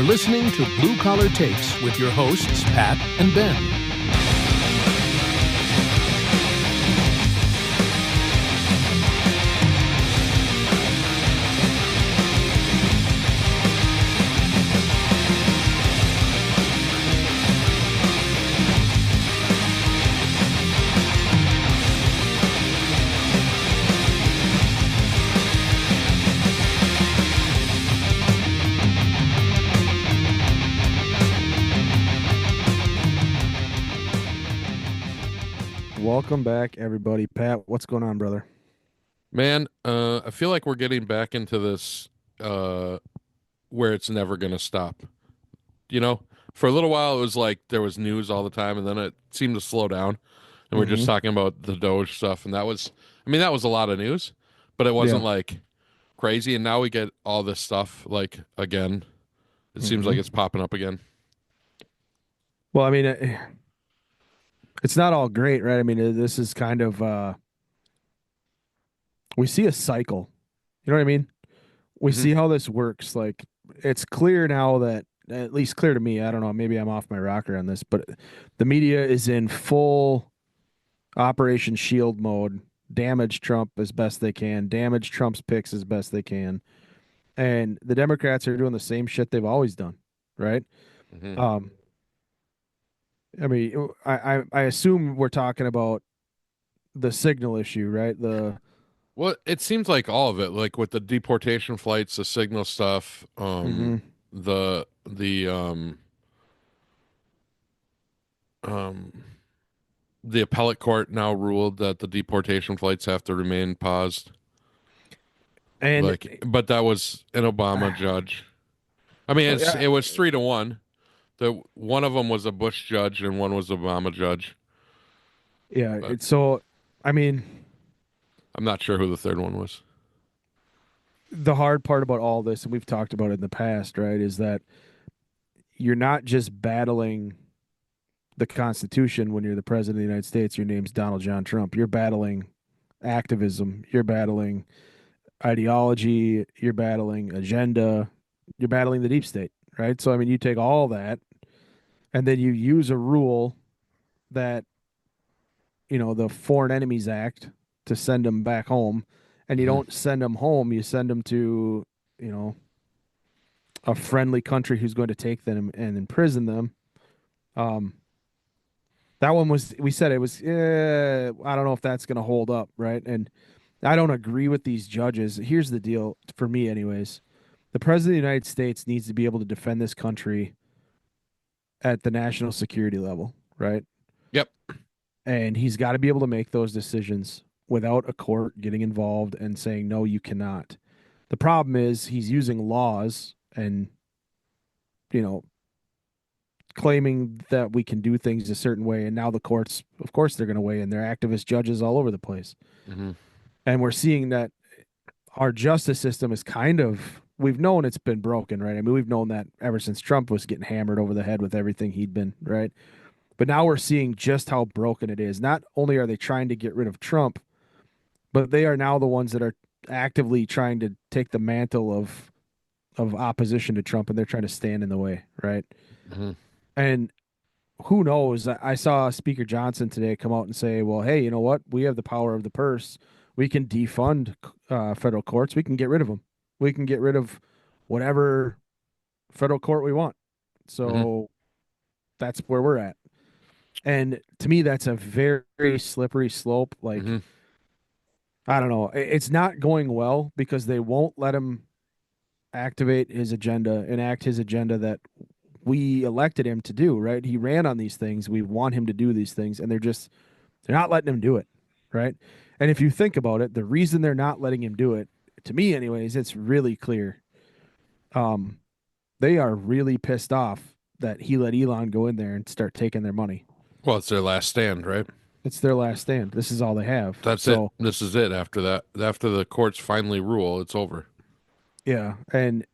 listening to Blue Collar Takes with your hosts, Pat and Ben. Welcome back, everybody. Pat, what's going on, brother? Man, I feel like we're getting back into this where it's never going to stop. You know, for a little while, it was like there was news all the time, and then it seemed to slow down. And we're just talking about the Doge stuff, and that was a lot of news, but it wasn't Yeah. like crazy. And now we get all this stuff like again. It seems like it's popping up again. Well, I mean, it's not all great, right? I mean, this is kind of we see a cycle. You know what I mean? We see how this works. Like, it's clear now that, at least clear to me, I don't know, maybe I'm off my rocker on this, but the media is in full Operation Shield mode. Damage Trump as best they can. Damage Trump's picks as best they can. And the Democrats are doing the same shit they've always done, right? Mm-hmm. I mean, I assume we're talking about the signal issue, right? Well, it seems like all of it, like with the deportation flights, the signal stuff, the um the appellate court now ruled that the deportation flights have to remain paused. and But that was an Obama judge. I mean, it was 3-1. One of them was a Bush judge and one was Obama judge. yeah. But It's so. I mean, I'm not sure who the third one was. the hard part about all this, and we've talked about it in the past, right, is that you're not just battling the Constitution when you're the president of the United States. Your name's Donald John Trump. You're battling activism. You're battling ideology. You're battling agenda. You're battling the deep state, right? So I mean, you take all that, and then you use a rule that, the Foreign Enemies Act, to send them back home, and you don't send them home. You send them to, a friendly country who's going to take them and imprison them. That one was, we said it was, I don't know if that's going to hold up, right? And I don't agree with these judges. Here's the deal, for me anyways. The president of the United States needs to be able to defend this country at the national security level, right? Yep. And he's got to be able to make those decisions without a court getting involved and saying, no, you cannot. The problem is he's using laws and, claiming that we can do things a certain way. And now the courts, of course, they're going to weigh in. They're activist judges all over the place. And we're seeing that our justice system is we've known it's been broken, right? I mean, we've known that ever since Trump was getting hammered over the head with everything he'd been, right? But now we're seeing just how broken it is. Not only are they trying to get rid of Trump, but they are now the ones that are actively trying to take the mantle of opposition to Trump, and they're trying to stand in the way, right? And who knows? I saw Speaker Johnson today come out and say, well, hey, you know what? We have the power of the purse. We can defund federal courts. We can get rid of them. We can get rid of whatever federal court we want. So that's where we're at. And to me, that's a very, very slippery slope. Like, I don't know. It's not going well because they won't let him activate his agenda, enact his agenda that we elected him to do, right? He ran on these things. We want him to do these things, and they're not letting him do it, right? And if you think about it, the reason they're not letting him do it, to me anyways, it's really clear. They are really pissed off that he let Elon go in there and start taking their money. Well, it's their last stand, right? It's their last stand. This is all they have. That's it. This is it. After that, after the courts finally rule, it's over. Yeah, and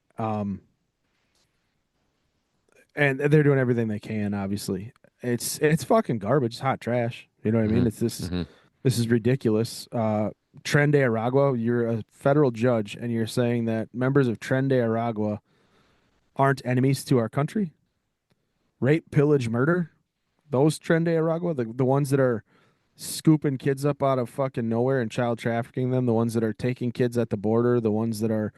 they're doing everything they can. Obviously, it's fucking garbage. It's hot trash. You know what I mean? This is Ridiculous. Tren de Aragua, you're a federal judge, and you're saying that members of Tren de Aragua aren't enemies to our country. Rape, pillage, murder. Those Tren de Aragua, the ones that are scooping kids up out of fucking nowhere and child trafficking them, the ones that are taking kids at the border, the ones that are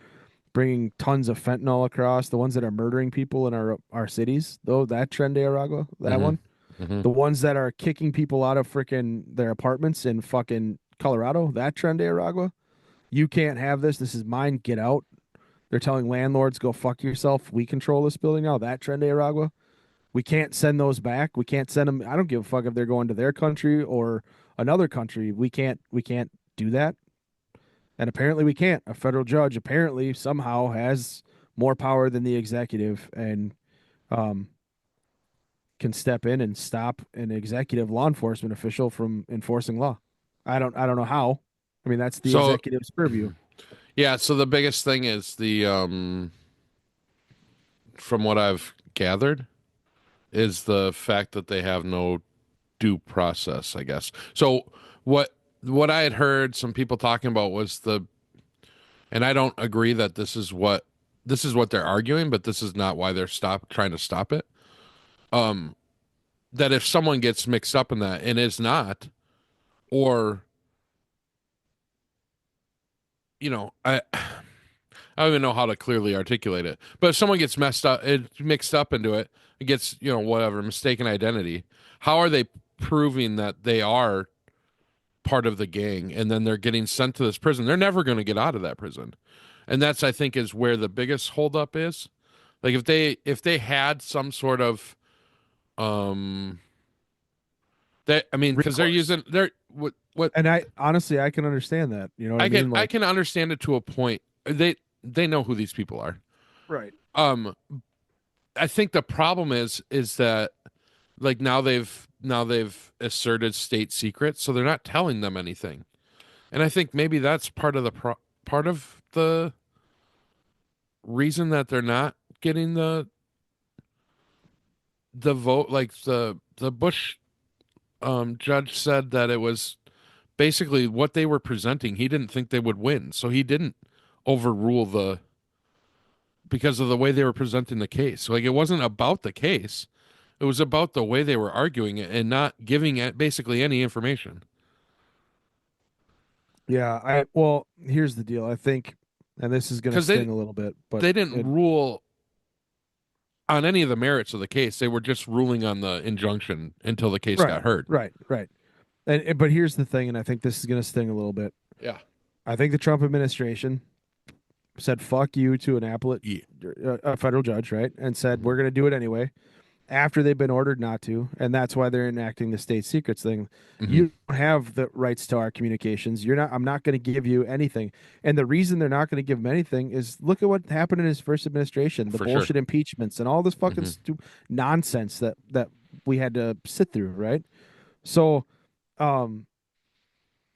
bringing tons of fentanyl across, the ones that are murdering people in our cities, though that Tren de Aragua, that Mm-hmm. one, Mm-hmm. the ones that are kicking people out of freaking their apartments in fucking Colorado, that Tren de Aragua, you can't have this. This is mine. Get out. They're telling landlords, go fuck yourself. We control this building now. That Tren de Aragua. We can't send those back. We can't send them. I don't give a fuck if they're going to their country or another country. We can't do that. And apparently we can't. A federal judge apparently somehow has more power than the executive and um, can step in and stop an executive law enforcement official from enforcing law. I don't know how. I mean, that's the So executive's purview. yeah, so the biggest thing is the from what I've gathered is the fact that they have no due process, I guess. So what I had heard some people talking about was and I don't agree that this is what they're arguing, but this is not why they're trying to stop it. That if someone gets mixed up in that and is not, or I don't even know how to clearly articulate it. But if someone gets mixed up into it, it gets, whatever, mistaken identity. How are they proving that they are part of the gang and then they're getting sent to this prison? They're never going to get out of that prison. And that's, I think, is where the biggest holdup is. Like if they had some sort of because they're Recourse. using what And I honestly I can understand that. You know what I mean? I Like, can understand it to a point. They know who these people are. right. Um I think the problem is that like now they've asserted state secrets, so they're not telling them anything. And I think maybe that's part of the reason that they're not getting the vote. Like the Bush judge said that it was basically what they were presenting. He didn't think they would win, so he didn't overrule because of the way they were presenting the case. Like it wasn't about the case. It was about the way they were arguing it and not giving it basically any information. Yeah, well, here's the deal. I think, and this is going to Because sting a little bit, but they didn't rule on any of the merits of the case. They were just ruling on the injunction until the case right, got heard. right. And but here's the thing, and I think this is going to sting a little bit. Yeah. I think the Trump administration said "fuck you" to an appellate, Yeah. a federal judge, right, and said we're going to do it anyway after they've been ordered not to, and that's why they're enacting the state secrets thing. Mm-hmm. You don't have the rights to our communications. You're not. I'm not going to give you anything. And the reason they're not going to give him anything is look at what happened in his first administration, the For bullshit sure. impeachments and all this fucking nonsense that we had to sit through, right? So,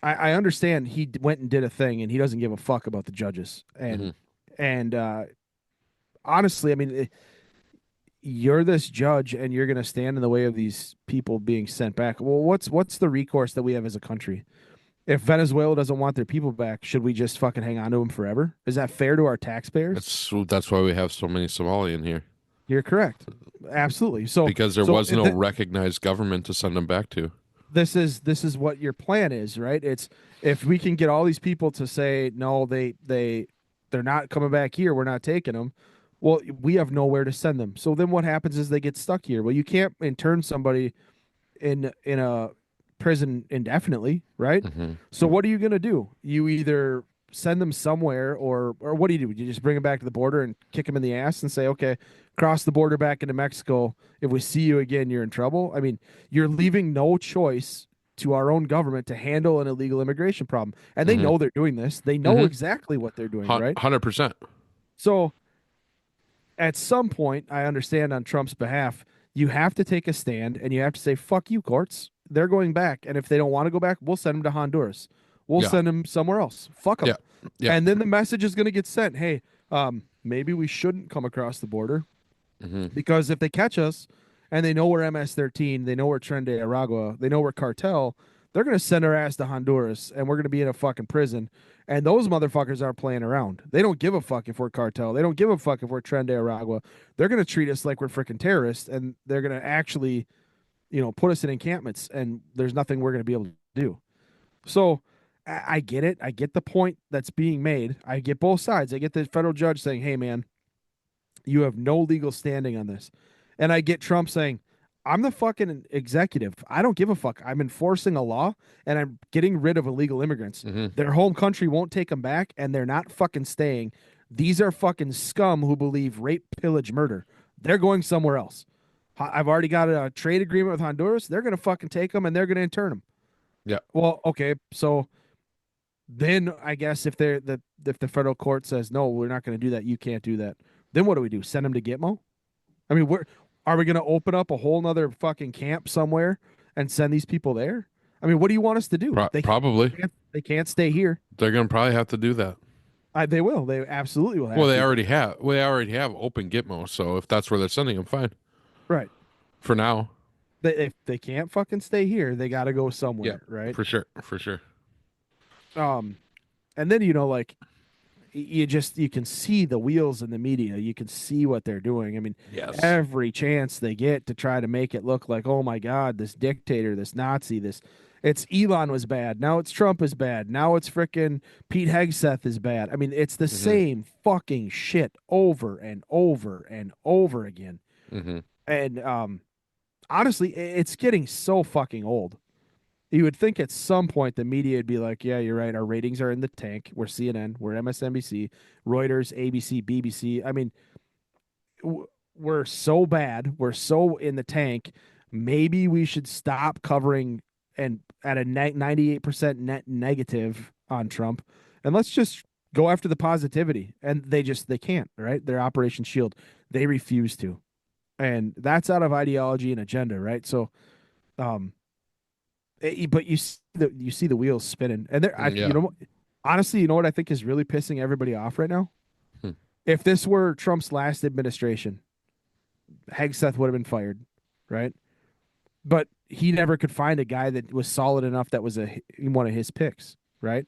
I understand went and did a thing, and he doesn't give a fuck about the judges, and honestly, I mean. You're this judge and you're going to stand in the way of these people being sent back. Well, what's the recourse that we have as a country? If Venezuela doesn't want their people back, should we just fucking hang on to them forever? Is that fair to our taxpayers? That's why we have so many Somali in here. You're correct. Absolutely. So Because there was no recognized government to send them back to. This is what your plan is, right? It's if we can get all these people to say no, they're not coming back here, we're not taking them. Well, we have nowhere to send them. So then what happens is they get stuck here. Well, you can't intern somebody in a prison indefinitely, right? So what are you going to do? You either send them somewhere or what do? You just bring them back to the border and kick them in the ass and say, "Okay, cross the border back into Mexico. If we see you again, you're in trouble." I mean, you're leaving no choice to our own government to handle an illegal immigration problem. And they know they're doing this. They know exactly what they're doing, right? 100%. So at some point, I understand on Trump's behalf, you have to take a stand and you have to say, fuck you, courts. They're going back. And if they don't want to go back, we'll send them to Honduras. We'll send them somewhere else. Fuck them. Yeah. And then the message is going to get sent. Hey, maybe we shouldn't come across the border because if they catch us and they know we're MS-13, they know we're Tren de Aragua, they know we're cartel, they're going to send our ass to Honduras and we're going to be in a fucking prison. And those motherfuckers aren't playing around. They don't give a fuck if we're cartel. They don't give a fuck if we're Tren de Aragua. They're going to treat us like we're freaking terrorists, and they're going to actually, put us in encampments, and there's nothing we're going to be able to do. So I get it. I get the point that's being made. I get both sides. I get the federal judge saying, hey, man, you have no legal standing on this. And I get Trump saying, I'm the fucking executive. I don't give a fuck. I'm enforcing a law and I'm getting rid of illegal immigrants. Their home country won't take them back and they're not fucking staying. These are fucking scum who believe rape, pillage, murder. They're going somewhere else. I've already got a trade agreement with Honduras. They're going to fucking take them and they're going to intern them. Yeah. Well, okay. So then I guess if the federal court says, no, we're not going to do that, you can't do that. Then what do we do? Send them to Gitmo? I mean, are we going to open up a whole nother fucking camp somewhere and send these people there? I mean, what do you want us to do? Probably. They can't stay here. They're going to probably have to do that. They will. They absolutely will have Well, to. they already have. Well, they already have open Gitmo, so if that's where they're sending them, fine. Right. For now. If they can't fucking stay here, they got to go somewhere, right? For sure. For sure. And then, you can see the wheels in the media. You can see what they're doing. I mean, Yes. every chance they get to try to make it look like, oh my God, this dictator, this Nazi, it's Elon was bad. Now it's Trump is bad. Now it's frickin' Pete Hegseth is bad. I mean, it's the same fucking shit over and over and over again. And honestly, it's getting so fucking old. You would think at some point the media would be like, yeah, you're right. Our ratings are in the tank. We're CNN. We're MSNBC, Reuters, ABC, BBC. I mean, we're so bad. We're so in the tank. Maybe we should stop covering and at a 98% net negative on Trump. And let's just go after the positivity. And they can't, right? Their Operation Shield. They refuse to. And that's out of ideology and agenda, right? So, but you see the wheels spinning, and honestly, you know what I think is really pissing everybody off right now? If this were Trump's last administration, Hegseth would have been fired, right? But he never could find a guy that was solid enough that was one of his picks, right?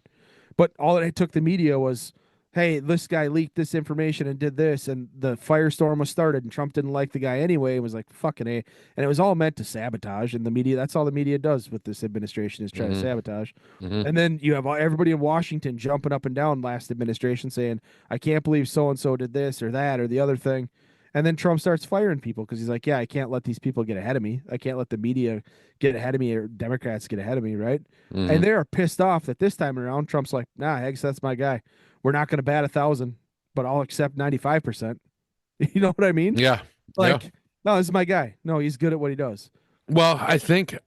But all it took the media was, hey, this guy leaked this information and did this, and the firestorm was started, and Trump didn't like the guy anyway. It was like, fucking A. And it was all meant to sabotage, and the media, that's all the media does with this administration is try to sabotage. And then you have everybody in Washington jumping up and down last administration saying, I can't believe so-and-so did this or that or the other thing. And then Trump starts firing people because he's like, yeah, I can't let these people get ahead of me. I can't let the media get ahead of me or Democrats get ahead of me, right? And they are pissed off that this time around, Trump's like, nah, Higgs, that's my guy. We're not going to bat 1,000, but I'll accept 95%. You know what I mean? Yeah. No, this is my guy. No, he's good at what he does. Well,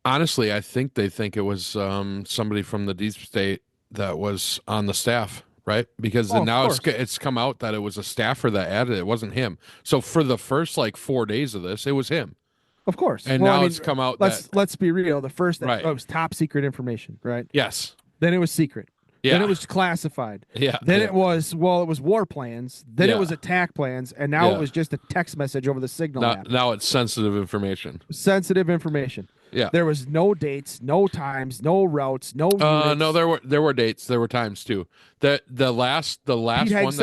honestly, I think they think it was somebody from the deep state that was on the staff, right? Because now it's come out that it was a staffer that added it. It wasn't him. So for the first 4 days of this, it was him. Of course. And now it's come out let's be real. The first it was top secret information, right? Yes. Then it was secret. Yeah. Then it was classified. Yeah. Then it was war plans. Then it was attack plans. And now it was just a text message over the Signal app. Now it's sensitive information. Sensitive information. Yeah. There was no dates, no times, no routes, no units. No, there were dates, there were times too. The last Pete one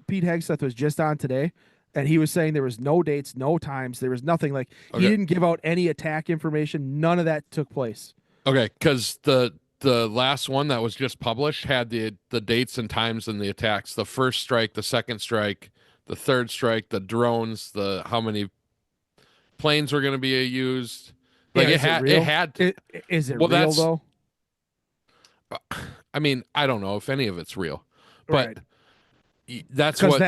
Pete Hegseth was just on today, and he was saying there was no dates, no times, there was nothing. He didn't give out any attack information. None of that took place. Okay, because the last one that was just published had the dates and times and the attacks. The first strike, the second strike, the third strike, the drones, the how many planes were going to be used. It had. Is it real though? I mean, I don't know if any of it's real, but that's what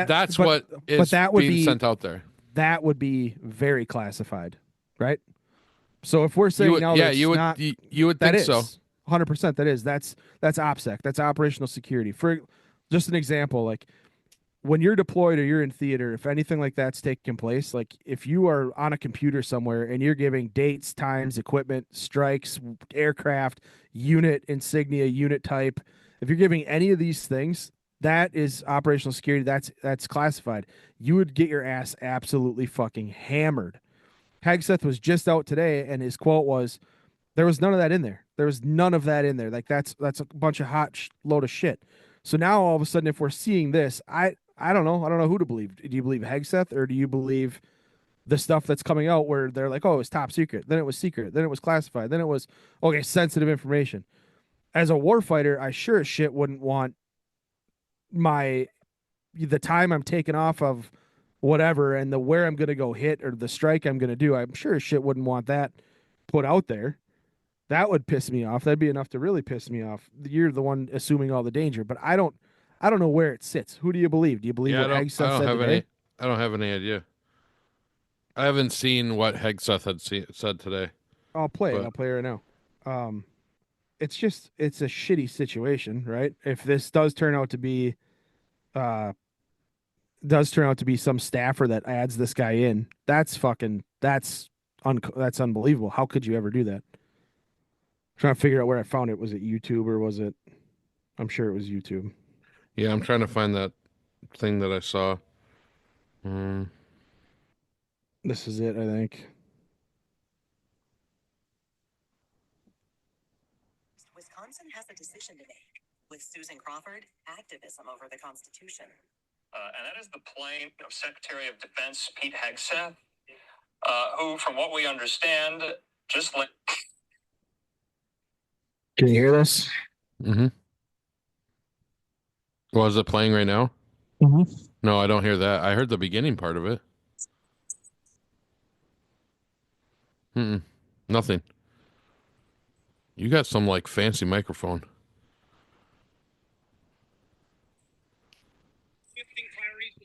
being sent out there. That would be very classified, right? So if we're saying you would think so. 100% that is. That's OPSEC. That's operational security. For just an example, when you're deployed or you're in theater, if anything like that's taking place, if you are on a computer somewhere and you're giving dates, times, equipment, strikes, aircraft, unit, insignia, unit type, if you're giving any of these things, that is operational security. That's classified. You would get your ass absolutely fucking hammered. Hegseth was just out today, and his quote was, There was none of that in there. There was none of that in there. Like that's a bunch of load of shit. So now all of a sudden, if we're seeing this, I don't know. I don't know who to believe. Do you believe Hegseth or do you believe the stuff that's coming out where they're like, oh, it was top secret, then it was secret, then it was classified, then it was okay, sensitive information. As a warfighter, I sure as shit wouldn't want my the time I'm taking off of whatever and the where I'm gonna go hit or the strike I'm gonna do. I'm sure as shit wouldn't want that put out there. That would piss me off. That'd be enough to really piss me off. You're the one assuming all the danger, but I don't know where it sits. Who do you believe? Do you believe Yeah, what I Hegseth don't said have today? I don't have any idea. I haven't seen what Hegseth said today, I'll play it. but I'll play it right now. Um, it's a shitty situation, right? If this uh does turn out to be some staffer that adds this guy in, that's unbelievable. How could you ever do that? Trying to figure out where I found it. Was it YouTube or was it? I'm sure it was YouTube. yeah, I'm trying to find that thing that I saw. Mm, This is it, I think. Wisconsin has a decision to make with Susan Crawford, activism over the Constitution. And that is the plane of Secretary of Defense Pete Hegseth, who, from what we understand, just let. Can you hear this? mm-hmm. Was it playing right now? Mm-hmm. No, I don't hear that. I heard the beginning part of it. Mm-mm. Nothing. You got some like fancy microphone.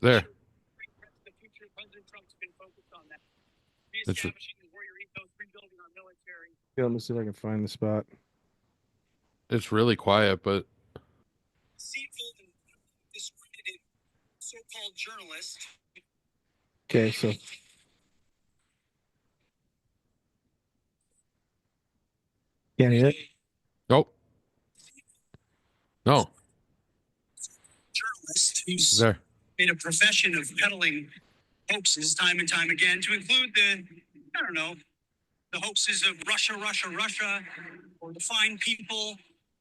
There. It's, Yeah, let me see if I can find the spot. it's really quiet, but Deceitful and discredited so-called journalist. Okay, so can't hear it. nope. No. Journalist who's There. made a profession of peddling hoaxes time and time again, to include the hoaxes of Russia, Russia, Russia, or the fine people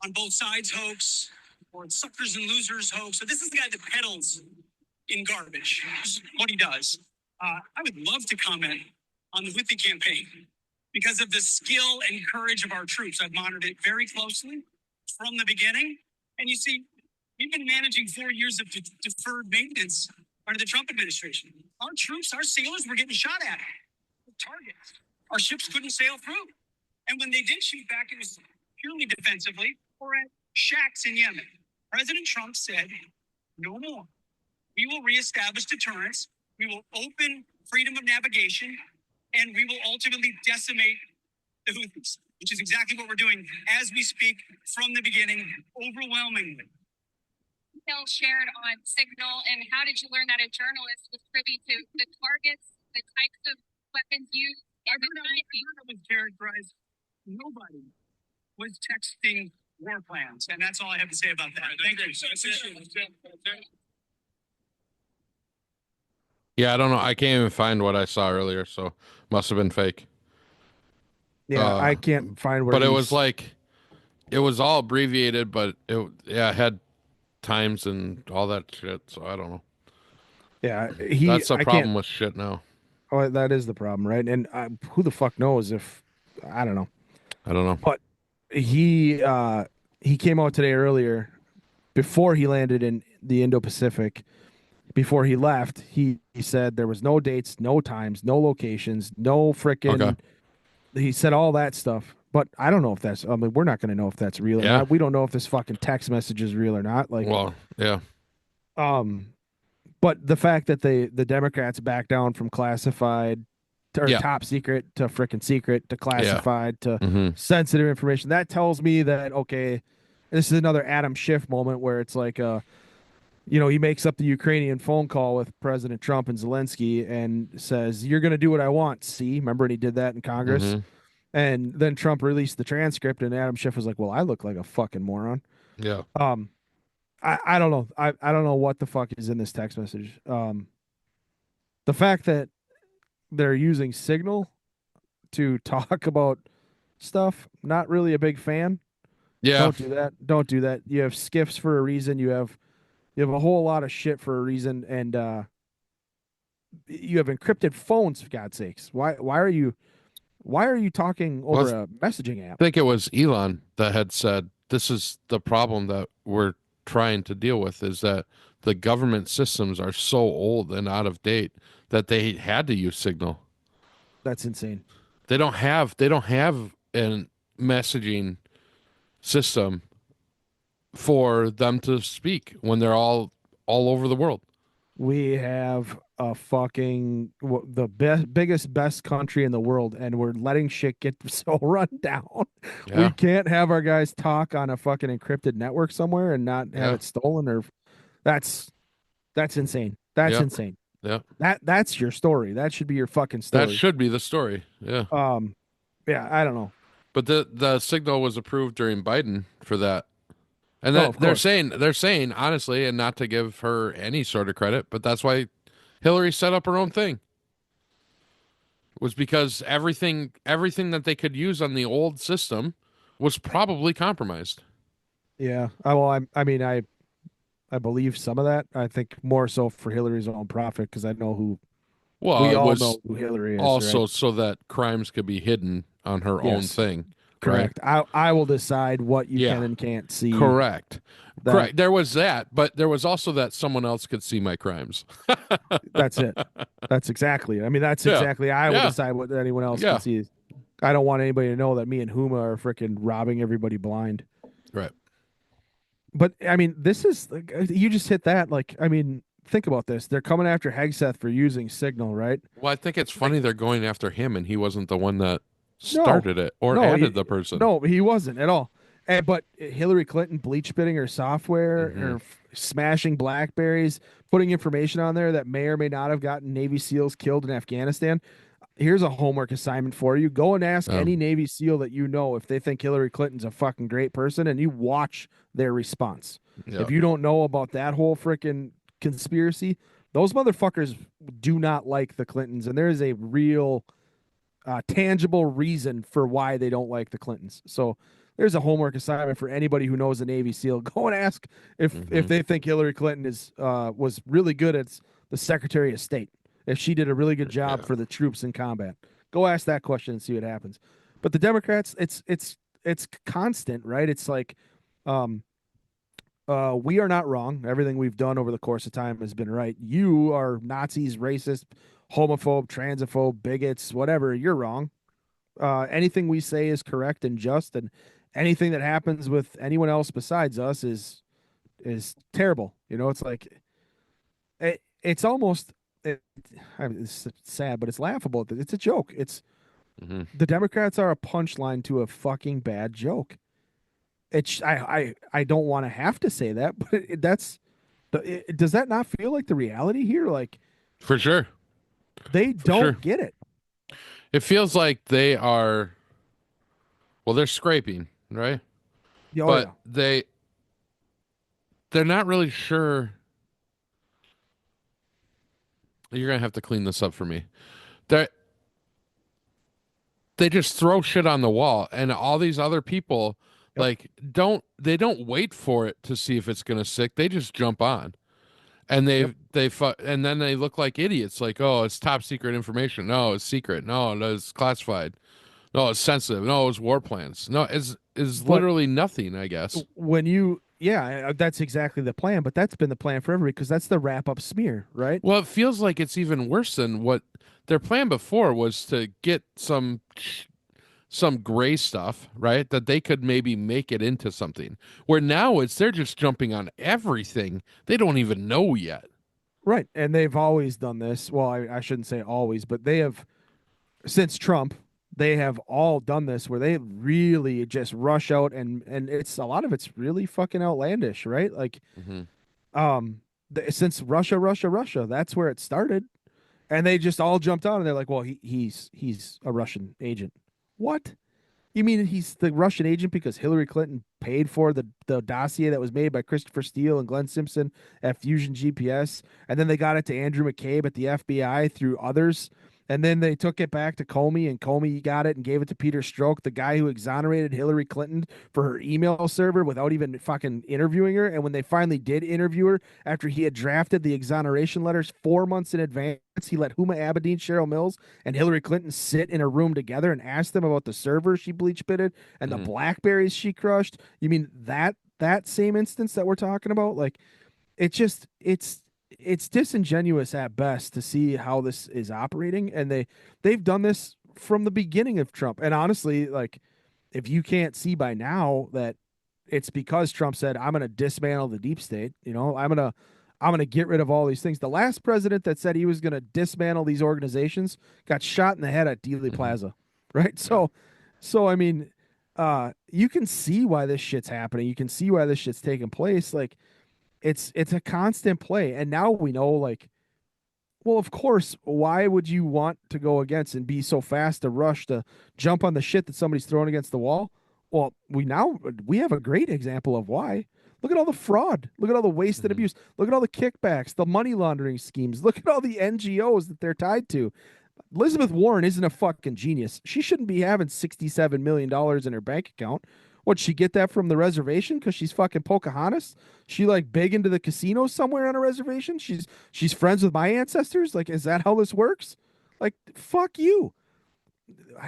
on both sides hoax, or suckers and losers hoax. So this is the guy that peddles in garbage. This is what he does. I would love to comment on the Houthi campaign because of the skill and courage of our troops. I've monitored it very closely from the beginning. And you see, we've been managing 4 years of deferred maintenance under the Trump administration. Our troops, our sailors were getting shot at with targets. Our ships couldn't sail through. And when they did shoot back, it was purely defensively or at shacks in Yemen. President Trump said, no more. We will reestablish deterrence. We will open freedom of navigation, and we will ultimately decimate the Houthis, which is exactly what we're doing as we speak from the beginning, overwhelmingly. Shared on Signal, and how did you learn that a journalist was privy to the targets, the types of weapons used? I heard it was characterized. Nobody was texting war plans, and that's all I have to say about that. Thank you. Yeah, I don't know. I can't even find what I saw earlier, so must have been fake. Yeah, I can't find where. But it was like, it was all abbreviated, but it had times and all that shit. So I don't know. Yeah, that's the problem with shit now. Oh, that is the problem, right? And who the fuck knows if I don't know. I don't know. But he came out today earlier before he landed in the Indo-Pacific. Before he left, he said there was no dates, no times, no locations, no frickin'. Okay. He said all that stuff, but I don't know if that's. I mean, we're not going to know if that's real or not. We don't know if this fucking text message is real or not. Like, well, yeah. But the fact that the Democrats back down from classified or top secret to frickin' secret to classified to sensitive information, that tells me that okay, this is another Adam Schiff moment where it's like he makes up the Ukrainian phone call with President Trump and Zelensky and says, "You're going to do what I want." See, remember when he did that in Congress? And then Trump released the transcript, and Adam Schiff was like, "Well, I look like a fucking moron." Yeah. I don't know. I don't know what the fuck is in this text message. The fact that they're using Signal to talk about stuff, not really a big fan. Yeah. Don't do that. Don't do that. You have skiffs for a reason. You have a whole lot of shit for a reason, and you have encrypted phones. For God's sakes, why are you talking over Well, a messaging I app? think it was Elon that had said this is the problem that we're trying to deal with is that the government systems are so old and out of date that they had to use Signal. That's insane. They don't have an messaging system for them to speak when they're all over the world. We have a fucking the best country in the world, and we're letting shit get so run down. We Yeah. can't have our guys talk on a fucking encrypted network somewhere and not have Yeah. it stolen. Or that's insane. That's Yeah. insane. Yeah. That's your story. That should be your fucking That story. should be the story. Yeah. Yeah, I don't know. But the signal was approved during Biden for that. And Oh, that of course. they're saying honestly, and not to give her any sort of credit, but that's why Hillary set up her own thing. Was because everything that they could use on the old system was probably compromised. Yeah. I mean, I believe some of that. I think more so for Hillary's own profit because I know who Well, we it all was know who Hillary is, right? also so that crimes could be hidden on her own Yes. thing, right? Correct. I will decide what you can Yeah. and can't see. Correct. That- Correct. There was that, but there was also that someone else could see my crimes. That's it. That's exactly. I mean, that's Yeah. exactly. I will Yeah. decide what anyone else Yeah. can see. I don't want anybody to know that me and Huma are freaking robbing everybody blind. Right. But I mean, this is you just hit that. Like, I mean, think about this. They're coming after Hegseth for using Signal, right? Well, I think it's funny they're going after him and he wasn't the one that started it or No, added the person. No, he wasn't at all. But Hillary Clinton bleach spitting her software Mhm. or smashing Blackberries, putting information on there that may or may not have gotten Navy SEALs killed in Afghanistan. Here's a homework assignment for you. Go and ask any Navy SEAL that you know if they think Hillary Clinton's a fucking great person, and you watch their response. Yep. If you don't know about that whole freaking conspiracy, those motherfuckers do not like the Clintons, and there is a real tangible reason for why they don't like the Clintons. So there's a homework assignment for anybody who knows a Navy SEAL. Go and ask if they think Hillary Clinton is was really good at the Secretary of State. If she did a really good job for the troops in combat. Go ask that question and see what happens. But the Democrats, it's constant, right? It's like we are not wrong. Everything we've done over the course of time has been right. You are Nazis, racist, homophobe, transphobe, bigots, whatever. You're wrong. Anything we say is correct and just, and anything that happens with anyone else besides us is terrible. You know, it's like it's almost it's sad, but it's laughable. It's a joke. It's the Democrats are a punchline to a fucking bad joke. It's I don't want to have to say that, but does that not feel like the reality here? Like For sure. they don't sure. get it. It feels like they are they're scraping, right? Oh, but yeah. they're not really sure. You're gonna have to clean this up for me. They just throw shit on the wall, and all these other people don't wait for it to see if it's gonna stick. They just jump on, and and then they look like idiots. Like, oh, it's top secret information. No, it's secret. No, it's classified. No, it's sensitive. No, it's war plans. No, it's literally nothing, I guess. When you that's exactly the plan, but that's been the plan forever because that's the wrap up smear, right? Well, it feels like it's even worse than what their plan before was, to get some gray stuff, right? That they could maybe make it into something. Where now they're just jumping on everything they don't even know yet. Right. And they've always done this. Well, I shouldn't say always, but they have since Trump, they have all done this where they really just rush out and it's a lot of it's really fucking outlandish, right? Like since Russia, that's where it started. And they just all jumped on and they're like, well, he's a Russian agent. What? You mean he's the Russian agent because Hillary Clinton paid for the dossier that was made by Christopher Steele and Glenn Simpson at Fusion GPS, and then they got it to Andrew McCabe at the FBI through others, And then they took it back to Comey, and Comey got it and gave it to Peter Strzok, the guy who exonerated Hillary Clinton for her email server without even fucking interviewing her. And when they finally did interview her, after he had drafted the exoneration letters 4 months in advance, he let Huma Abedin, Cheryl Mills, and Hillary Clinton sit in a room together and asked them about the server she bleach pitted and the Blackberries she crushed. You mean that same instance that we're talking about? Like, it's disingenuous at best to see how this is operating, and they've done this from the beginning of Trump. And honestly, like, if you can't see by now that it's because Trump said, I'm going to dismantle the deep state, I'm going to get rid of all these things. The last president that said he was going to dismantle these organizations got shot in the head at Dealey Plaza, right? So I mean, you can see why this shit's happening. You can see why this shit's taking place. Like, it's a constant play. And now we know, like, well, of course, why would you want to go against and be so fast to rush to jump on the shit that somebody's throwing against the wall? Well, we have a great example of why. Look at all the fraud. Look at all the wasted abuse. Look at all the kickbacks, the money laundering schemes. Look at all the NGOs that they're tied to. Elizabeth Warren isn't a fucking genius. She shouldn't be having $67 million in her bank account. What'd she get that from the reservation? Because she's fucking Pocahontas? She like big into the casino somewhere on a reservation? She's friends with my ancestors? Like, is that how this works? Like, fuck you.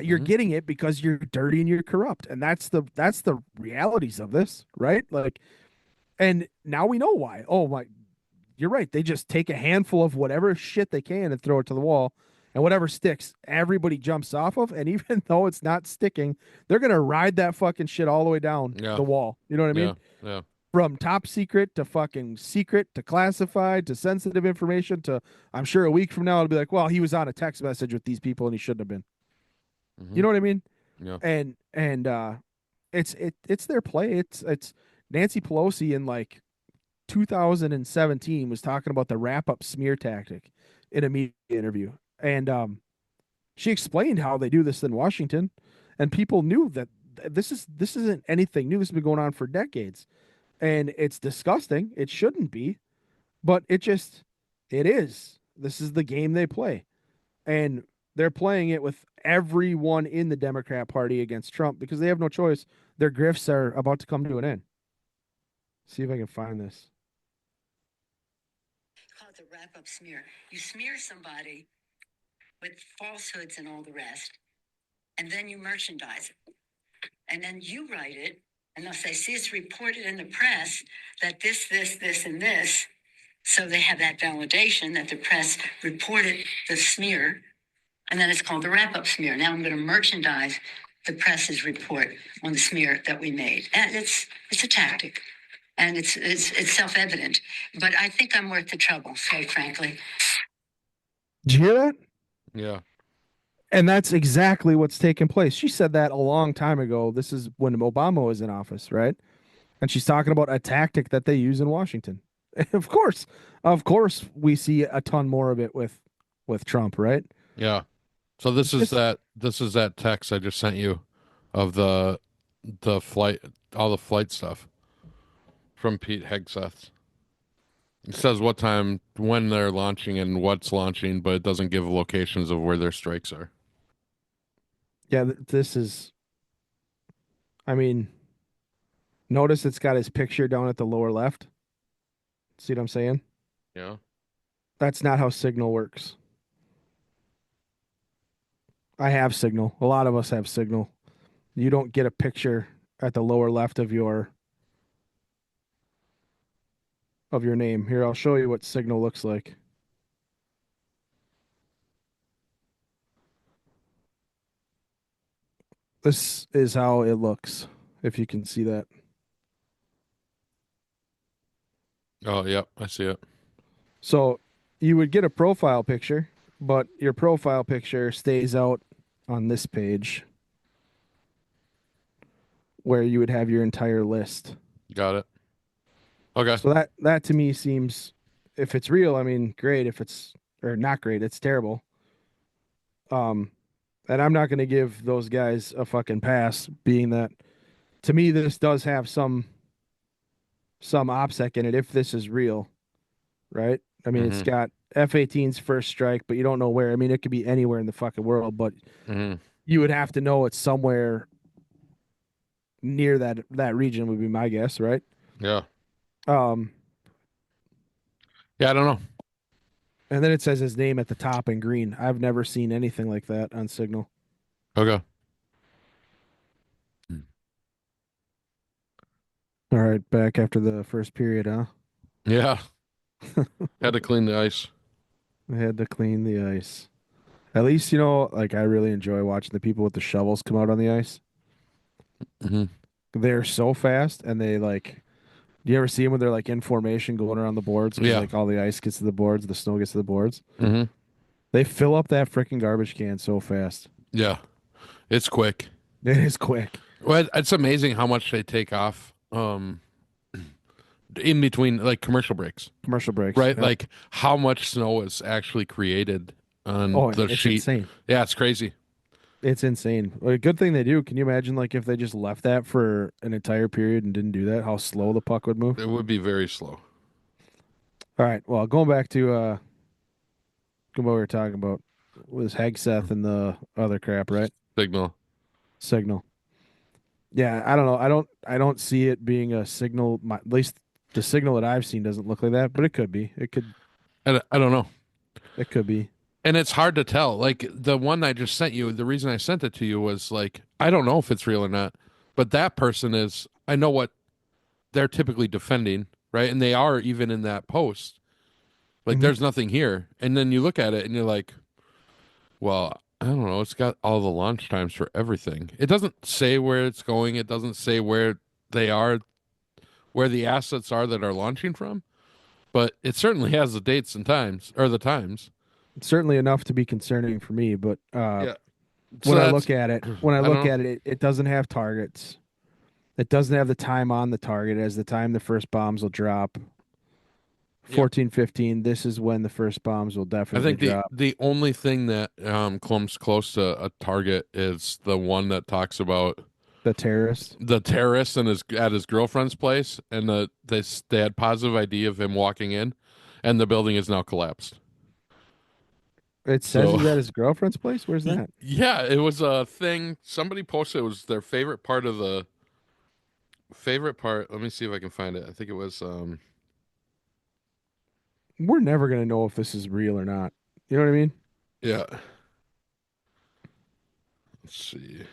You're getting it because you're dirty and you're corrupt. And that's the realities of this, right? Like, and now we know why. Oh my, you're right. They just take a handful of whatever shit they can and throw it to the wall. And whatever sticks, everybody jumps off of. And even though it's not sticking, they're going to ride that fucking shit all the way down the wall. You know what I mean? Yeah. From top secret to fucking secret to classified to sensitive information to, I'm sure a week from now, it'll be like, well, he was on a text message with these people and he shouldn't have been. You know what I mean? Yeah. And it's their play. It's Nancy Pelosi in like 2017 was talking about the wrap up smear tactic in a media interview. And she explained how they do this in Washington, and people knew that this isn't anything new. This has been going on for decades, and it's disgusting. It shouldn't be, but it is. This is the game they play, and they're playing it with everyone in the Democrat Party against Trump because they have no choice. Their grifts are about to come to an end. See if I can find this. Call it the wrap-up smear. You smear somebody with falsehoods and all the rest, and then you merchandise it. And then you write it, and they'll say, see, it's reported in the press that this, and this. So they have that validation that the press reported the smear, and then it's called the wrap-up smear. Now I'm going to merchandise the press's report on the smear that we made. And it's a tactic, and it's self-evident. But I think I'm worth the trouble, quite frankly. Did you hear that? Yeah. And that's exactly what's taking place. She said that a long time ago. This is when Obama was in office, right? And she's talking about a tactic that they use in Washington. Of course, we see a ton more of it with Trump, right? Yeah. So this is that text I just sent you of the flight, all the flight stuff from Pete Hegseth. It says what time, when they're launching and what's launching, but it doesn't give locations of where their strikes are. Yeah, this is, I mean, notice it's got his picture down at the lower left. See what I'm saying? Yeah. That's not how Signal works. I have Signal. A lot of us have Signal. You don't get a picture at the lower left of your name. Here, I'll show you what Signal looks like. This is how it looks, if you can see that. Oh, yep, I see it. So you would get a profile picture, but your profile picture stays out on this page where you would have your entire list. Got it. Okay. So that to me seems, if it's real, I mean, great. If it's, or not great, it's terrible. And I'm not going to give those guys a fucking pass, being that, to me, this does have some OPSEC in it if this is real, right? I mean, it's Mm-hmm. got F-18's first strike, but you don't know where. I mean, it could be anywhere in the fucking world, but Mm-hmm. you would have to know it's somewhere near that region would be my guess, right? Yeah. Um, Yeah, I don't know. and then it says his name at the top in green. I've never seen anything like that on Signal. Okay. All right, back after the first period, huh? Yeah. Had to clean the ice. I had to clean the ice. At least, you know, like I really enjoy watching the people with the shovels come out on the ice. Mm-hmm. They're so fast and they like, do you ever see them when they're like in formation going around the boards because Yeah. like all the ice gets to the boards, the snow gets to the boards? Mm-hmm. They fill up that freaking garbage can so fast. Yeah. It's quick. It is quick. Well, it's amazing how much they take off in between like commercial breaks, Commercial breaks. right? Yep. Like how much snow is actually created on Oh, the it's sheet. insane. Yeah, it's crazy. It's insane. A good thing they do. Can you imagine like if they just left that for an entire period and didn't do that, how slow the puck would move? It would be very slow. All right. Well, going back to what we were talking about was Hegseth and the other crap, right? Signal. Signal. Yeah, I don't know. I don't see it being a signal. At least the signal that I've seen doesn't look like that, but it could be. I don't know. It could be. And it's hard to tell. Like the one I just sent you, the reason I sent it to you was like, I don't know if it's real or not. But that person is, I know what they're typically defending, right? And they are even in that post. Like Mhm. there's nothing here. And then you look at it and you're like, well, I don't know. It's got all the launch times for everything. It doesn't say where it's going. It doesn't say where they are, where the assets are that are launching from. But it certainly has the dates and times, or the times. Certainly enough to be concerning for me, but Yeah. So when I that's, look at it, when I I look don't know. at it, it doesn't have targets. It doesn't have the time on the target as the time the first bombs will drop. Yeah. 14-15, this is when the first bombs will I definitely think the drop. the only thing that comes close to a target is the one that talks about The terrorist. the terrorist and his at his girlfriend's place, and they had positive ID of him walking in, and the building is now collapsed. It says So he's at his girlfriend's place. Where's that? yeah, it was a thing somebody posted. It was their favorite part of the favorite part. Let me see if I can find it. I think it was We're never gonna know if this is real or not. You know what I mean? yeah. Let's see.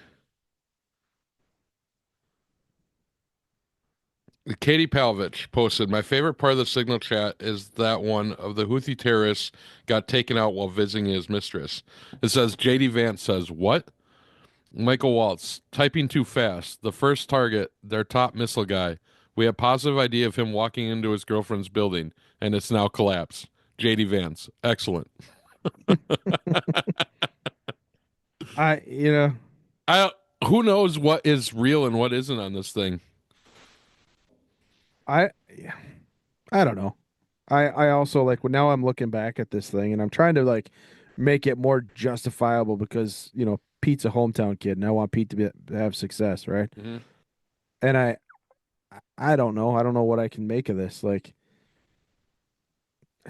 Katie Palvich posted, my favorite part of the Signal chat is that one of the Houthi terrorists got taken out while visiting his mistress. It says, JD Vance says, what? Michael Waltz, typing too fast. The first target, their top missile guy. We have positive idea of him walking into his girlfriend's building, and it's now collapsed. JD Vance, excellent. You know, I who knows what is real and what isn't on this thing. I I don't know. I also like now I'm looking back at this thing and I'm trying to like make it more justifiable because, you know, Pete's a hometown kid and I want Pete to have success, right? Mm-hmm. And I don't know. I don't know what I can make of this. Like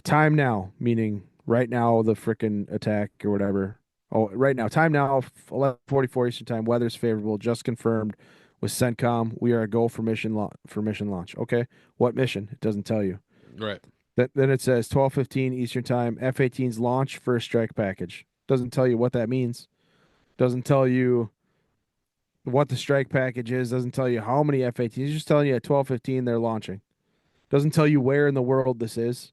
time now, meaning right now the frickin' attack or whatever. Oh, right now, time now, 11:44 Eastern time. Weather's favorable, just confirmed with CENTCOM. We are a go for mission launch. Okay, what mission? It doesn't tell you. Right. Then it says 12:15 Eastern time. F-18's launch first strike package. Doesn't tell you what that means. Doesn't tell you what the strike package is. Doesn't tell you how many F-18s. It's just telling you at 12:15 they're launching. Doesn't tell you where in the world this is.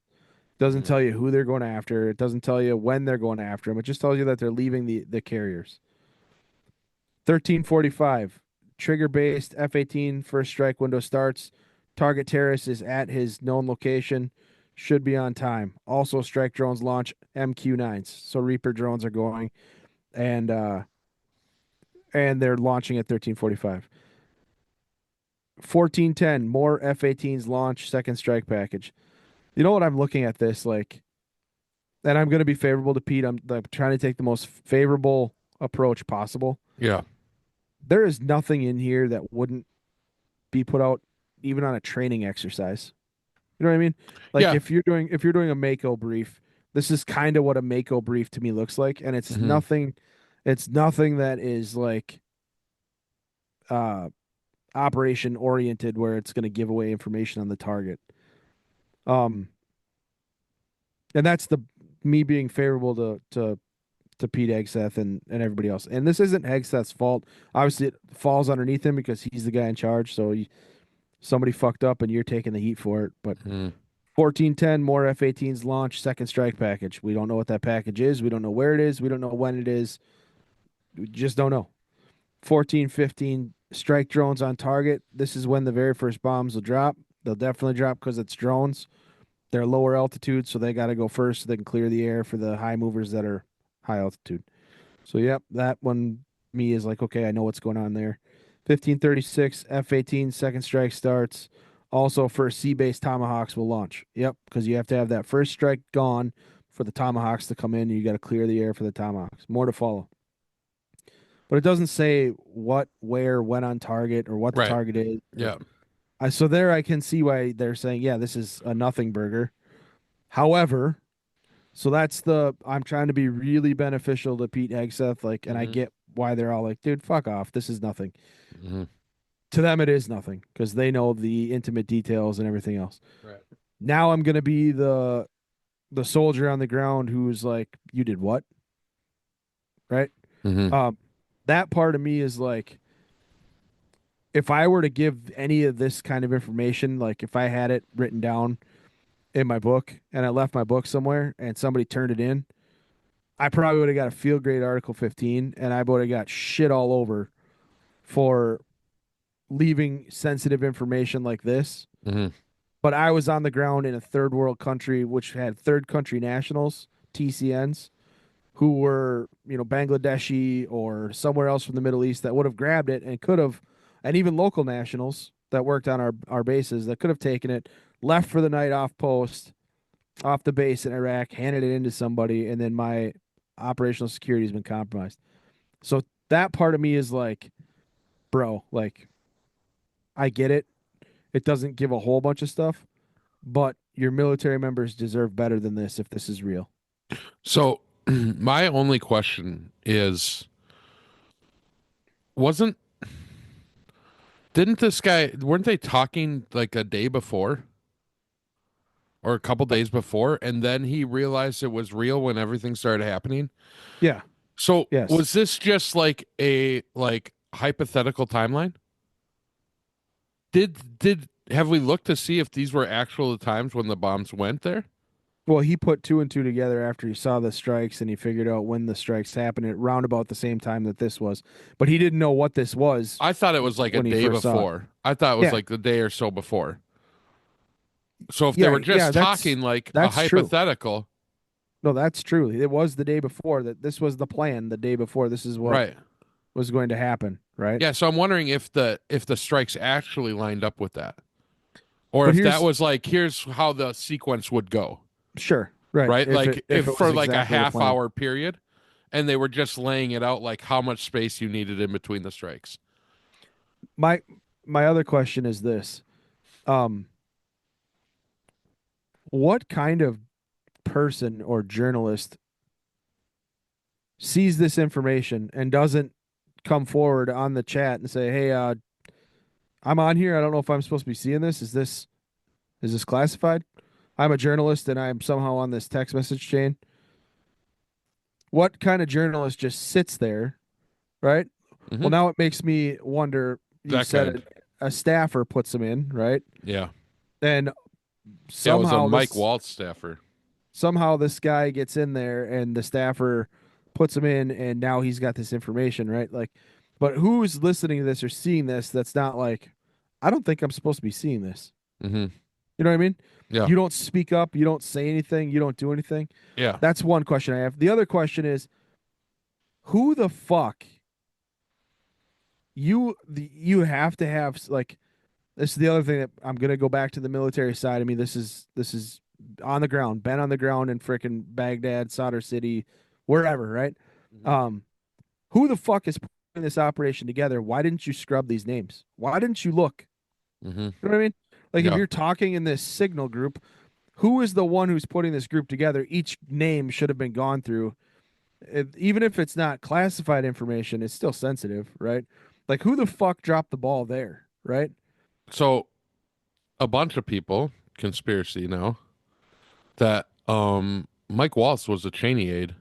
Doesn't tell you who they're going after. It doesn't tell you when they're going after them. It just tells you that they're leaving the carriers. 13:45, trigger-based F-18 first strike window starts. Target terrorist is at his known location. Should be on time. Also, strike drones launch MQ-9s. So Reaper drones are going, and they're launching at 13:45. 14:10, more F-18s launch second strike package. You know what I'm looking at this like, and I'm going to be favorable to Pete. I'm like trying to take the most favorable approach possible. Yeah. There is nothing in here that wouldn't be put out even on a training exercise. You know what I mean? Like Yeah. if you're doing a Mako brief, this is kind of what a Mako brief to me looks like, and it's Mhm. nothing that is like uh operation oriented where it's going to give away information on the target. Um, and that's the me being favorable to Pete Hegseth and everybody else. And this isn't Hegseth's fault. Obviously, it falls underneath him because he's the guy in charge. So somebody fucked up, and you're taking the heat for it. But Mhm. 1410 more F-18s launch second strike package. We don't know what that package is. We don't know where it is. We don't know when it is. We just don't know. 1415 strike drones on target. This is when the very first bombs will drop. They'll definitely drop because it's drones. They're lower altitude, so they got to go first so they can clear the air for the high movers that are high altitude. So, yep, that one me is like, okay, I know what's going on there. 1536 F-18 second strike starts. Also, first sea-based Tomahawks will launch. Yep, because you have to have that first strike gone for the Tomahawks to come in. And you got to clear the air for the Tomahawks. More to follow. But it doesn't say what, where, when on target, or what the Right. target is. Yeah. So there I can see why they're saying, yeah, this is a nothing burger. However, so that's I'm trying to be really beneficial to Pete Hegseth, like, and I Mhm. get why they're all like, dude, fuck off. This is nothing. Mhm. To them, it is nothing because they know the intimate details and everything else. Right. Now I'm gonna be the soldier on the ground who's like, you did what? Right? Mhm. Um, that part of me is like, if I were to give any of this kind of information, like if I had it written down in my book and I left my book somewhere and somebody turned it in, I probably would have got a field grade Article 15 and I would have got shit all over for leaving sensitive information like this. Mhm. But I was on the ground in a third world country, which had third country nationals, TCNs, who were, Bangladeshi or somewhere else from the Middle East that would have grabbed it and could have, and even local nationals that worked on our bases that could have taken it, left for the night off post, off the base in Iraq, handed it into somebody, and then my operational security has been compromised. So that part of me is like, bro, like, I get it. It doesn't give a whole bunch of stuff, but your military members deserve better than this if this is real. So my only question is, wasn't didn't this guy weren't they talking like a day before or a couple days before, and then he realized it was real when everything started happening? Yeah. So Yes. was this just like a hypothetical timeline? Did have we looked to see if these were actual times when the bombs went there? Well, he put two and two together after he saw the strikes and he figured out when the strikes happened at round about the same time that this was. But he didn't know what this was I thought it was like a when he day first saw it. before. I thought it was Yeah. like the day or so before. So if they Yeah, were yeah, just talking like a that's true. hypothetical, No, that's true. It was the day before that this was the plan the day before this is what right? was going to happen, right? Yeah, so I'm wondering if the strikes actually lined up with that, or But if that here's was like, here's how the sequence would go, sure, right. right? Like If if it was for like a exactly the half plan. hour period, and they were just laying it out like how much space you needed in between the strikes. My my other question is this. Um what kind of person or journalist sees this information and doesn't come forward on the chat and say, "Hey, I'm on here. I don't know if I'm supposed to be seeing this. Is this classified? I'm a journalist and I'm somehow on this text message chain." What kind of journalist just sits there, right? Well, Hmm. now it makes me wonder. You That said kind, it, a staffer puts them in, right? yeah, And yeah. It was a somehow Mike this Waltz staffer, somehow this guy gets in there and the staffer puts him in and now he's got this information, right? Like, but who's listening to this or seeing this that's not like, I don't think I'm supposed to be seeing this. hmm You know what I mean? yeah, You don't speak up, you don't say anything, you don't do anything. yeah. That's one question I have. The other question is, who the fuck you have to have, like, this is the other thing that I'm gonna go back to the military side of me. This is on the ground, been on the ground in frickin' Baghdad, Sadr City, wherever, right? Um, who the fuck is putting this operation together? Why didn't you scrub these names? Why didn't you look? Hmm. You know what I mean? Like if Yeah. you're talking in this signal group, who is the one who's putting this group together? Each name should have been gone through. Even if it's not classified information, it's still sensitive, right? Like who the fuck dropped the ball there, right? So a bunch of people, conspiracy now, that Mike Waltz was a Cheney aide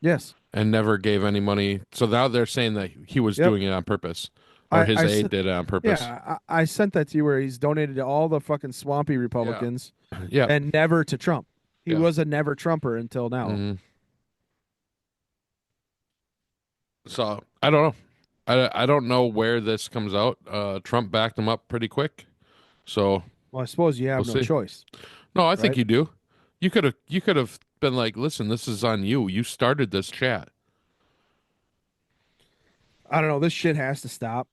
Yes. and never gave any money. So now they're saying that he was Yep. doing it on purpose, or his aide did it on purpose. Yeah, I sent that to you where he's donated to all the fucking swampy Republicans Yeah. and never to Trump. He Yeah. was a never Trumper until now. Mhm. So I don't know. I don't know where this comes out. Trump backed him up pretty quick. So Well, I suppose you have We'll no see. choice. no, I think Right? you do. You could have been like, listen, this is on you. You started this chat. I don't know. This shit has to stop.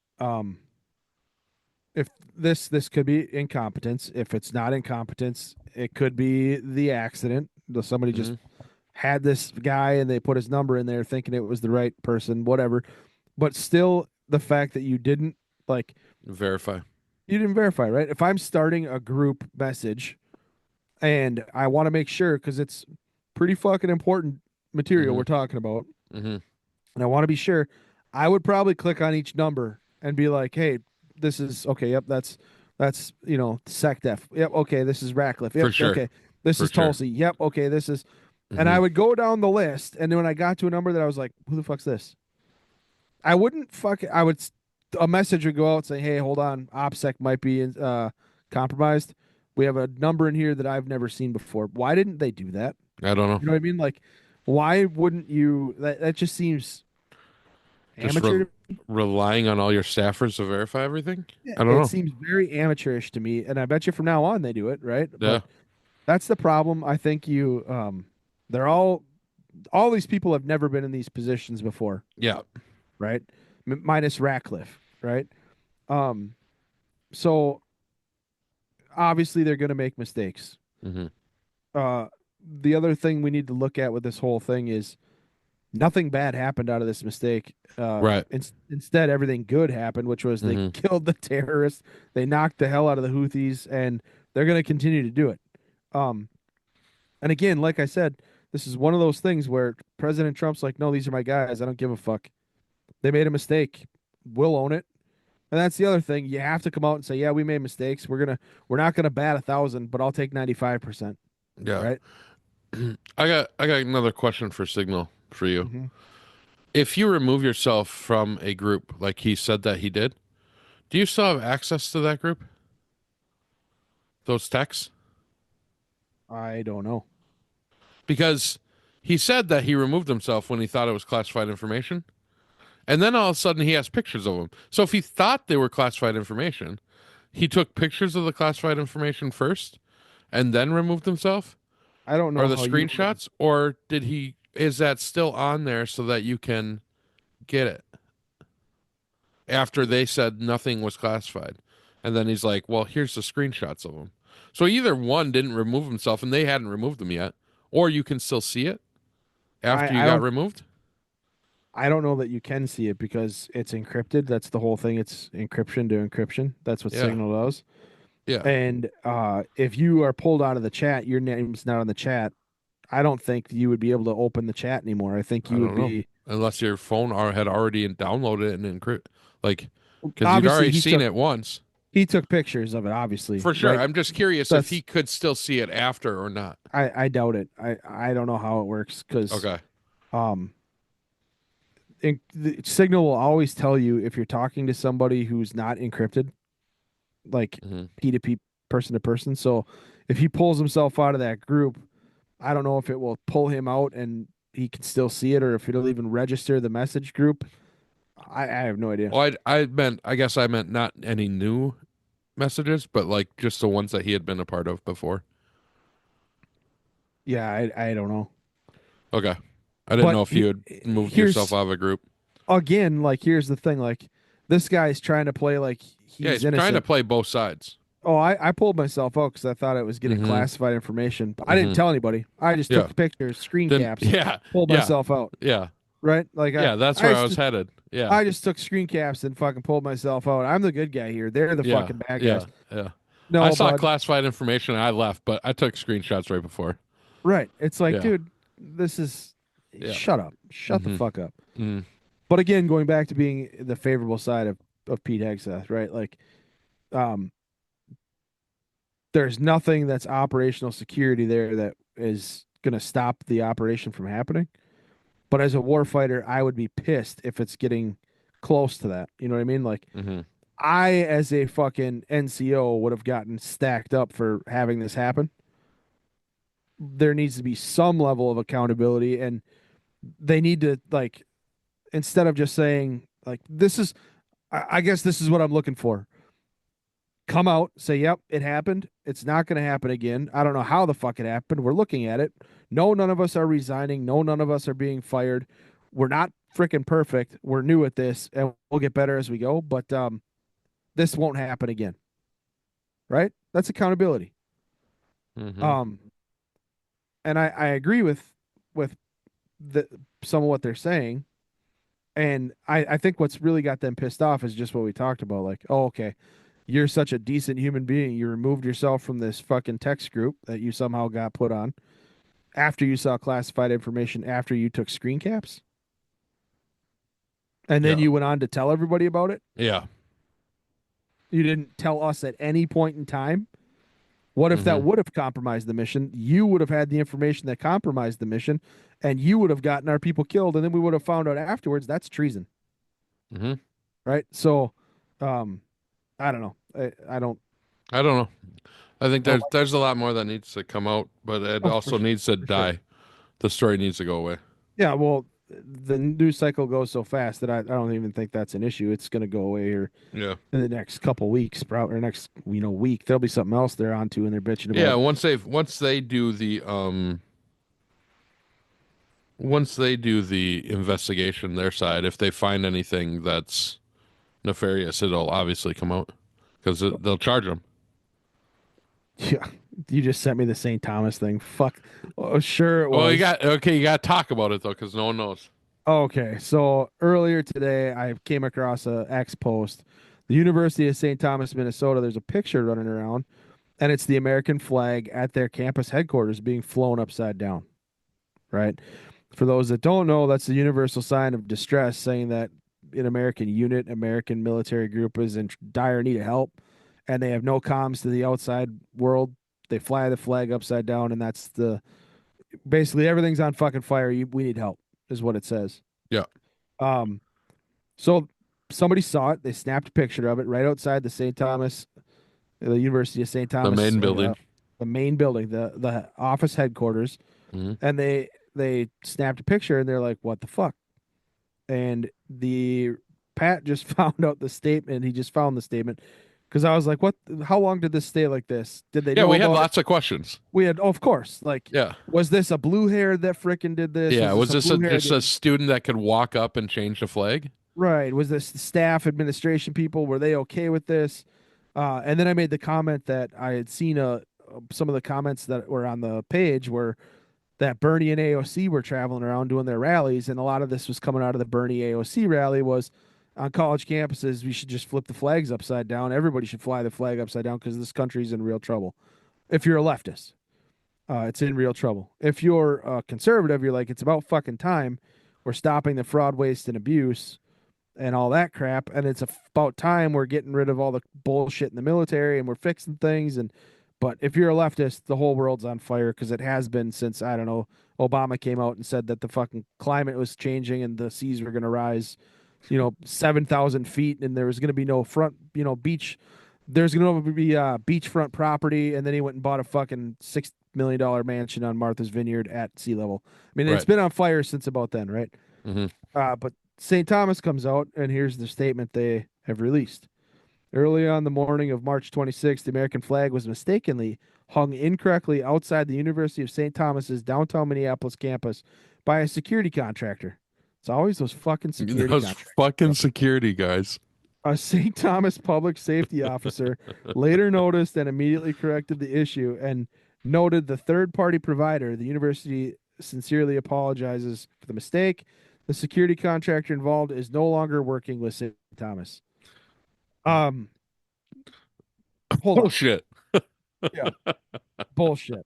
If this could be incompetence. If it's not incompetence, it could be the accident. Somebody just had this guy and they put his number in there thinking it was the right person, whatever. But still, the fact that you didn't like Verify. you didn't verify, right? If I'm starting a group message and I want to make sure because it's pretty fucking important material we're talking about, Mm-hmm. and I want to be sure, I would probably click on each number and be like, "Hey, this is okay. Yep, that's SecDef. Yep, okay, this is Ratcliffe. Yep, For sure. okay, this For is sure. Tulsi. Yep, okay, this is." And I would go down the list, and then when I got to a number that I was like, "Who the fuck's this?" I wouldn't fuck. I would. A message would go out saying, "Hey, hold on, OPSEC might be compromised. We have a number in here that I've never seen before." Why didn't they do that? I don't know. You know what I mean? Like, why wouldn't you? That just seems Just amateur. relying on all your staffers to verify everything. I don't It know. seems very amateurish to me, and I bet you from now on they do it, right? Yeah. But that's the problem. I think they're all these people have never been in these positions before, Yeah. right? Minus Ratcliffe, right? So obviously they're going to make mistakes. Mm-hmm. The other thing we need to look at with this whole thing is nothing bad happened out of this mistake. Right. Instead, everything good happened, which was they killed the terrorists, they knocked the hell out of the Houthis, and they're going to continue to do it. And again, like I said, this is one of those things where President Trump's like, "No, these are my guys. I don't give a fuck. They made a mistake. We'll own it." And that's the other thing. You have to come out and say, "Yeah, we made mistakes. We're not gonna bat 1,000, but I'll take 95%." Yeah. Right. I got another question for Signal for you. Mhm. If you remove yourself from a group like he said that he did, do you still have access to that group? Those texts? I don't know. Because he said that he removed himself when he thought it was classified information. And then all of a sudden he has pictures of them. So if he thought they were classified information, he took pictures of the classified information first and then removed himself? I don't know. Or the how you- screenshots? Or is that still on there so that you can get it? After they said nothing was classified. And then he's like, well, here's the screenshots of them. So either one didn't remove himself and they hadn't removed them yet, or you can still see it after you I got don't- removed. I don't know that you can see it because it's encrypted. That's the whole thing. It's encryption to encryption. That's what Yeah. Signal does. Yeah. And if you are pulled out of the chat, your name's not on the chat. I don't think you would be able to open the chat anymore. I think you I would don't know. be. Unless your phone had already downloaded it and encrypt, like, because you'd Obviously, already he seen took- it once. He took pictures of it, obviously. For sure. right? I'm just curious That's- if he could still see it after or not. I doubt it. I don't know how it works because Okay. The Signal will always tell you if you're talking to somebody who's not encrypted, like Mhm. P2P, person to person. So if he pulls himself out of that group, I don't know if it will pull him out and he can still see it, or if it'll even register the message group. I have no idea. Well, I guess I meant not any new messages, but like just the ones that he had been a part of before. Yeah, I don't know. Okay. I didn't But know if you had moved here's- yourself out of a group. Again, like here's the thing, like this guy's trying to play like Yeah, he's innocent. trying to play both sides. Oh, I pulled myself out because I thought it was getting Mhm. classified information. But I didn't Mhm. tell anybody. I just Yeah. took pictures, screen Then- caps, yeah. pulled Yeah. myself out. Yeah. Right? Like Yeah, that's where I was just, headed. Yeah. I just took screen caps and fucking pulled myself out. I'm the good guy here. They're the yeah. fucking bad Yeah. guys. Yeah. No, I saw bud. classified information and I left, but I took screenshots right before. Right. It's like, Yeah. dude, this is Yeah. shut up. Shut the Mhm. fuck up. Mm. But again, going back to being the favorable side of Pete Hegseth, right? Like, um, there's nothing that's operational security there that is gonna stop the operation from happening. But as a warfighter, I would be pissed if it's getting close to that. You know what I mean? Like, Hmm. I, as a fucking NCO, would have gotten stacked up for having this happen. There needs to be some level of accountability, and they need to, like, instead of just saying like, this is, I guess this is what I'm looking for. Come out, say, yep, it happened. It's not going to happen again. I don't know how the fuck it happened. We're looking at it. No, none of us are resigning. No, none of us are being fired. We're not freaking perfect. We're new at this, and we'll get better as we go. But this won't happen again. Right? That's accountability. Hmm. Um, and I agree with the some of what they're saying. And I think what's really got them pissed off is just what we talked about. Like, oh, okay, you're such a decent human being. You removed yourself from this fucking text group that you somehow got put on after you saw classified information, after you took screen caps. And then Yeah. you went on to tell everybody about it. Yeah. You didn't tell us at any point in time. What if that Hmm. would have compromised the mission? You would have had the information that compromised the mission, and you would have gotten our people killed, and then we would have found out afterwards that's treason. Hmm. Right? So, um, I don't know. I don't. I don't know. I think I don't there's a lot more that needs to come out, but it oh, also needs to for sure. die. The story needs to go away. Yeah, well, the news cycle goes so fast that I don't even think that's an issue. It's going to go away here Yeah. in the next couple weeks, probably, or next week. There'll be something else they're onto, and they're bitching about. Yeah, once they do the investigation their side, if they find anything that's nefarious, it'll obviously come out because they'll charge them. Yeah, you just sent me the St. Thomas thing. Fuck. Oh, sure it Well, was. you got to talk about it though, because no one knows. Okay, so earlier today, I came across a X post. The University of St. Thomas, Minnesota. There's a picture running around, and it's the American flag at their campus headquarters being flown upside down. Right. For those that don't know, that's the universal sign of distress, saying that an American unit, American military group is in dire need of help, and they have no comms to the outside world. They fly the flag upside down, and that's the basically everything's on fucking fire. We need help, is what it says. Yeah. Um, so somebody saw it. They snapped a picture of it right outside the St. Thomas, the University of St. The Thomas, main building. the main building, the office headquarters, Hmm. and they snapped a picture, and they're like, "What the fuck?" And the Pat just found out the statement. He just found the statement because I was like, "What? How long did this stay like this? Did they Yeah, know we had about it?" lots of questions. We had, oh, of course. Like, Yeah. was this a blue hair that frickin' did this? Yeah. Was this this a blue hair just a student that could walk up and change the flag? right? Was this the staff administration people? Were they okay with this? And then I made the comment that I had seen some of the comments that were on the page were that Bernie and AOC were traveling around doing their rallies, and a lot of this was coming out of the Bernie AOC rally was on college campuses. We should just flip the flags upside down. Everybody should fly the flag upside down because this country's in real trouble. If you're a leftist, it's in real trouble. If you're a conservative, you're like, it's about fucking time. We're stopping the fraud, waste, and abuse and all that crap. And it's about time we're getting rid of all the bullshit in the military and we're fixing things. And but if you're a leftist, the whole world's on fire because it has been since, I don't know, Obama came out and said that the fucking climate was changing and the seas were going to rise, 7,000 feet, and there was going to be no front, beach. There's going to be beachfront property, and then he went and bought a fucking $6 million mansion on Martha's Vineyard at sea level. I mean, it's Right. been on fire since about then, right? Hmm. But St. Thomas comes out, and here's the statement they have released. Early on the morning of March 26th, the American flag was mistakenly hung incorrectly outside the University of St. Thomas's downtown Minneapolis campus by a security contractor. It's always those fucking security Those contractors. fucking security guys. A St. Thomas public safety officer later noticed and immediately corrected the issue and noted the third-party provider. The university sincerely apologizes for the mistake. The security contractor involved is no longer working with St. Thomas. Hold Oh on. shit. Yeah. Bullshit.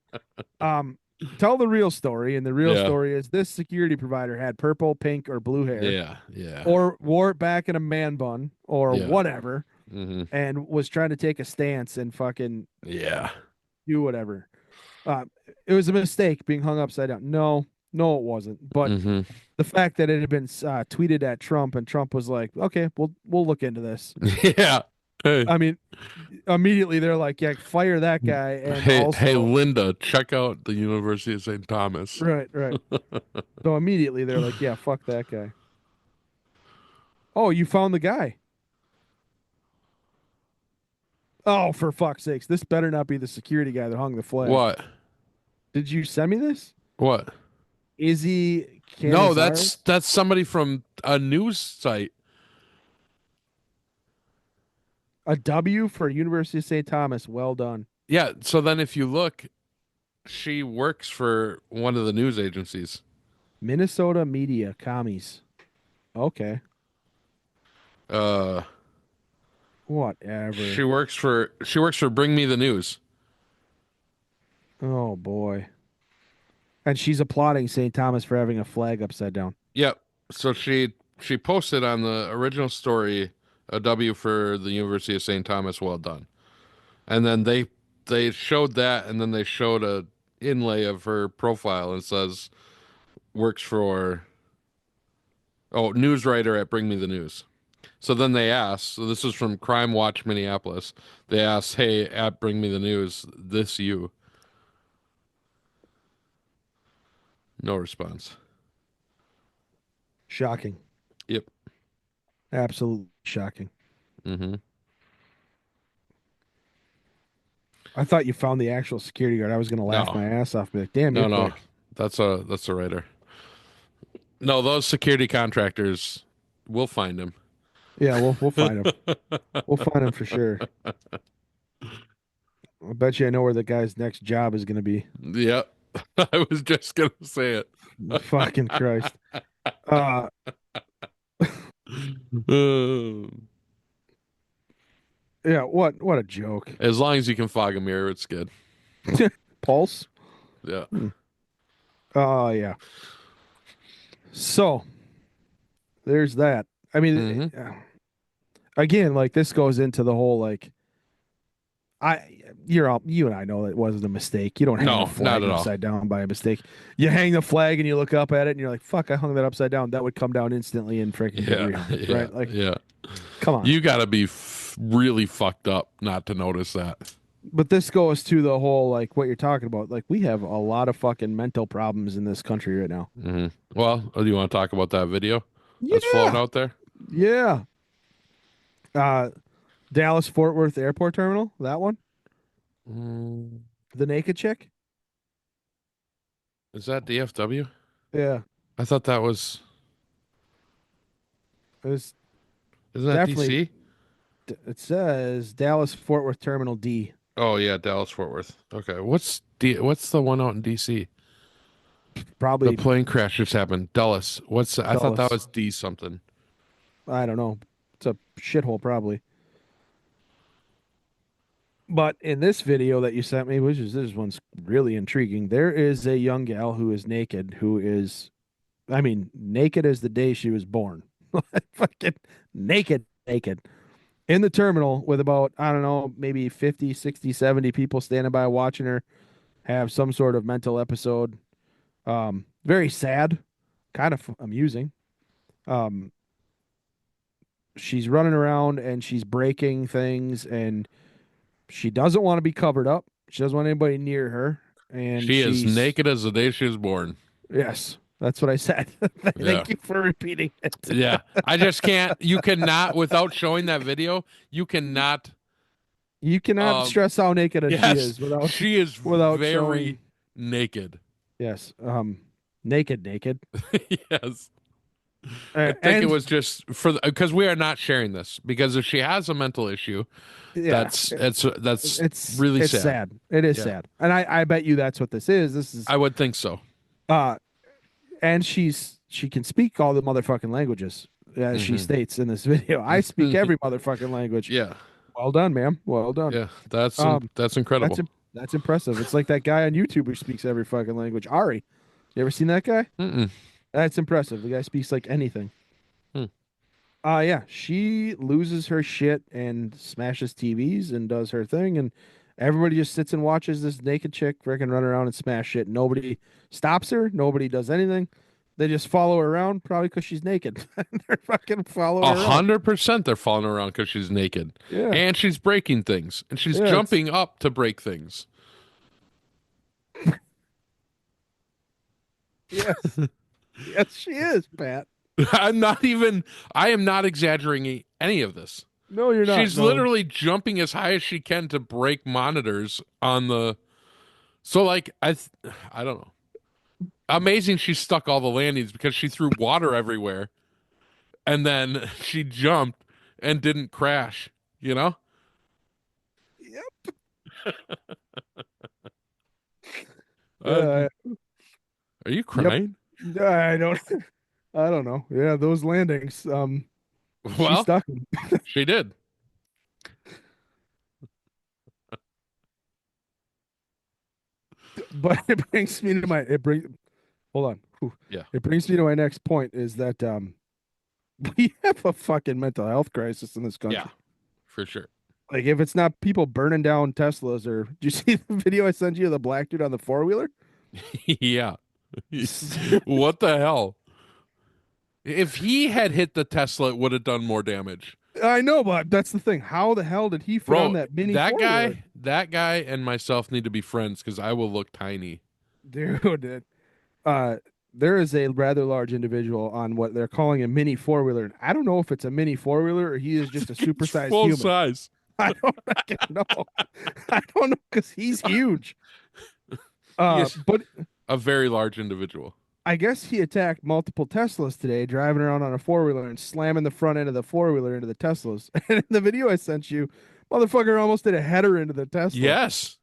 Tell the real story, and the real Yeah. story is this security provider had purple, pink, or blue hair, Yeah. Yeah. or wore it back in a man bun, or Yeah. whatever, hmm and was trying to take a stance and fucking Yeah. do whatever. It was a mistake being hung upside down. No, no, it wasn't. But hmm the fact that it had been tweeted at Trump, and Trump was like, "Okay, we'll look into this." Yeah. Hey. I mean, immediately they're like, "Yeah, fire that guy," and Hey, also, Linda, check out the University of St. Thomas. right, right. So immediately they're like, "Yeah, fuck that guy." Oh, you found the guy. Oh, for fuck's sakes. This better not be the security guy that hung the flag. What? Did you send me this? What? Izzy No, Canizares? that's somebody from a news site. A W for University of St. Thomas. Well done. Yeah, so then if you look, she works for one of the news agencies. Minnesota Media Commies. Okay. Uh Whatever. she works for Bring Me the News. Oh boy. And she's applauding St. Thomas for having a flag upside down. Yep. So she posted on the original story a W for the University of St. Thomas, well done. And then they showed that, and then they showed a inlay of her profile and says works for news writer at Bring Me the News. So then they asked, so this is from Crime Watch Minneapolis. They asked, "Hey, at Bring Me the News, this you?" No response. Shocking. Yep. Absolutely shocking. Mm-hmm. I thought you found the actual security guard. I was going to laugh No. my ass off and be like, damn, No, you're no. quick. That's a writer. No, those security contractors, we'll find him. Yeah, we'll find him. We'll find him for sure. I bet you I know where the guy's next job is going to be. Yep. I was just gonna say it. Fucking Christ. Yeah, what a joke. As long as you can fog a mirror, it's good. Pulse? Yeah. Oh, yeah. So, there's that. I mean, again, like this goes into the whole like you and I know that it wasn't a mistake. You don't hang No, a flag not at all. upside down by a mistake. You hang the flag and you look up at it and you're like, "Fuck, I hung that upside down." That would come down instantly in freaking debris hunters, Yeah. right? Like, Yeah. come on. You got to be really fucked up not to notice that. But this goes to the whole like what you're talking about. Like we have a lot of fucking mental problems in this country right now. Mm-hmm. Well, do you want to talk about that video that's Yeah. floating out there? Yeah. Dallas Fort Worth Airport Terminal, that one? The naked chick? Is that DFW? Yeah. I thought that was. It was Isn't that definitely- DC? It says Dallas Fort Worth Terminal D. Oh yeah, Dallas Fort Worth. Okay, what's the one out in DC? Probably, The plane crash just happened. Dulles. I thought that Dulles. was D something. I don't know. It's a shithole, probably. But in this video that you sent me, this one's really intriguing. There is a young gal who is naked, naked as the day she was born. Fucking naked. In the terminal with about, I don't know, maybe 50, 60, 70 people standing by watching her have some sort of mental episode. Very sad, kind of amusing. She's running around and she's breaking things and she doesn't want to be covered up. She doesn't want anybody near her. And She is she's naked as the day she was born. Yes, that's what I said. Thank you for repeating it. Yeah, I just can't. You cannot, without showing that video, you cannot. You cannot stress how naked she is without she is without very showing. naked. Yes, naked. Yes. I think it was just because we are not sharing this, because if she has a mental issue, that's really sad. It is sad, and I bet you that's what this is. This is I would think so. And she can speak all the motherfucking languages, as she states in this video. I speak every motherfucking language. Yeah. Well done, ma'am. Well done. Yeah, that's incredible. That's impressive. It's like that guy on YouTube who speaks every fucking language. Ari. You ever seen that guy? Mm-mm. That's impressive. The guy speaks like anything. Hmm. Yeah. She loses her shit and smashes TVs and does her thing, and everybody just sits and watches this naked chick freaking run around and smash shit. Nobody stops her. Nobody does anything. They just follow her around, probably because she's naked. They're fucking following her around. 100% they're falling around because she's naked. Yeah. And she's breaking things. And she's Yeah, it's- jumping up to break things. Yes. Yes, she is, Pat. I am not exaggerating any of this. No, you're not. She's No. literally jumping as high as she can to break monitors on the. So, like, I don't know. Amazing she stuck all the landings because she threw water everywhere. And then she jumped and didn't crash, you know? Yep. Are you crying? I don't. I don't know. Yeah, those landings. She Well, stuck 'em. she did. But it brings me to my. It brings. Hold on. Whew. Yeah. It brings me to my next point is that we have a fucking mental health crisis in this country. Yeah, for sure. Like if it's not people burning down Teslas, or did you see the video I sent you of the black dude on the 4-wheeler? Yeah. What the hell? If he had hit the Tesla, it would have done more damage. I know, but that's the thing. How the hell did he fit Bro, on that mini that 4-wheeler? guy and myself need to be friends because I will look tiny. Dude, there is a rather large individual on what they're calling a mini 4-wheeler. I don't know if it's a mini 4-wheeler or he is just a supersized Full human. size. I don't fucking know. I don't know because he's huge. Yes. But A very large individual. I guess he attacked multiple Teslas today, driving around on a 4-wheeler and slamming the front end of the 4-wheeler into the Teslas. And in the video I sent you, motherfucker almost did a header into the Tesla. Yes.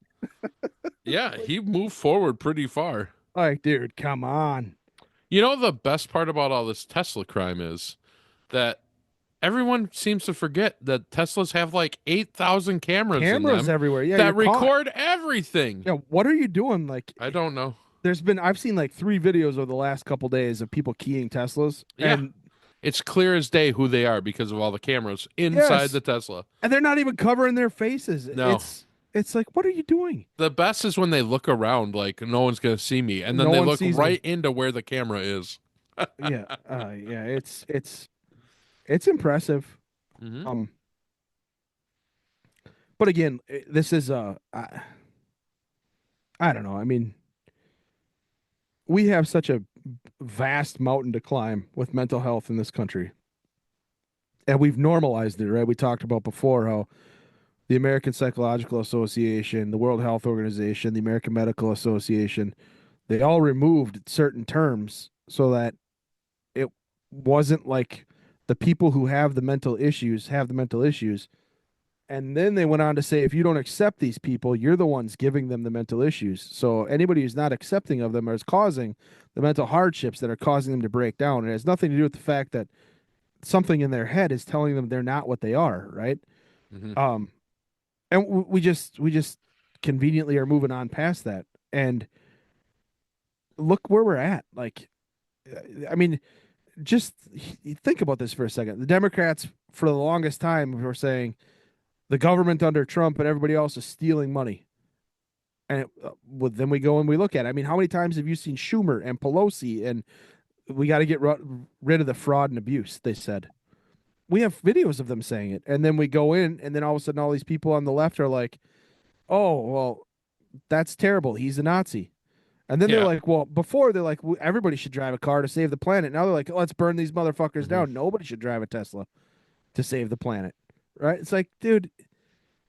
Yeah, he moved forward pretty far. Like, dude, come on. You know, the best part about all this Tesla crime is that everyone seems to forget that Teslas have like 8,000 cameras in Cameras them everywhere. Yeah, that you're caught. record everything. Yeah, what are you doing? Like, I don't know. I've seen like 3 videos over the last couple days of people keying Teslas. Yeah. And It's clear as day who they are because of all the cameras inside Yes. the Tesla. they're not even covering their faces. No. It's like, what are you doing? The best is when they look around like no one's going to see me, and then No they one look sees right into where the camera is. Yeah, yeah, it's impressive. Mhm. But again, this is I don't know. I mean, we have such a vast mountain to climb with mental health in this country, and we've normalized it, right? We talked about before how the American Psychological Association, the World Health Organization, the American Medical Association, they all removed certain terms so that it wasn't like the people who have the mental issues have the mental issues. And then they went on to say, if you don't accept these people, you're the ones giving them the mental issues. So anybody who's not accepting of them is causing the mental hardships that are causing them to break down. And it has nothing to do with the fact that something in their head is telling them they're not what they are, right? Mhm. And we just conveniently are moving on past that. And look where we're at. Like, I mean, just think about this for a second. The Democrats, for the longest time, were saying the government under Trump and everybody else is stealing money. And then we go and we look at it. I mean, how many times have you seen Schumer and Pelosi and we got to get rid of the fraud and abuse, they said. We have videos of them saying it. And then we go in and then all of a sudden all these people on the left are like, oh, well, that's terrible. He's a Nazi. And then they're Yeah. like, well, before they're like, everybody should drive a car to save the planet. Now they're like, let's burn these motherfuckers down. Nobody should drive a Tesla to save the planet. Right? It's like, dude,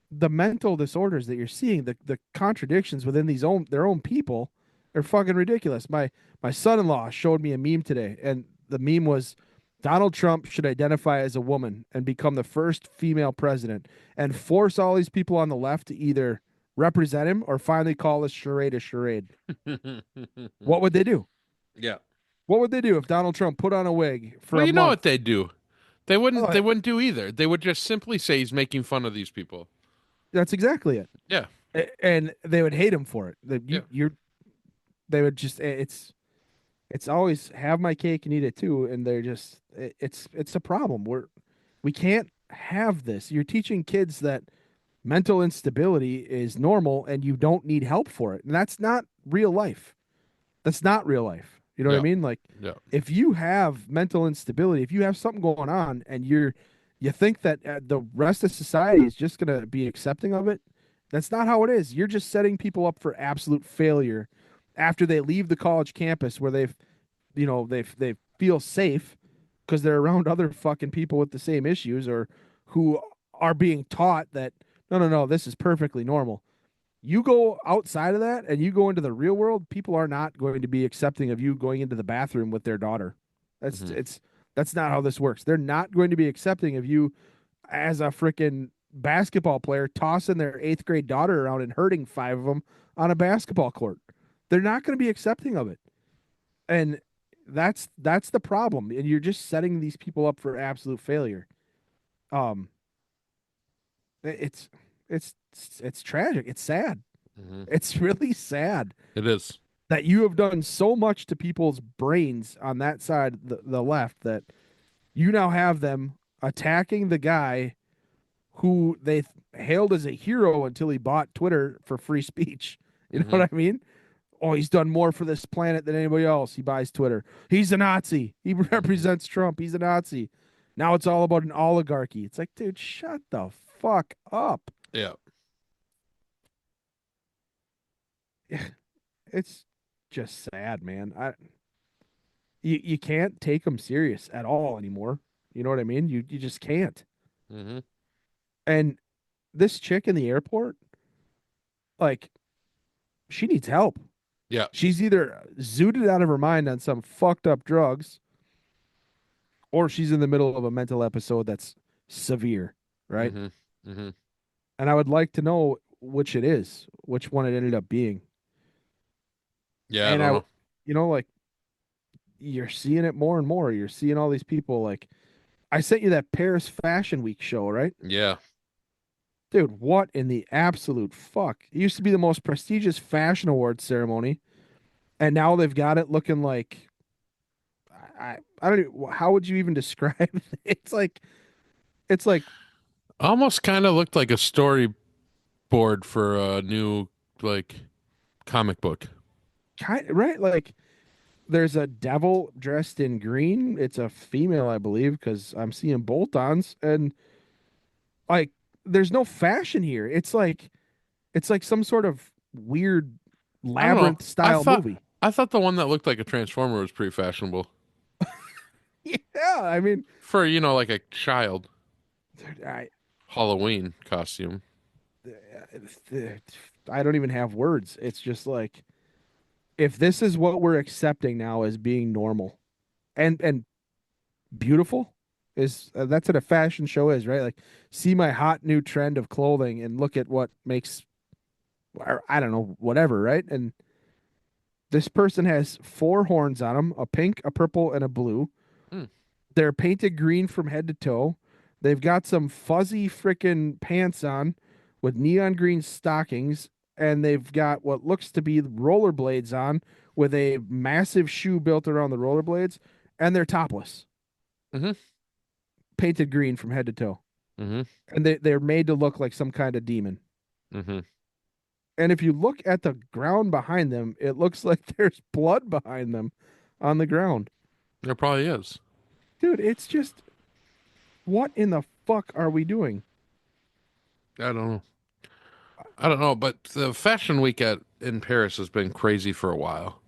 the mental disorders that you're seeing, the contradictions within their own people are fucking ridiculous. My son-in-law showed me a meme today, and the meme was Donald Trump should identify as a woman and become the first female president and force all these people on the left to either represent him or finally call this charade a charade. What would they do? Yeah. What would they do if Donald Trump put on a wig for Well, a you know month? what they'd do. They wouldn't. Oh, They wouldn't do either. They would just simply say he's making fun of these people. That's exactly it. Yeah. And they would hate him for it. Yeah. They would just it's always have my cake and eat it too, and they're just it's a problem. We can't have this. You're teaching kids that mental instability is normal and you don't need help for it. And that's not real life. That's not real life. You know what I Yeah. mean? Like Yeah. if you have mental instability, if you have something going on and you think that the rest of society is just going to be accepting of it, that's not how it is. You're just setting people up for absolute failure after they leave the college campus where they feel safe because they're around other fucking people with the same issues or who are being taught that no, this is perfectly normal. You go outside of that and you go into the real world, people are not going to be accepting of you going into the bathroom with their daughter. That's Hmm. it's that's not how this works. They're not going to be accepting of you as a freaking basketball player tossing their 8th grade daughter around and hurting 5 of them on a basketball court. They're not going to be accepting of it. And that's the problem. And you're just setting these people up for absolute failure. Um it's it's it's tragic. It's sad. Hmm. It's really sad It is. that you have done so much to people's brains on that side, the left, that you now have them attacking the guy who they hailed as a hero until he bought Twitter for free speech. You know Hmm. what I mean? Oh, he's done more for this planet than anybody else. He buys Twitter. He's a Nazi. He represents Trump. He's a Nazi. Now it's all about an oligarchy. It's like, dude, shut the fuck up. Yeah. It's just sad, man. You can't take them serious at all anymore. You know what I mean? You just can't. Hmm. And this chick in the airport, like, she needs help. Yeah. She's either zooted out of her mind on some fucked up drugs, or she's in the middle of a mental episode that's severe, right? Hmm. Hmm. And I would like to know which it is, which one it ended up being. Yeah. I And don't know. like you're seeing it more and more. You're seeing all these people. Like I sent you that Paris Fashion Week show, right? Yeah. Dude, what in the absolute fuck? It used to be the most prestigious fashion awards ceremony, and now they've got it looking like I don't know, how would you even describe it? It's like Almost kind of looked like a storyboard for a new like comic book. right, like there's a devil dressed in green. It's a female, I believe, because I'm seeing bolt-ons, and like there's no fashion here. It's like some sort of weird I don't know. labyrinth style movie. I thought the one that looked like a transformer was pretty fashionable Yeah, I mean, for like a child I Halloween costume. I don't even have words. It's just like if this is what we're accepting now as being normal and beautiful is that's what a fashion show is, right? Like see my hot new trend of clothing and look at what makes or I don't know whatever, right? And this person has 4 horns on them, a pink, a purple, and a blue. Hmm. They're painted green from head to toe. They've got some fuzzy frickin' pants on with neon green stockings, and they've got what looks to be rollerblades on with a massive shoe built around the rollerblades, and they're topless, Hmm. painted green from head to toe. Hmm. And they're made to look like some kind of demon. Hmm. And if you look at the ground behind them, it looks like there's blood behind them on the ground. There probably is. Dude, it's just what in the fuck are we doing? I don't know. I don't know, but the fashion week in Paris has been crazy for a while.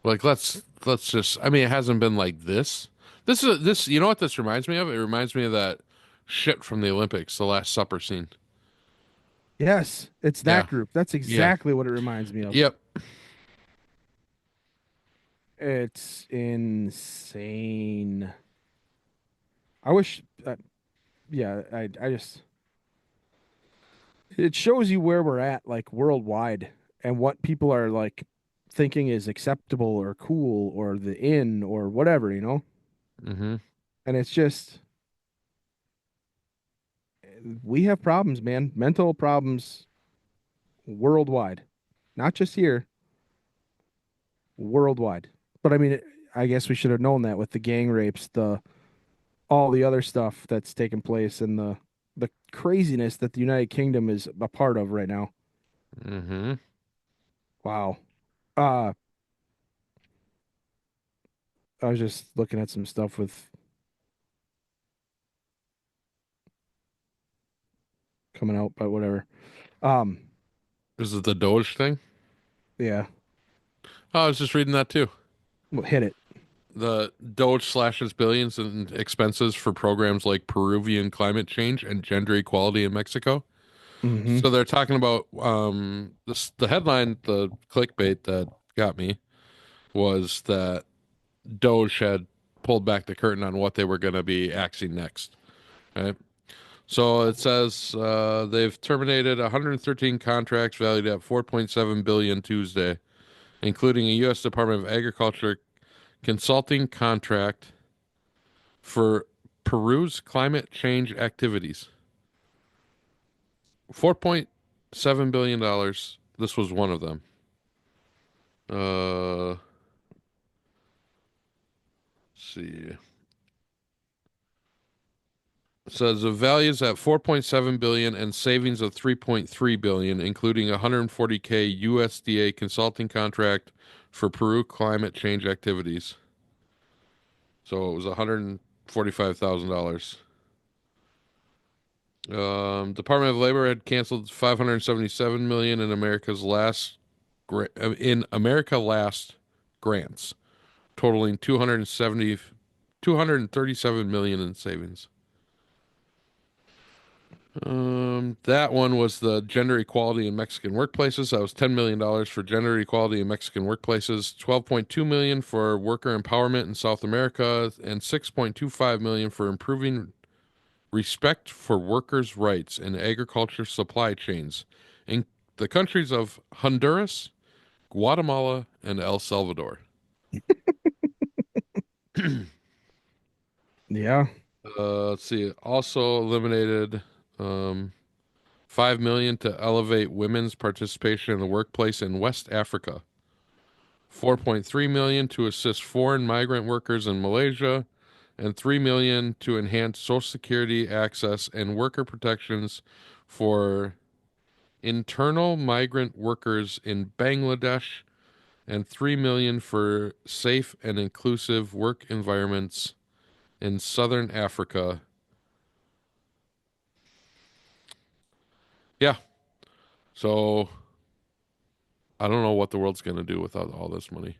Like let's just I mean it hasn't been like this. This you know what this reminds me of? It reminds me of that shit from the Olympics, the Last Supper scene. Yes, it's Yeah. that group. That's Yeah. exactly what it reminds me of. Yep. It's insane. I wish, yeah, I just, it shows you where we're at, like worldwide, and what people are like thinking is acceptable or cool or the in or whatever, Hmm. And it's just, we have problems, man. Mental problems worldwide, not just here, worldwide. But I mean, I guess we should have known that with the gang rapes, the all the other stuff that's taken place, and the craziness that the United Kingdom is a part of right now. Mm-hmm. Wow. Uh, I was just looking at some stuff with coming out, but whatever. Um, Is it the Doge thing? yeah, Oh, I was just reading that too. well, hit it. The Doge slashes billions in expenses for programs like Peruvian climate change and gender equality in Mexico. Mm-hmm. So they're talking about the headline, the clickbait that got me was that Doge had pulled back the curtain on what they were going to be axing next. Right. So it says they've terminated 113 contracts valued at 4.7 billion Tuesday, including a U.S. Department of Agriculture consulting contract for Peru's climate change activities. $4.7 billion. This was one of them. Let's see. It says the values at 4.7 billion and savings of 3.3 billion, including 140K USDA consulting contract for Peru climate change activities. So it was $145,000. Department of Labor had canceled 577 million in America Last grants, totaling 237 million in savings. That one was the gender equality in Mexican workplaces. That was $10 million for gender equality in Mexican workplaces, 12.2 million for worker empowerment in South America, and 6.25 million for improving respect for workers' rights in agriculture supply chains in the countries of Honduras, Guatemala, and El Salvador. Yeah. Let's see. It also eliminated 5 million to elevate women's participation in the workplace in West Africa. 4.3 million to assist foreign migrant workers in Malaysia, and 3 million to enhance Social Security access and worker protections for internal migrant workers in Bangladesh, and 3 million for safe and inclusive work environments in Southern Africa. Yeah. So I don't know what the world's going to do without all this money.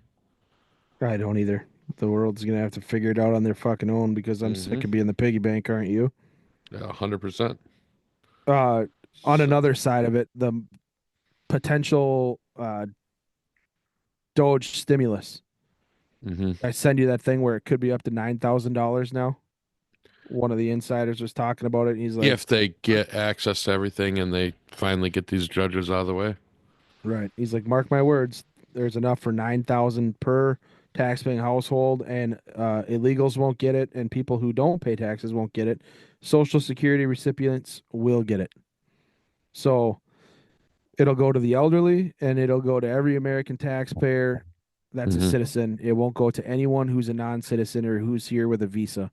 I don't either. The world's gonna have to figure it out on their fucking own because I'm sick of being the piggy bank, aren't you? Yeah, 100%. On another side of it, the potential Doge stimulus. Mm-hmm. I send you that thing where it could be up to $9,000 now. One of the insiders was talking about it, and he's like, If they get access to everything and they finally get these judges out of the way. right. He's like, mark my words, there's enough for 9,000 per tax-paying household, and illegals won't get it, and people who don't pay taxes won't get it. Social Security recipients will get it. So it'll go to the elderly, and it'll go to every American taxpayer that's a Mm-hmm. citizen. It won't go to anyone who's a non-citizen or who's here with a visa.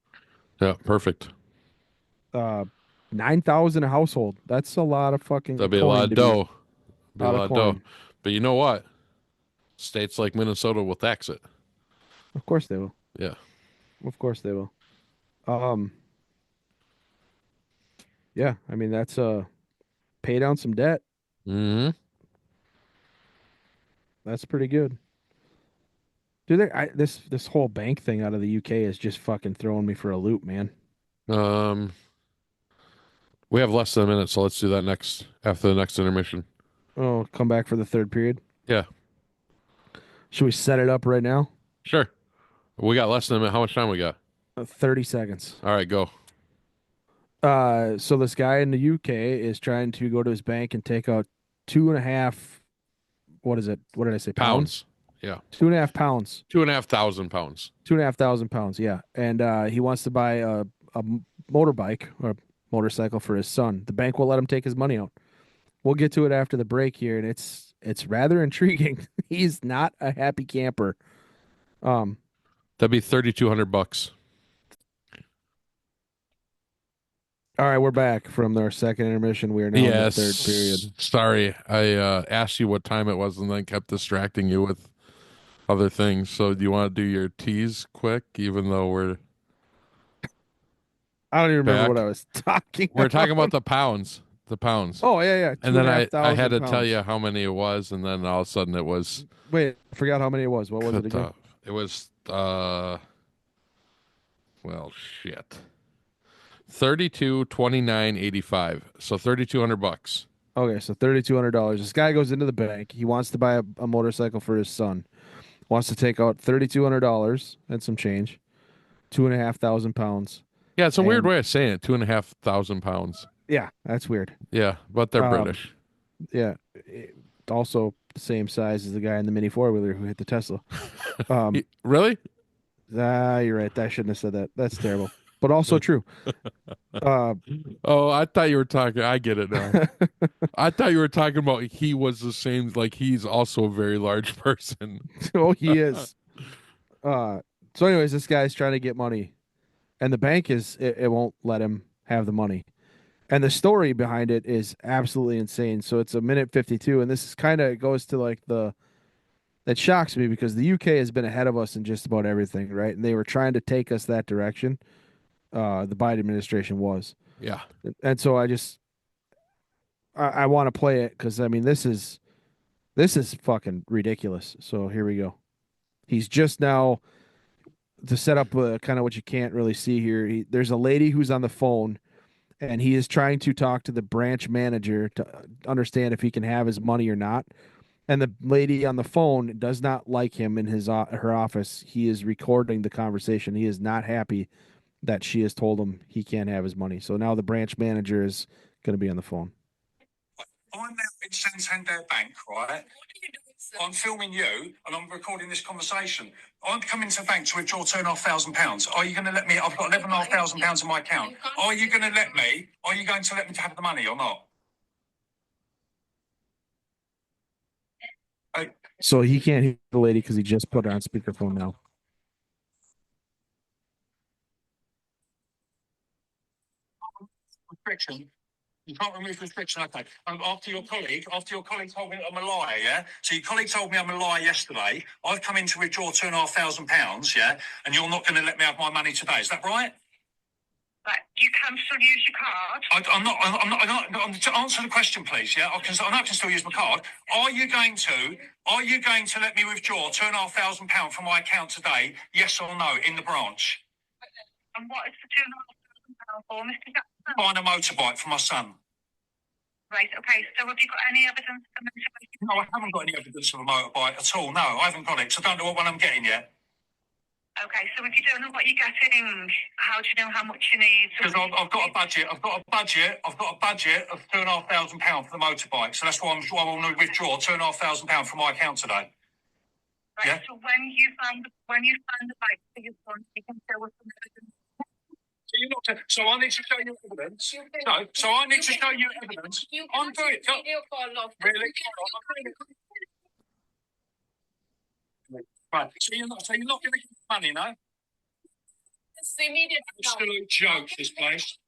Yeah, perfect. 9,000 a household. That's a lot of fucking That'll be a coin lot of to dough. Be a lot lot of of dough. coin. But you know what? States like Minnesota will tax it. Of course they will. Yeah. Of course they will. Um, yeah, I mean that's pay down some debt. Mm-hmm. That's pretty good. Dude, this whole bank thing out of the UK is just fucking throwing me for a loop, man. Um, we have less than a minute, so let's do that next after the next intermission. Oh, come back for the third period. Yeah, Should we set it up right now? sure. We got less than a minute. How much time we got? 30 seconds. All right, go. So this guy in the UK is trying to go to his bank and take out 2.5. What is it? What did I say? Pounds. Yeah. 2.5 pounds. 2,500 pounds. 2,500 pounds. Yeah. And he wants to buy a motorbike or motorcycle for his son. The bank will let him take his money out. We'll get to it after the break here, and it's rather intriguing. He's not a happy camper. That'd be $3,200. All right, we're back from our second intermission. We are now in the third period. Sorry, I asked you what time it was and then kept distracting you with other things. So do you want to do your tease quick, even though we're I don't even remember back? what I was talking We're about. talking about the pounds. The pounds. Oh, yeah. And then I 2,500 had to tell pounds. you how many it was, and then all of a sudden it was Wait, I forgot how many it was. What was it again? It was well, shit. 32,29.85. So $3,200. Okay, so $3,200. This guy goes into the bank. He wants to buy a motorcycle for his son. Wants to take out $3,200 and some change, 2,500 pounds. Yeah, it's a weird way of saying it. 2,500 pounds. Yeah, that's weird. Yeah, but they're British. Yeah, also the same size as the guy in the mini four wheeler who hit the Tesla. Really? You're right. I shouldn't have said that. That's terrible, but also true. Oh, I thought you were talking. I get it now. I thought you were talking about he was the same. Like he's also a very large person. Oh, he is. So, anyways, this guy's trying to get money, and the bank it won't let him have the money. And the story behind it is absolutely insane. So it's a minute 52, and this is kind of goes to like that shocks me because the UK has been ahead of us in just about everything, right? And they were trying to take us that direction. The Biden administration was. Yeah. And so I want to play it because I mean this is fucking ridiculous. So here we go. He's just now to set up kind of what you can't really see here. There's a lady who's on the phone, and he is trying to talk to the branch manager to understand if he can have his money or not. And the lady on the phone does not like him in her office. He is recording the conversation. He is not happy that she has told him he can't have his money. So now the branch manager is going to be on the phone. I'm now in Santander Bank, right? I'm filming you and I'm recording this conversation. I'm coming to the bank to withdraw £2,500. Are you going to let me? I've got £11,500 in my account. Are you going to let me? Are you going to let me to have the money or not? So he can't hear the lady because he just put her on speakerphone now. Restriction. You can't remove restriction. Okay. After your colleague told me that I'm a liar, yeah? So your colleague told me I'm a liar yesterday. I've come in to withdraw £2,500, yeah? And you're not going to let me have my money today. Is that right? But you can still use your card. I'm not. To answer the question, please. Yeah, I can still use my card. Are you going to let me withdraw £2,500 from my account today? Yes or no? In the branch. And what is the £2,500 for, Mr. Jackson? Buying a motorbike for my son. Right. Okay. So have you got any evidence? No, I haven't got any evidence of a motorbike at all. No, I haven't got it. So I don't know what one I'm getting yet. Okay, so if you don't know what you're getting, how do you know how much you need? Because I've got a budget. I've got a budget of £2,500 for the motorbike. So that's why I want to withdraw £2,500 from my account today. Right. Yeah? So when you find the bike for your son, you can show us some evidence. So I need to show you evidence. No, so I need to show you evidence. I'm doing it. Really? Right. So you're not going to give money, no? It's the immediate. Absolute joke, this place.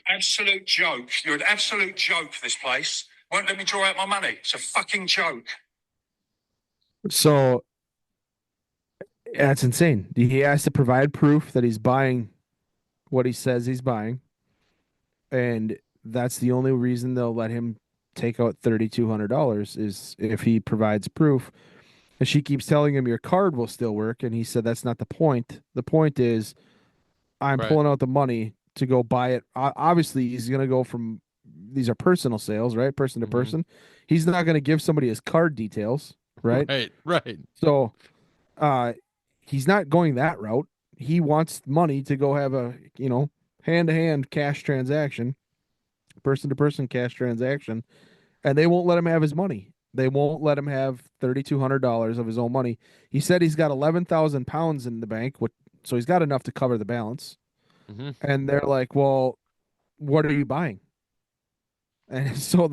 Absolute joke. You're an absolute joke, this place. Won't let me draw out my money. It's a fucking joke. So that's insane. He has to provide proof that he's buying what he says he's buying. And that's the only reason they'll let him take out $3,200 is if he provides proof. And she keeps telling him your card will still work. And he said, that's not the point. The point is I'm pulling out the money to go buy it. Obviously, he's going to go from these are personal sales, right? Person to person. He's not going to give somebody his card details, right? Right. So he's not going that route. He wants money to go have a, hand-to-hand cash transaction, person-to-person cash transaction, and they won't let him have his money. They won't let him have $3,200 of his own money. He said he's got 11,000 pounds in the bank, so he's got enough to cover the balance. And they're like, well, what are you buying? And so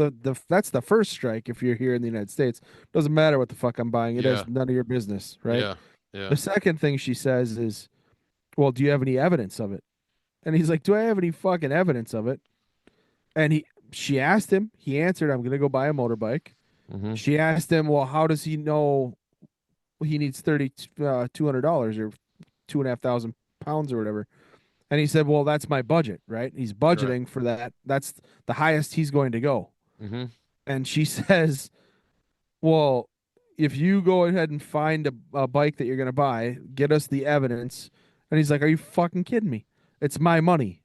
that's the first strike if you're here in the United States. Doesn't matter what the fuck I'm buying. It Yeah. has none of your business, right? Yeah. Yeah. The second thing she says is, "Well, do you have any evidence of it?" And he's like, "Do I have any fucking evidence of it?" And she asked him, he answered, "I'm going to go buy a motorbike." Mm-hmm. She asked him, "Well, how does he know he needs $200 or 2,500 pounds or whatever?" And he said, "Well, that's my budget, right? He's budgeting for that. That's the highest he's going to go." Mm-hmm. And she says, "Well, if you go ahead and find a bike that you're going to buy, get us the evidence." And he's like, "Are you fucking kidding me? It's my money.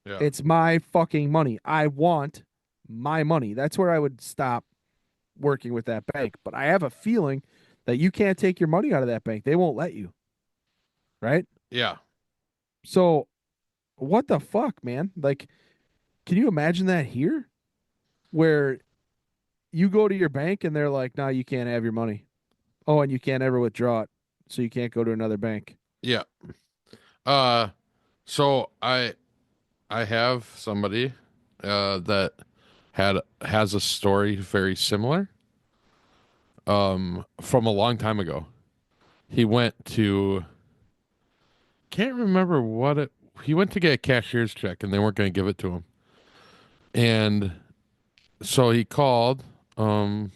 Yeah. It's my fucking money. I want my money." That's where I would stop working with that bank. But I have a feeling that you can't take your money out of that bank. They won't let you. Right? Yeah. So what the fuck, man? Like, can you imagine that here? Where you go to your bank and they're like, "No, you can't have your money. Oh, and you can't ever withdraw it. So you can't go to another bank." Yeah. So I have somebody that has a story very similar from a long time ago. He went to can't remember what it he went to get a cashier's check and they weren't going to give it to him. And so he called I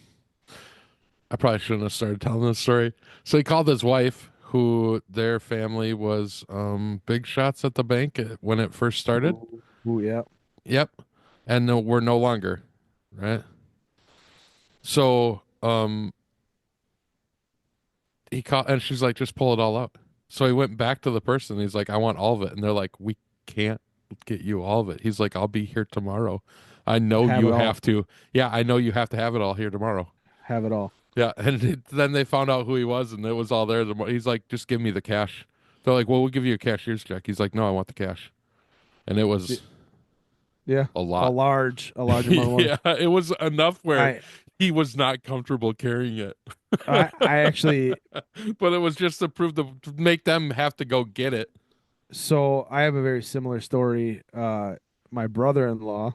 probably shouldn't have started telling this story. So he called his wife, who their family was big shots at the bank when it first started. Ooh, yeah. Yep. And no, we're no longer, right? So he called and she's like, just pull it all out. So he went back to the person. He's like, I want all of it. And they're like, we can't get you all of it. He's like, I'll be here tomorrow. I know Have you it all. have to. Yeah, I know you have to have it all here tomorrow. Have it all. Yeah, and then they found out who he was, and it was all there. He's like, "Just give me the cash." They're like, "Well, we'll give you a cashier's check." He's like, "No, I want the cash," and it was Yeah. a lot. A large amount of money. Yeah, it was enough where I he was not comfortable carrying it. I actually But it was just to prove to make them have to go get it. so I have a very similar story. My brother-in-law,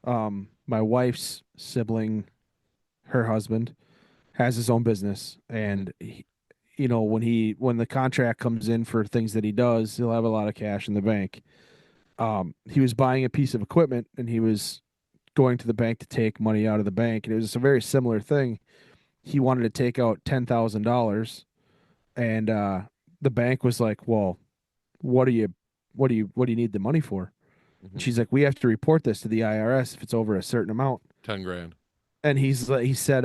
my wife's sibling, her husband, has his own business, and when the contract comes in for things that he does, he'll have a lot of cash in the bank. He was buying a piece of equipment, and he was going to the bank to take money out of the bank, and it was a very similar thing. He wanted to take out $10,000, and the bank was like, "Well, what do you need the money for?" And she's like, "We have to report this to the IRS if it's over a certain amount." 10 grand. And he said,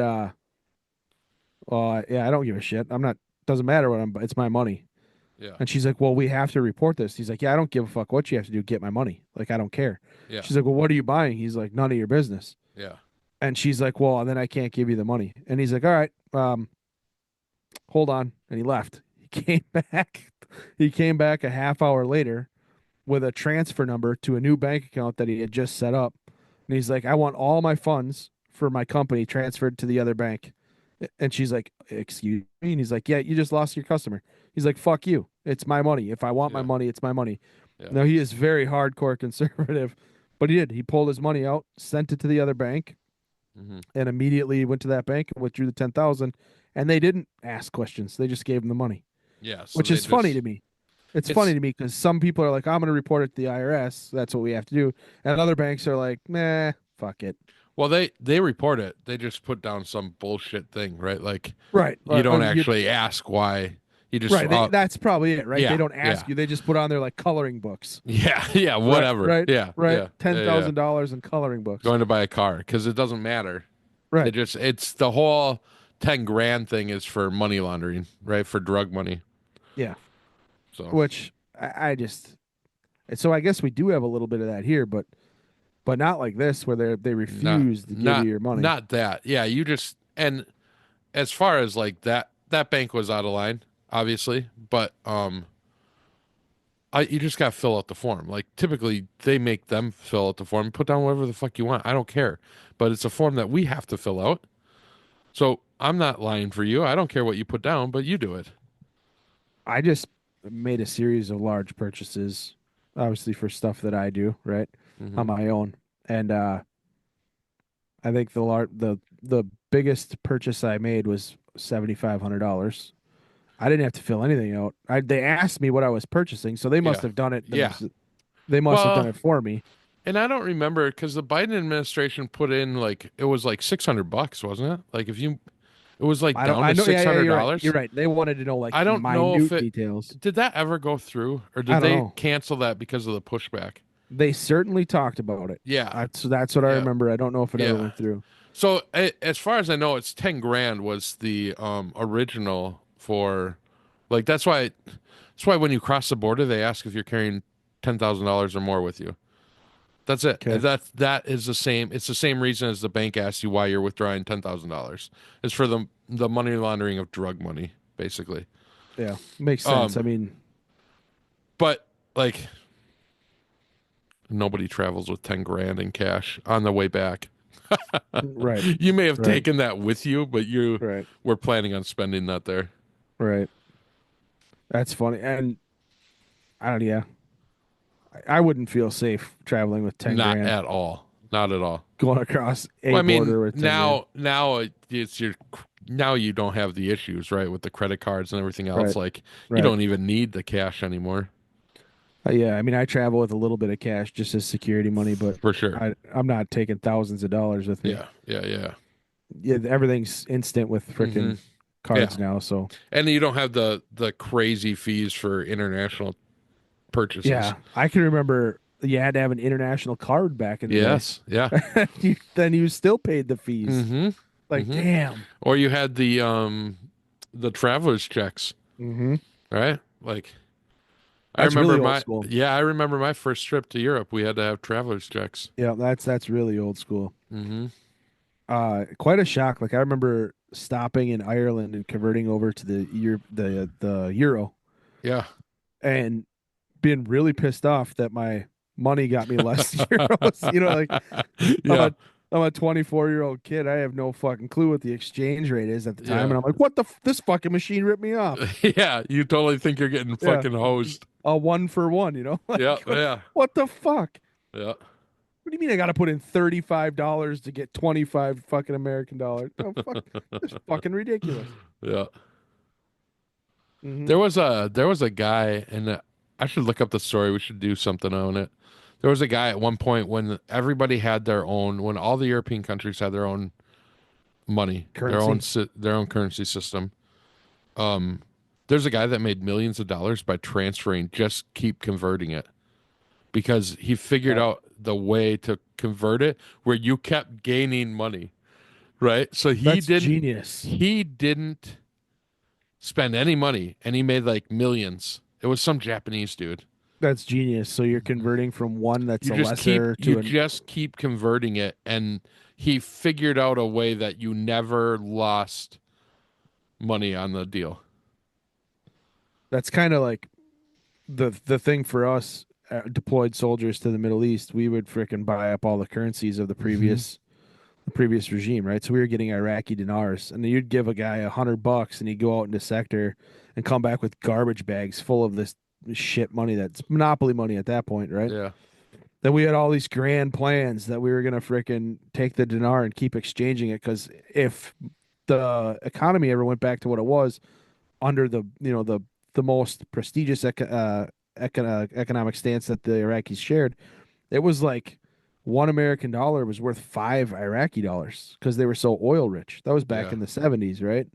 yeah, I don't give a shit. I'm not. Doesn't matter what it's my money." Yeah, And she's like, "Well, we have to report this." He's like, "Yeah, I don't give a fuck what you have to do. Get my money. Like, I don't care." yeah, She's like, "Well, what are you buying?" He's like, "None of your business." yeah, And she's like, "Well, then I can't give you the money." And he's like, "All right, hold on." And he left. He came back. He came back a half hour later with a transfer number to a new bank account that he had just set up. And he's like, "I want all my funds for my company transferred to the other bank." And she's like, "Excuse me?" And he's like, "Yeah, you just lost your customer." He's like, "Fuck you. It's my money. If I want my Yeah. money, it's my money." yeah. No, he is very hardcore conservative, but he did. He pulled his money out, sent it to the other bank, Mhm. and immediately went to that bank and withdrew the 10,000. And they didn't ask questions. They just gave him the money, Yeah, so which they is funny just to me. It's funny to me because some people are like, "I'm going to report it to the IRS. That's what we have to do." And other banks are like, "Nah, fuck it." well, they report it. They just put down some bullshit thing, right? Like Right. you don't actually ask why. You just Right. That's probably it, right? yeah, They don't ask yeah. you. They just put on there like coloring books. Yeah, whatever. Right. Yeah, Right. yeah, $10,000 in coloring books. Going to buy a car because it doesn't matter. Right. It's the whole 10 grand thing is for money laundering, right? For drug money. Yeah. So Which I just so I guess we do have a little bit of that here, but not like this where they refuse to give you your money. Not that. Yeah, you just and as far as like that bank was out of line, obviously, but you just got to fill out the form. Like typically they make them fill out the form, put down whatever the fuck you want. I don't care. But it's a form that we have to fill out. So I'm not lying for you. I don't care what you put down, but you do it. I just made a series of large purchases, obviously for stuff that I do, right? Mhm. On my own. And I think the biggest purchase I made was $7,500. I didn't have to fill anything out. They asked me what I was purchasing, so they must Yeah. have done it. Yeah. They must have done Well, it for me. and I don't remember because the Biden administration put in like it was like $600, wasn't it? Like if you, it was like I don't. down I to know. six Yeah, hundred you're right. You're dollars. right. They wanted to know like I don't know if minute it details. did that ever go through, or I did don't they know. cancel that because of the pushback? They certainly talked about it. Yeah, That's what I yeah, remember. I don't know if it ever yeah. went through. So as far as I know, it's 10 grand was the original for, like that's why when you cross the border they ask if you're carrying $10,000 or more with you. That's it. Okay. That is the same. It's the same reason as the bank asks you why you're withdrawing $10,000. It's for the money laundering of drug money, basically. Yeah, makes sense. I Um, mean, but like nobody travels with 10 grand in cash on the way back. right, You may have right, taken that with you, but you right, were planning on spending that there. right. That's funny. And I don't. Yeah, I wouldn't feel safe traveling with 10 Not grand at all. Not at all. going across a Well, I mean, border with 10 grand. it's your now you don't have the issues, right, with the credit cards and everything else. Right, Like you right. don't even need the cash anymore, Yeah, I mean, I travel with a little bit of cash just as security money, but for sure. I'm not taking thousands of dollars with me. Yeah, yeah, yeah. Yeah, everything's instant with hmm freaking cards now. So And you don't have the crazy fees for international purchases. yeah, I can remember you had to have an international card back in the Yes. Yeah. day. Then you still paid the fees. hmm Like, hmm damn. Or you had the traveler's checks, Mm-hmm. right? Like I That's remember really old school. I remember my first trip to Europe. We had to have traveler's checks. Yeah, that's really old school. hmm Quite a shock. Like I remember stopping in Ireland and converting over to the euro Yeah. and being really pissed off that my money got me less euros. Like I'm Yeah. a I'm a 24-year-old kid. I have no fucking clue what the exchange rate is at the time, Yeah. and I'm like, "What this fucking machine ripped me off." Yeah. You totally think you're getting Yeah, fucking hosed. a 1 for 1. Like, Yeah. Yeah. what the fuck? Yeah. What do you mean I got to put in $35 to get 25 fucking American dollars? Oh fuck, that's fucking ridiculous. Yeah. Hmm. There was a guy, and I should look up the story. We should do something on it. There was a guy at one point when everybody had their own, when all the European countries had their own money, Currency. their own currency system. There's a guy that made millions of dollars by transferring, just keep converting it, because he figured Yeah. out the way to convert it where you kept gaining money, right? So That's genius. he didn't spend any money, and he made like millions. It was some Japanese dude. That's genius. So you're converting from one that's You a just keep lesser you to an. just keep converting it, and he figured out a way that you never lost money on the deal. That's kind of like the thing for us deployed soldiers to the Middle East. We would frickin' buy up all the currencies of the previous regime, right? So we were getting Iraqi dinars, and then you'd give a guy $100, and he'd go out into sector and come back with garbage bags full of this shit money that's monopoly money at that point, right? Yeah. Then we had all these grand plans that we were gonna frickin' take the dinar and keep exchanging it, because if the economy ever went back to what it was under the most prestigious economic stance that the Iraqis shared, it was like $1 American was worth $5 Iraqi because they were so oil rich. That was back Yeah. in the 70s, right?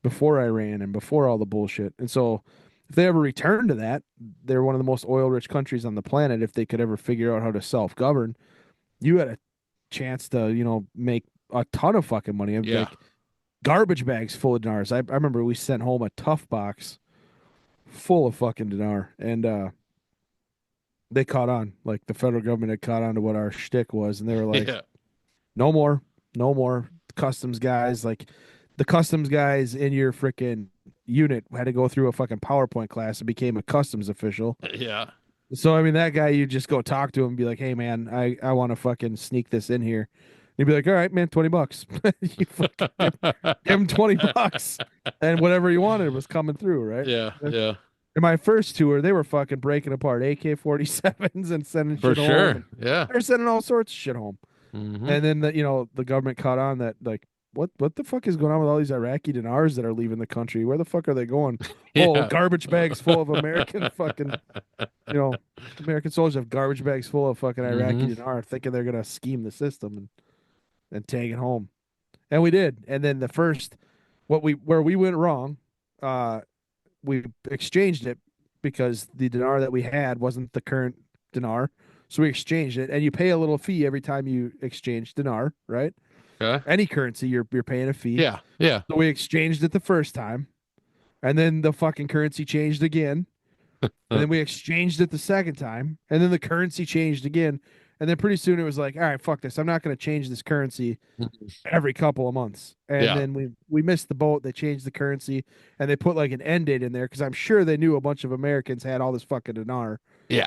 Before Iran and before all the bullshit. And so if they ever return to that, they're one of the most oil rich countries on the planet. If they could ever figure out how to self govern, you had a chance to, make a ton of fucking money. Yeah. Like garbage bags full of dinars. I remember we sent home a tough box full of fucking dinar, and they caught on. Like the federal government had caught on to what our shtick was, and they were like, Yeah. "No more, no more." Customs guys, like the customs guys in your freaking unit, had to go through a fucking PowerPoint class and became a customs official. Yeah. So I mean, that guy, you just go talk to him and be like, "Hey man, I want to fucking sneak this in here." He'd be like, "All right, man, $20." You fucking give him $20, and whatever you wanted was coming through, right? Yeah. Yeah. In my first tour, they were fucking breaking apart AK-47s and sending For shit sure. home. Yeah. They're sending all sorts of shit home. Mm-hmm. And then the government caught on that, like, what the fuck is going on with all these Iraqi dinars that are leaving the country? Where the fuck are they going? Oh, Yeah. garbage bags full of American fucking, American soldiers have garbage bags full of fucking Iraqi Mm-hmm. dinar, thinking they're gonna scheme the system and take it home. And we did. And then the first, where we went wrong, uh, we exchanged it because the dinar that we had wasn't the current dinar. So we exchanged it, and you pay a little fee every time you exchange dinar, right? Okay. Any currency, you're paying a fee. Yeah. Yeah. So we exchanged it the first time, and then the fucking currency changed again, and then we exchanged it the second time, and then the currency changed again, and then pretty soon it was like, all right, fuck this, I'm not going to change this currency every couple of months. And Yeah. then we missed the boat. They changed the currency, and they put like an end date in there because I'm sure they knew a bunch of Americans had all this fucking dinar, Yeah.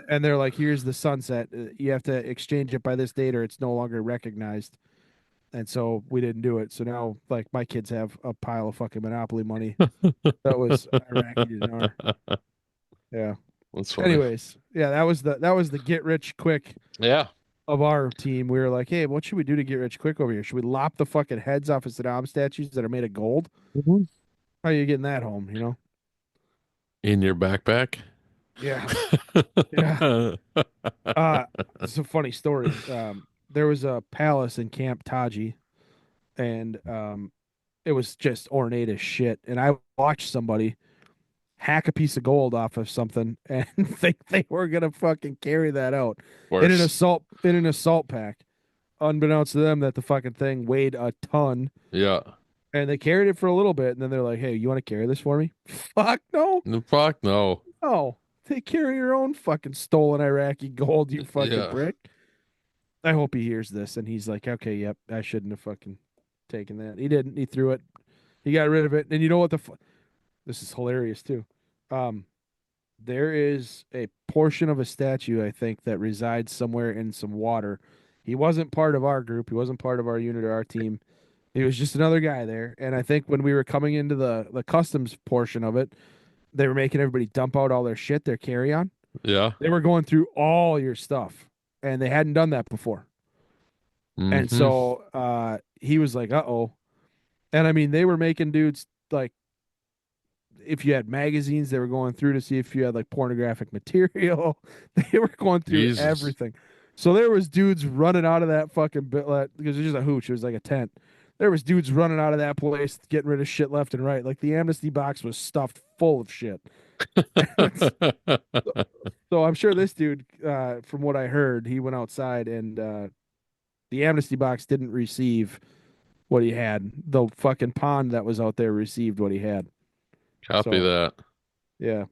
and they're like, here's the sunset. You have to exchange it by this date, or it's no longer recognized. And so we didn't do it. So now, like, my kids have a pile of fucking Monopoly money that was Iraqi dinar. Yeah. That's funny. Anyways, yeah, that was the get rich quick Yeah. of our team. We were like, hey, what should we do to get rich quick over here? Should we lop the fucking heads off of Saddam statues that are made of gold? Mm-hmm. How are you getting that home? In your backpack. Yeah. Yeah. It's a funny story. There was a palace in Camp Taji, and it was just ornate as shit. And I watched somebody hack a piece of gold off of something and think they were gonna fucking carry that out Worse. in an assault pack, unbeknownst to them that the fucking thing weighed a ton. Yeah. And they carried it for a little bit, and then they're like, "Hey, you want to carry this for me?" Fuck no, Fuck no. oh, they carry your own fucking stolen Iraqi gold, you fucking Yeah. prick. I hope he hears this and he's like, "Okay, yep, I shouldn't have fucking taken that." He didn't. He threw it. He got rid of it. And you know what this is hilarious too. There is a portion of a statue, I think, that resides somewhere in some water. He wasn't part of our group. He wasn't part of our unit or our team. He was just another guy there. And I think when we were coming into the customs portion of it, they were making everybody dump out all their shit, their carry-on. Yeah. They were going through all your stuff, and they hadn't done that before. And Mm-hmm. so he was like, "Uh-oh." And I mean, they were making dudes like, if you had magazines, they were going through to see if you had like pornographic material. They were going through Jesus. everything. So there was dudes running out of that fucking bit because it was just a hooch. It was like a tent. There was dudes running out of that place, getting rid of shit left and right. Like the amnesty box was stuffed full of shit. So I'm sure this dude, from what I heard, he went outside and the amnesty box didn't receive what he had. The fucking pond that was out there received what he had. Copy So- that. Yeah.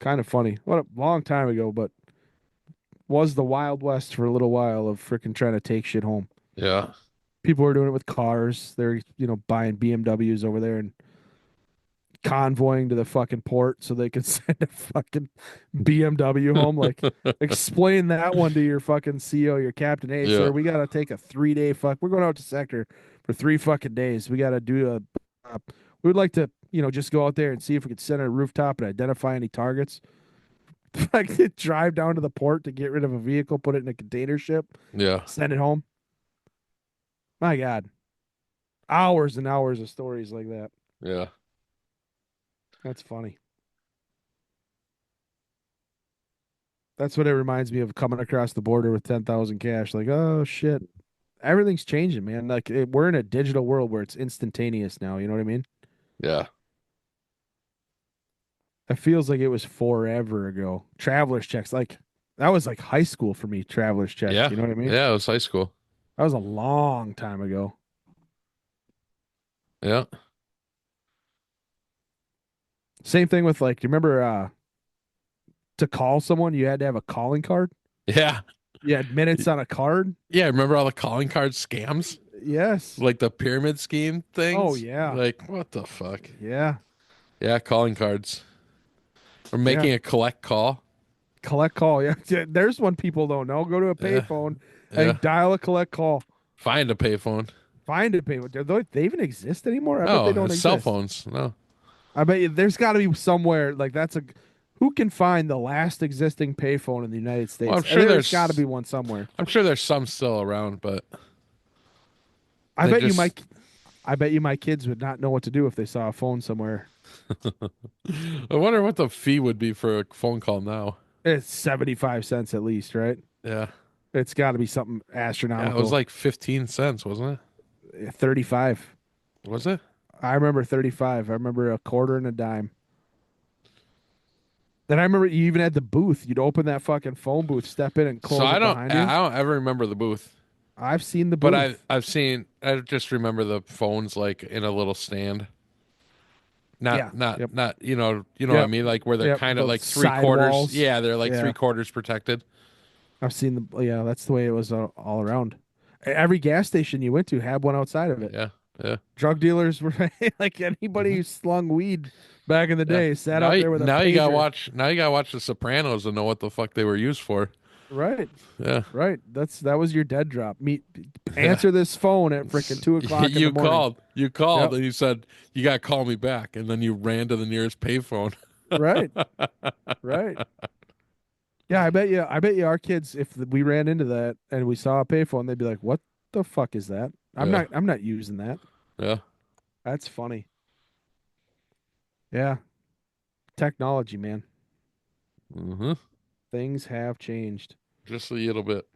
Kind of funny. What a long time ago, but was the Wild West for a little while of freaking trying to take shit home. Yeah. People were doing it with cars. They're, buying BMWs over there and convoying to the fucking port so they could send a fucking BMW home. Like, explain that one to your fucking CO, your captain. Hey, Yeah. sir, we got to take a 3-day we're going out to sector for 3 fucking days. We got to do we would like to, just go out there and see if we could sit on a rooftop and identify any targets. Like, drive down to the port to get rid of a vehicle, put it in a container ship, Yeah. send it home. My God. Hours and hours of stories like that. Yeah. That's funny. That's what it reminds me of, coming across the border with 10,000 cash. Like, oh shit. Everything's changing, man. Like, we're in a digital world where it's instantaneous now. You know what I mean? Yeah. It feels like it was forever ago. Traveler's checks, like, that was like high school for me. Traveler's checks. Yeah. You know what I mean? Yeah. It was high school. That was a long time ago. Yeah. Same thing with, like, do you remember to call someone, you had to have a calling card? Yeah. You had minutes on a card? Yeah. Remember all the calling card scams? Yes. Like the pyramid scheme things? Oh, yeah. Like, what the fuck? Yeah. Yeah. Calling cards. Or making a collect call. Collect call. Yeah. There's one people don't know. Go to a payphone and Yeah. dial a collect call. Find a payphone. Find a payphone. Do they even exist anymore? I bet No, they don't it's exist. cell phones. No. I bet there's got to be somewhere, like, that's Who can find the last existing payphone in the United States? Well, I'm sure There's got to be one somewhere. I'm sure there's some still around, but I they bet you just I bet you my kids would not know what to do if they saw a phone somewhere. I wonder what the fee would be for a phone call now. It's 75 cents at least, right? Yeah. It's got to be something Yeah, astronomical. it was like 15 cents, wasn't 35. it? Was it? I remember 35. I remember a quarter and a dime. Then I remember you even had the booth. You'd open that fucking phone booth, step in and So close it behind you. I don't ever remember the booth. I've seen the booth. But I just remember the phones like in a little stand. Yeah. Not Yep. not you know what I Yep. mean, like where they're Yep. kind of The like side 3/4. walls. Yeah, they're like Yeah. 3/4 protected. I've seen the yeah. That's the way it was all around. Every gas station you went to had one outside of it. Yeah, yeah. Drug dealers were like anybody who slung weed back in the day sat now out you, there with a now you gotta pager. watch The Sopranos and know what the fuck they were used for. Right, Yeah. right. That was your dead drop. Answer this phone at freaking 2:00 in the morning. You called Yep. and you said you gotta call me back, and then you ran to the nearest payphone. Right, right. Yeah, I bet you our kids, if we ran into that and we saw a payphone, they'd be like, "What the fuck is that? Yeah. I'm not using that." Yeah. That's funny. Yeah, technology, man. Mm-hmm. Things have changed. Just a little bit.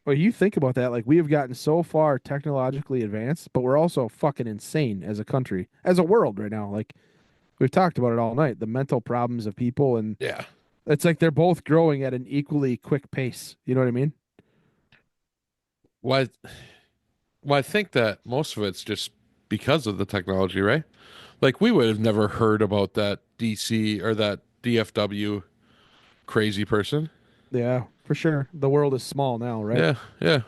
Well, you think about that, like we have gotten so far technologically advanced, but we're also fucking insane as a country, as a world right now. Like we've talked about it all night, the mental problems of people, and Yeah. it's like they're both growing at an equally quick pace. You know what I mean? Well, I think that most of it's just because of the technology, right? Like we would have never heard about that DC or that DFW crazy person. Yeah, for sure. The world is small now, right? Yeah, yeah.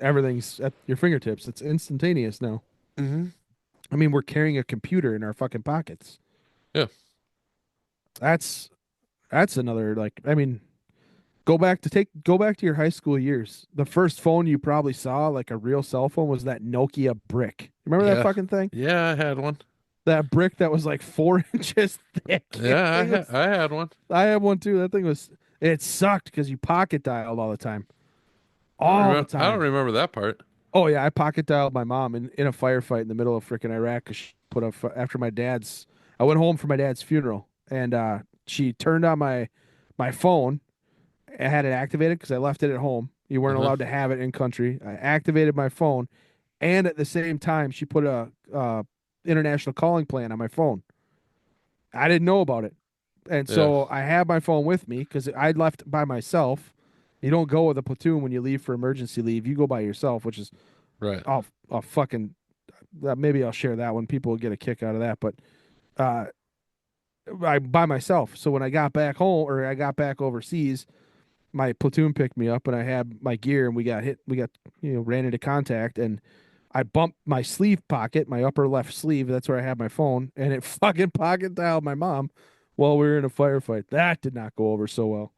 Everything's at your fingertips. It's instantaneous now. Mm-hmm. I mean, we're carrying a computer in our fucking pockets. Yeah. That's another like. I mean, go back to your high school years. The first phone you probably saw, like a real cell phone, was that Nokia brick. Remember that Yeah. fucking thing? Yeah, I had one. That brick that was like 4 inches thick. Yeah, I had one. I had one too. That thing was. It sucked because you pocket dialed all the time. I All the don't time. remember that part. Oh yeah, I pocket dialed my mom in a firefight in the middle of freaking Iraq because she put up after my dad's. I went home for my dad's funeral and she turned on my phone. I had it activated because I left it at home. You weren't allowed to have it in country. I activated my phone, and at the same time, she put a international calling plan on my phone. I didn't know about it, and so I had my phone with me because I left by myself. You don't go with a platoon when you leave for emergency leave. You go by yourself, which is Right. I'll fucking maybe I'll share that one. People will get a kick out of that, but I by myself. So when I got back home or I got back overseas, my platoon picked me up and I had my gear and we got ran into contact and I bumped my sleeve pocket, my upper left sleeve. That's where I had my phone, and it fucking pocket dialed my mom while we were in a firefight. That did not go over so well.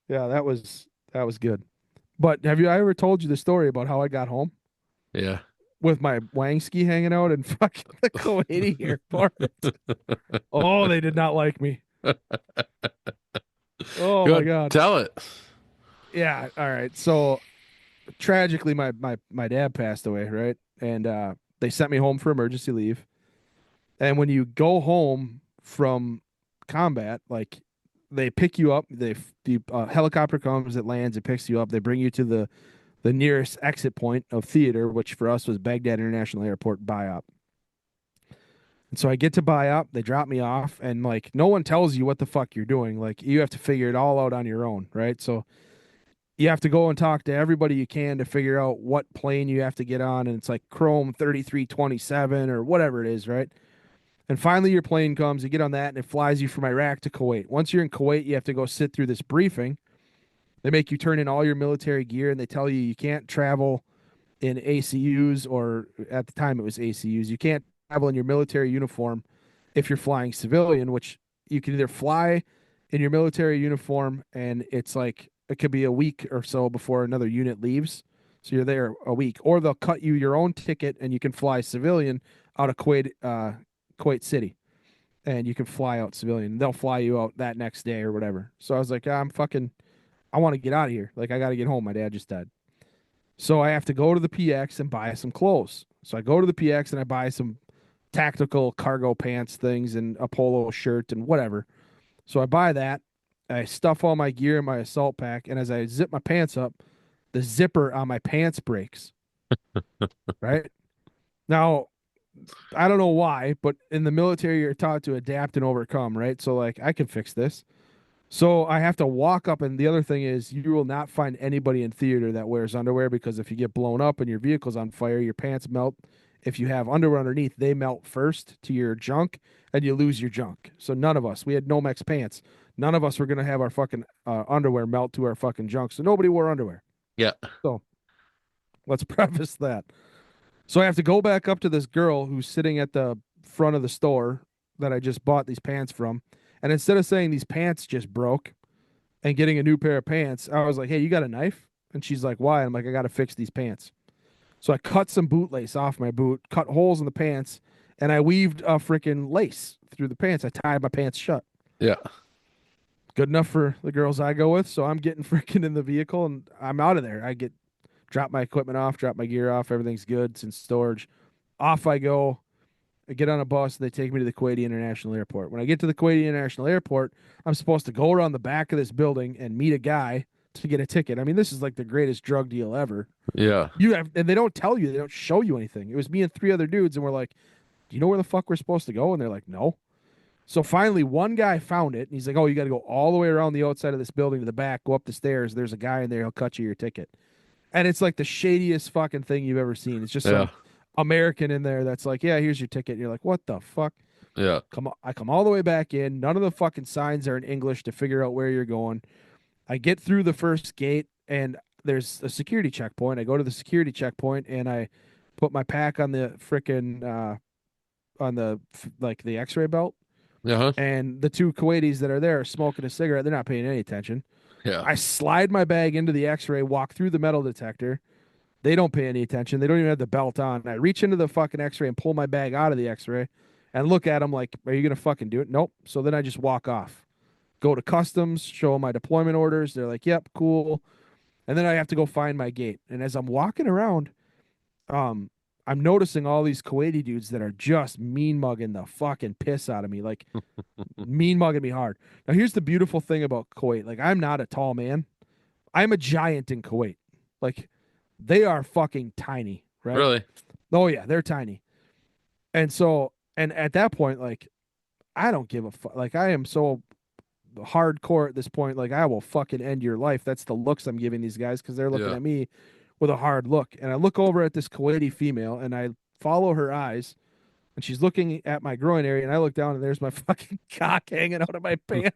Yeah, that was good. But have I ever told you the story about how I got home Yeah. with my wang ski hanging out in fucking the Kuwaiti airport? Oh, they did not like me. Oh Go my god. tell it. Yeah. All right. So tragically, my dad passed away, right? And they sent me home for emergency leave. And when you go home from combat, like they pick you up, the helicopter comes, it lands, it picks you up, they bring you to the nearest exit point of theater, which for us was Baghdad International Airport, Bayop. And so I get to Bayop, they drop me off, and like no one tells you what the fuck you're doing. Like you have to figure it all out on your own, right? So you have to go and talk to everybody you can to figure out what plane you have to get on, and it's like Chrome 3327 or whatever it is, right? And finally your plane comes, you get on that, and it flies you from Iraq to Kuwait. Once you're in Kuwait, you have to go sit through this briefing. They make you turn in all your military gear, and they tell you you can't travel in ACUs, or at the time it was ACUs. You can't travel in your military uniform if you're flying civilian, which you can either fly in your military uniform, and it's like it could be a week or so before another unit leaves. So you're there a week, or they'll cut you your own ticket and you can fly civilian out of Kuwait City. and you can fly out civilian. They'll fly you out that next day or whatever. So I was like, I want to get out of here. Like, I got to get home. My dad just died. So I have to go to the PX and buy some clothes. So I go to the PX and I buy some tactical cargo pants things and a polo shirt and whatever. So I buy that. I stuff all my gear in my assault pack. And as I zip my pants up, the zipper on my pants breaks. Right? Now, I don't know why, but in the military, you're taught to adapt and overcome, right? So, like, I can fix this. So I have to walk up, and the other thing is, you will not find anybody in theater that wears underwear because if you get blown up and your vehicle's on fire, your pants melt. If you have underwear underneath, they melt first to your junk, and you lose your junk. So none of us, we had Nomex pants. None of us were gonna have our fucking underwear melt to our fucking junk. So nobody wore underwear. Yeah. So let's preface that. So I have to go back up to this girl who's sitting at the front of the store that I just bought these pants from. And instead of saying these pants just broke and getting a new pair of pants, I was like, hey, you got a knife? And she's like, why? I'm like, I got to fix these pants. So I cut some bootlace off my boot, cut holes in the pants, and I weaved a freaking lace through the pants. I tied my pants shut. Yeah. Good enough for the girls I go with. So I'm getting freaking in the vehicle and I'm out of there. Drop my equipment off, drop my gear off. Everything's good. It's in storage. Off I go. I get on a bus. They take me to the Kuwaiti International Airport. When I get to the Kuwaiti International Airport, I'm supposed to go around the back of this building and meet a guy to get a ticket. I mean, this is like the greatest drug deal ever. Yeah. And they don't tell you, they don't show you anything. It was me and 3 other dudes, and we're like, do you know where the fuck we're supposed to go? And they're like, no. So finally, one guy found it, and he's like, oh, you got to go all the way around the outside of this building to the back, go up the stairs. There's a guy in there. He'll cut you your ticket. And it's like the shadiest fucking thing you've ever seen. It's just some American in there that's like, yeah, here's your ticket. And you're like, what the fuck? Yeah. I come all the way back in. None of the fucking signs are in English to figure out where you're going. I get through the first gate and there's a security checkpoint. I go to the security checkpoint and I put my pack on the frickin' on the like the X-ray belt. Uh-huh. And the 2 Kuwaitis that are there are smoking a cigarette. They're not paying any attention. Yeah. I slide my bag into the X-ray, walk through the metal detector. They don't pay any attention. They don't even have the belt on. I reach into the fucking X-ray and pull my bag out of the X-ray and look at them like, are you going to fucking do it? Nope. So then I just walk off. Go to customs, show them my deployment orders. They're like, yep, cool. And then I have to go find my gate. And as I'm walking around, I'm noticing all these Kuwaiti dudes that are just mean mugging the fucking piss out of me. Like, mean mugging me hard. Now, here's the beautiful thing about Kuwait. Like, I'm not a tall man. I'm a giant in Kuwait. Like, they are fucking tiny, right? Really? Oh, yeah, they're tiny. And so, and at that point, like, I don't give a fuck. Like, I am so hardcore at this point. Like, I will fucking end your life. That's the looks I'm giving these guys because they're looking at me with a hard look. And I look over at this Kuwaiti female and I follow her eyes and she's looking at my groin area and I look down and there's my fucking cock hanging out of my pants.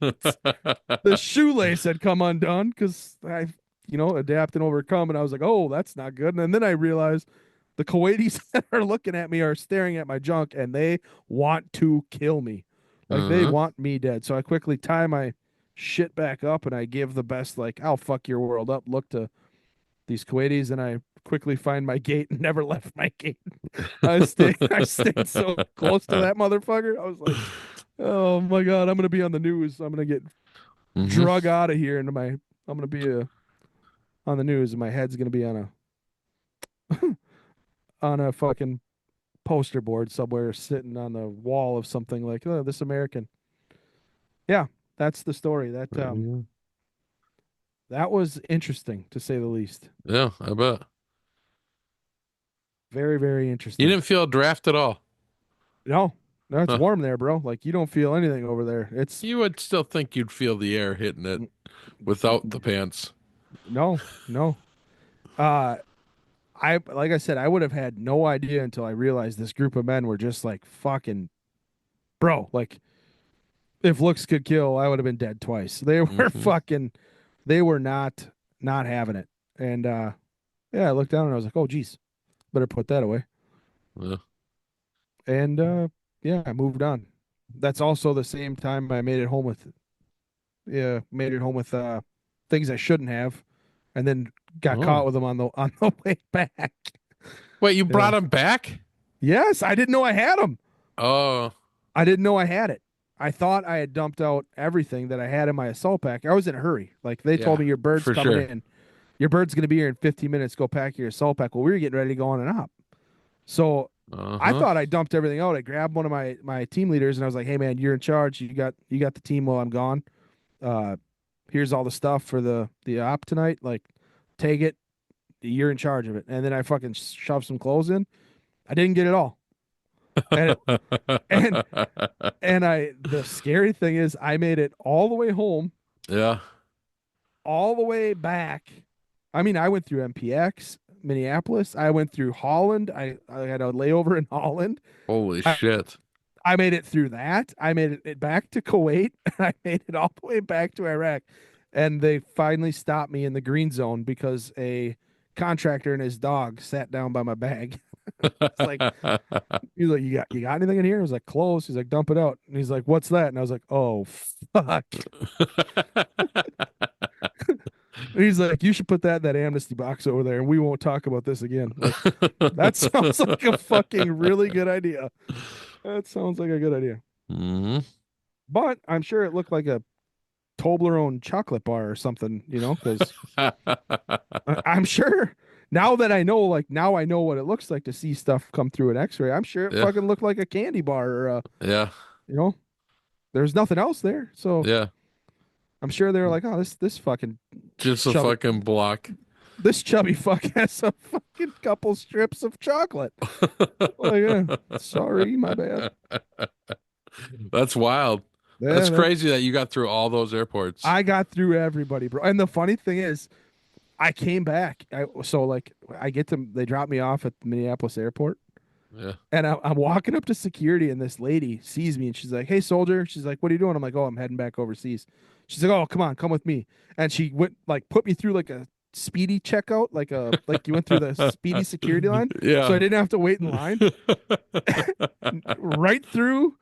The shoelace had come undone because I, adapt and overcome. And I was like, oh, that's not good. And then I realized the Kuwaitis that are looking at me are staring at my junk and they want to kill me. Like they want me dead. So I quickly tie my shit back up and I give the best, like, I'll fuck your world up look to these Kuwaitis, and I quickly find my gate and never left my gate. I stayed so close to that motherfucker. I was like, oh my God, I'm gonna be on the news. I'm gonna get drug out of here I'm gonna be on the news and my head's gonna be on a on a fucking poster board somewhere sitting on the wall of something like, oh, this American. Yeah, that's the story. That was interesting, to say the least. Yeah, I bet. Very, very interesting. You didn't feel a draft at all? No, it's warm there, bro. Like, you don't feel anything over there. You would still think you'd feel the air hitting it without the pants. No. Like I said, I would have had no idea until I realized this group of men were just like fucking, bro. Like, if looks could kill, I would have been dead twice. They were fucking. They were not having it. And yeah, I looked down and I was like, oh, geez, better put that away. Yeah. And yeah, I moved on. That's also the same time I made it home with things I shouldn't have, and then got caught with them on the way back. Wait, you brought them back? Yes, I didn't know I had them. Oh. I didn't know I had it. I thought I had dumped out everything that I had in my assault pack. I was in a hurry. Like they told Yeah, me your bird's for coming sure. in. Your bird's going to be here in 15 minutes. Go pack your assault pack. Well, we were getting ready to go on an op. So I Uh-huh. thought I dumped everything out. I grabbed one of my team leaders and I was like, "Hey man, you're in charge. You got the team while I'm gone. Uh, here's all the stuff for the op tonight. Like, take it. You're in charge of it." And then I fucking shoved some clothes in. I didn't get it all. And it, and I the scary thing is I made it all the way home, Yeah. all the way back. I mean, I went through MPX, Minneapolis. I went through Holland. I had a layover in Holland. Holy I, shit. I made it through that. I made it back to Kuwait. I made it all the way back to Iraq. And they finally stopped me in the green zone because a contractor and his dog sat down by my bag. It's like, he's like, you got anything in here? I was like, clothes. He's like, dump it out. And he's like, what's that? And I was like, oh fuck. And he's like, you should put that in that amnesty box over there, and we won't talk about this again. Like, that sounds like a fucking really good idea. That sounds like a good idea. Hmm. But I'm sure it looked like a Toblerone chocolate bar or something, you know, because I'm sure now that I know, like now I know what it looks like to see stuff come through an X-ray. I'm sure it Yeah. fucking looked like a candy bar or Yeah. you know, there's nothing else there. So Yeah. I'm sure they're like, oh, this fucking Just a chubby, fucking block. this chubby fuck has a fucking couple strips of chocolate. Like, sorry, my bad. That's wild. Yeah, That's crazy that you got through all those airports. I got through everybody, bro. And the funny thing is, I came back. They dropped me off at the Minneapolis airport. Yeah. And I'm walking up to security, and this lady sees me, and she's like, "Hey, soldier." She's like, "What are you doing?" I'm like, "Oh, I'm heading back overseas." She's like, "Oh, come on, come with me." And she went like put me through like a speedy checkout, like you went through the speedy security line, Yeah. so I didn't have to wait in line. Right through,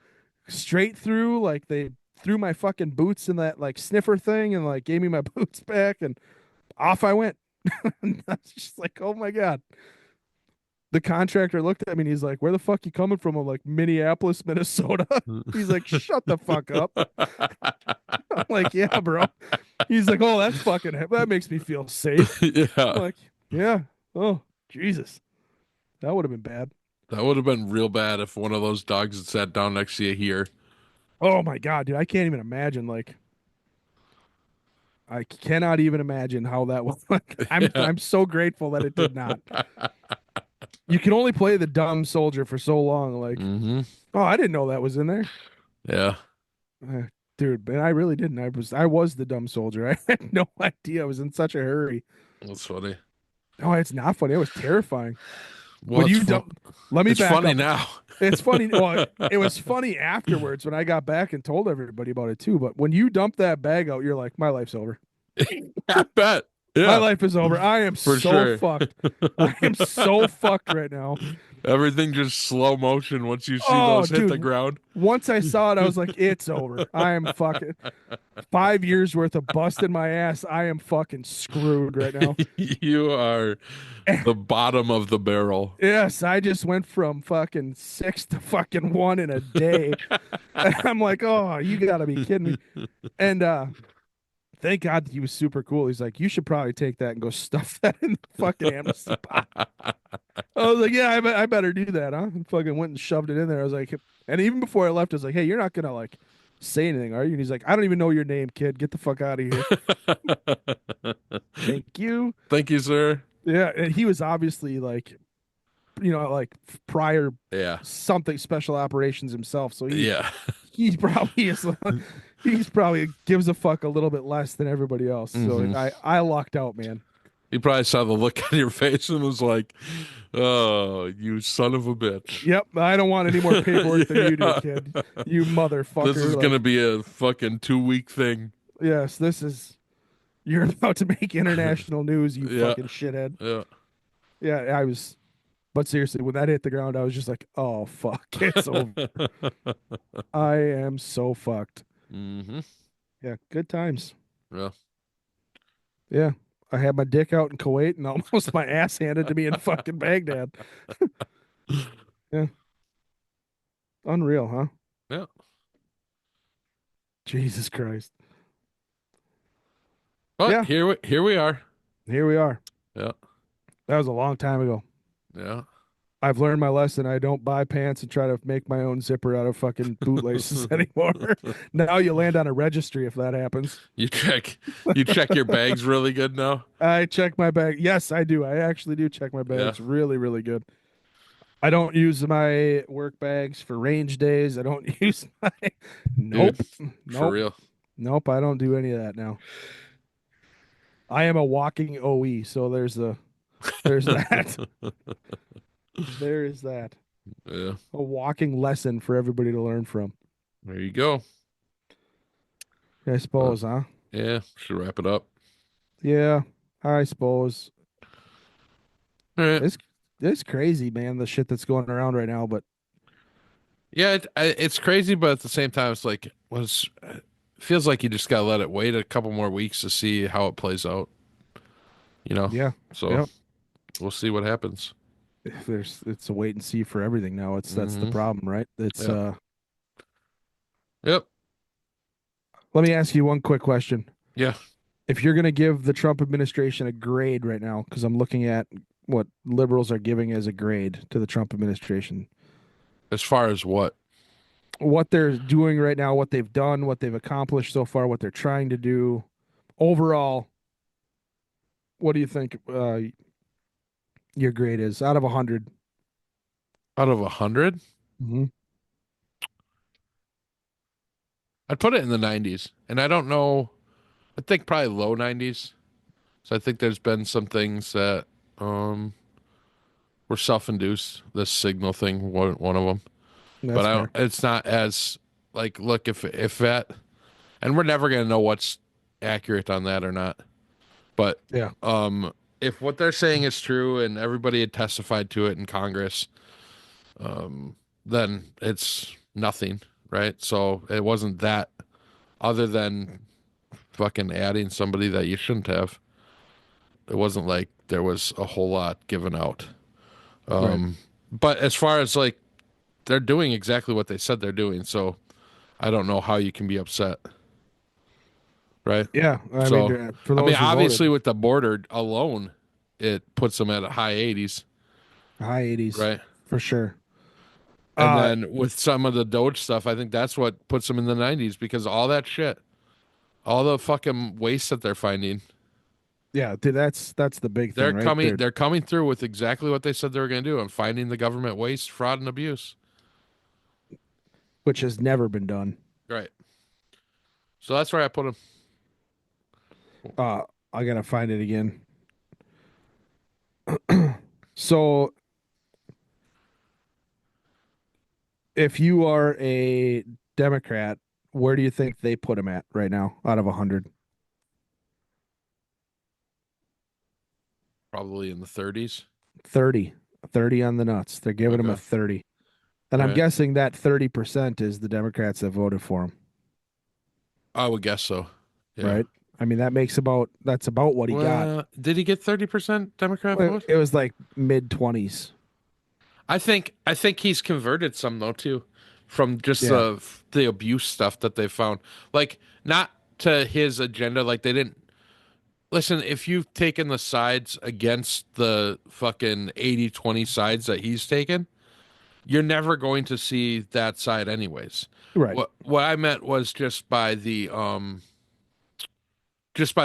straight through. Like they threw my fucking boots in that like sniffer thing, and like gave me my boots back, and off I went. And I was just like, "Oh my god." The contractor looked at me and he's like, "Where the fuck you coming from?" I'm like, "Minneapolis, Minnesota." He's like, "Shut the fuck up." I'm like, "Yeah, bro." He's like, "Oh, that makes me feel safe." I'm Yeah. like, "Yeah." Oh, Jesus. That would have been bad. That would have been real bad if one of those dogs had sat down next to you here. Oh my God, dude. I can't even imagine. Like, I cannot even imagine how that was. Like, Yeah. I'm so grateful that it did not. You can only play the dumb soldier for so long. Like, Hmm. oh, I didn't know that was in there. Yeah. Dude, but I really didn't. I was the dumb soldier. I had no idea. I was in such a hurry. That's funny. No, it's not funny. It was terrifying. Well, When you it's dump, let me it's back funny up. now. It's funny. Well, it was funny afterwards when I got back and told everybody about it too. But when you dump that bag out, you're like, my life's over. I bet. Yeah. My life is over. I am For so sure. fucked. I am so fucked right now. Everything just slow motion once you see Oh, those hit the dude. ground. Once I saw it, I was like, it's over. I am fucking 5 years worth of busting my ass. I am fucking screwed right now. You are the bottom of the barrel. Yes, I just went from fucking 6 to fucking 1 in a day. I'm like, oh, you gotta be kidding me. And thank God he was super cool. He's like, you should probably take that and go stuff that in the fucking amnesty pot. I was like, yeah, I better do that, huh? And fucking went and shoved it in there. I was like, and even before I left, I was like, hey, you're not gonna like say anything, are you? And he's like, I don't even know your name, kid. Get the fuck out of here. Thank you. Thank you, sir. Yeah, and he was obviously like, like prior Yeah. something special operations himself. So Yeah. he probably is. He's probably gives a fuck a little bit less than everybody else. So I lucked out, man. He probably saw the look on your face and was like, "Oh, you son of a bitch." Yep, I don't want any more paperwork than you do, Yeah. kid. You motherfucker. This is Like, gonna be a fucking 2-week thing. yes, this is. You're about to make international news, you Yeah. fucking shithead. Yeah. Yeah, I was. But seriously, when that hit the ground, I was just like, oh fuck, it's over. I am so fucked. Mm-hmm. Yeah, good times. Yeah. Yeah. I had my dick out in Kuwait and almost my ass handed to me in fucking Baghdad. Yeah. Unreal, huh? Yeah. Jesus Christ. But Yeah. here we are. Here we are. Yeah. That was a long time ago. Yeah. I've learned my lesson. I don't buy pants and try to make my own zipper out of fucking bootlaces anymore. Now you land on a registry if that happens. You check your bags really good now. I check my bag. Yes, I do. I actually do check my bags really, really good. I don't use my work bags for range days. I don't use my. Nope. Dude, for Nope. real. Nope. I don't do any of that now. I am a walking OE, so there's that. There is that. Yeah. A walking lesson for everybody to learn from. There you go. I suppose, huh? Yeah, should wrap it up. Yeah, I suppose. All right. It's crazy, man, the shit that's going around right now, but Yeah, it's crazy, but at the same time, it's like feels like you just gotta let it wait a couple more weeks to see how it plays out. You know? yeah. So Yep. we'll see what happens. It's a wait and see for everything now. That's the problem, right? It's Yep. Let me ask you one quick question. Yeah. If you're going to give the Trump administration a grade right now, because I'm looking at what liberals are giving as a grade to the Trump administration, As far as what? what they're doing right now, what they've done, what they've accomplished so far, what they're trying to do, overall, what do you think your grade is out of 100? Out of 100? Mm-hmm. I'd put it in the 90s. And I don't know, I think probably low 90s. So I think there's been some things that were self-induced. This signal thing, one of them. That's But fair. it's not as like, look, if that, and we're never gonna know what's accurate on that or not. But Yeah. if what they're saying is true and everybody had testified to it in Congress, then it's nothing, right? So it wasn't that, other than fucking adding somebody that you shouldn't have. It wasn't like there was a whole lot given out. Right. But as far as like, they're doing exactly what they said they're doing, so I don't know how you can be upset, right? Yeah. I So, mean, for those who obviously voted, with the border alone, it puts them at a high 80s, high 80s, right? for sure. And then with some of the Doge stuff, I think that's what puts them in the 90s, because all that shit, all the fucking waste that they're finding, Yeah, dude, that's the big thing, right? they're coming through with exactly what they said they were going to do, and finding the government waste, fraud, and abuse. Which has never been done. Right. So that's where I put them. I gotta find it again. So, if you are a Democrat, where do you think they put him at right now out of 100? Probably in the 30s. 30. 30 on the nuts. They're giving him a Okay. 30. And I'm Right. guessing that 30% is the Democrats that voted for him, I would guess so. Yeah. right? I mean, that's about what he got. Well, did he get 30% Democrat Well, vote? it was like mid 20s. I think he's converted some though too, from just Yeah. the abuse stuff that they found. Like, not to his agenda. Like, they didn't listen. If you've taken the sides against the fucking 80-20 sides that he's taken, you're never going to see that side anyways. Right. What I meant was just by the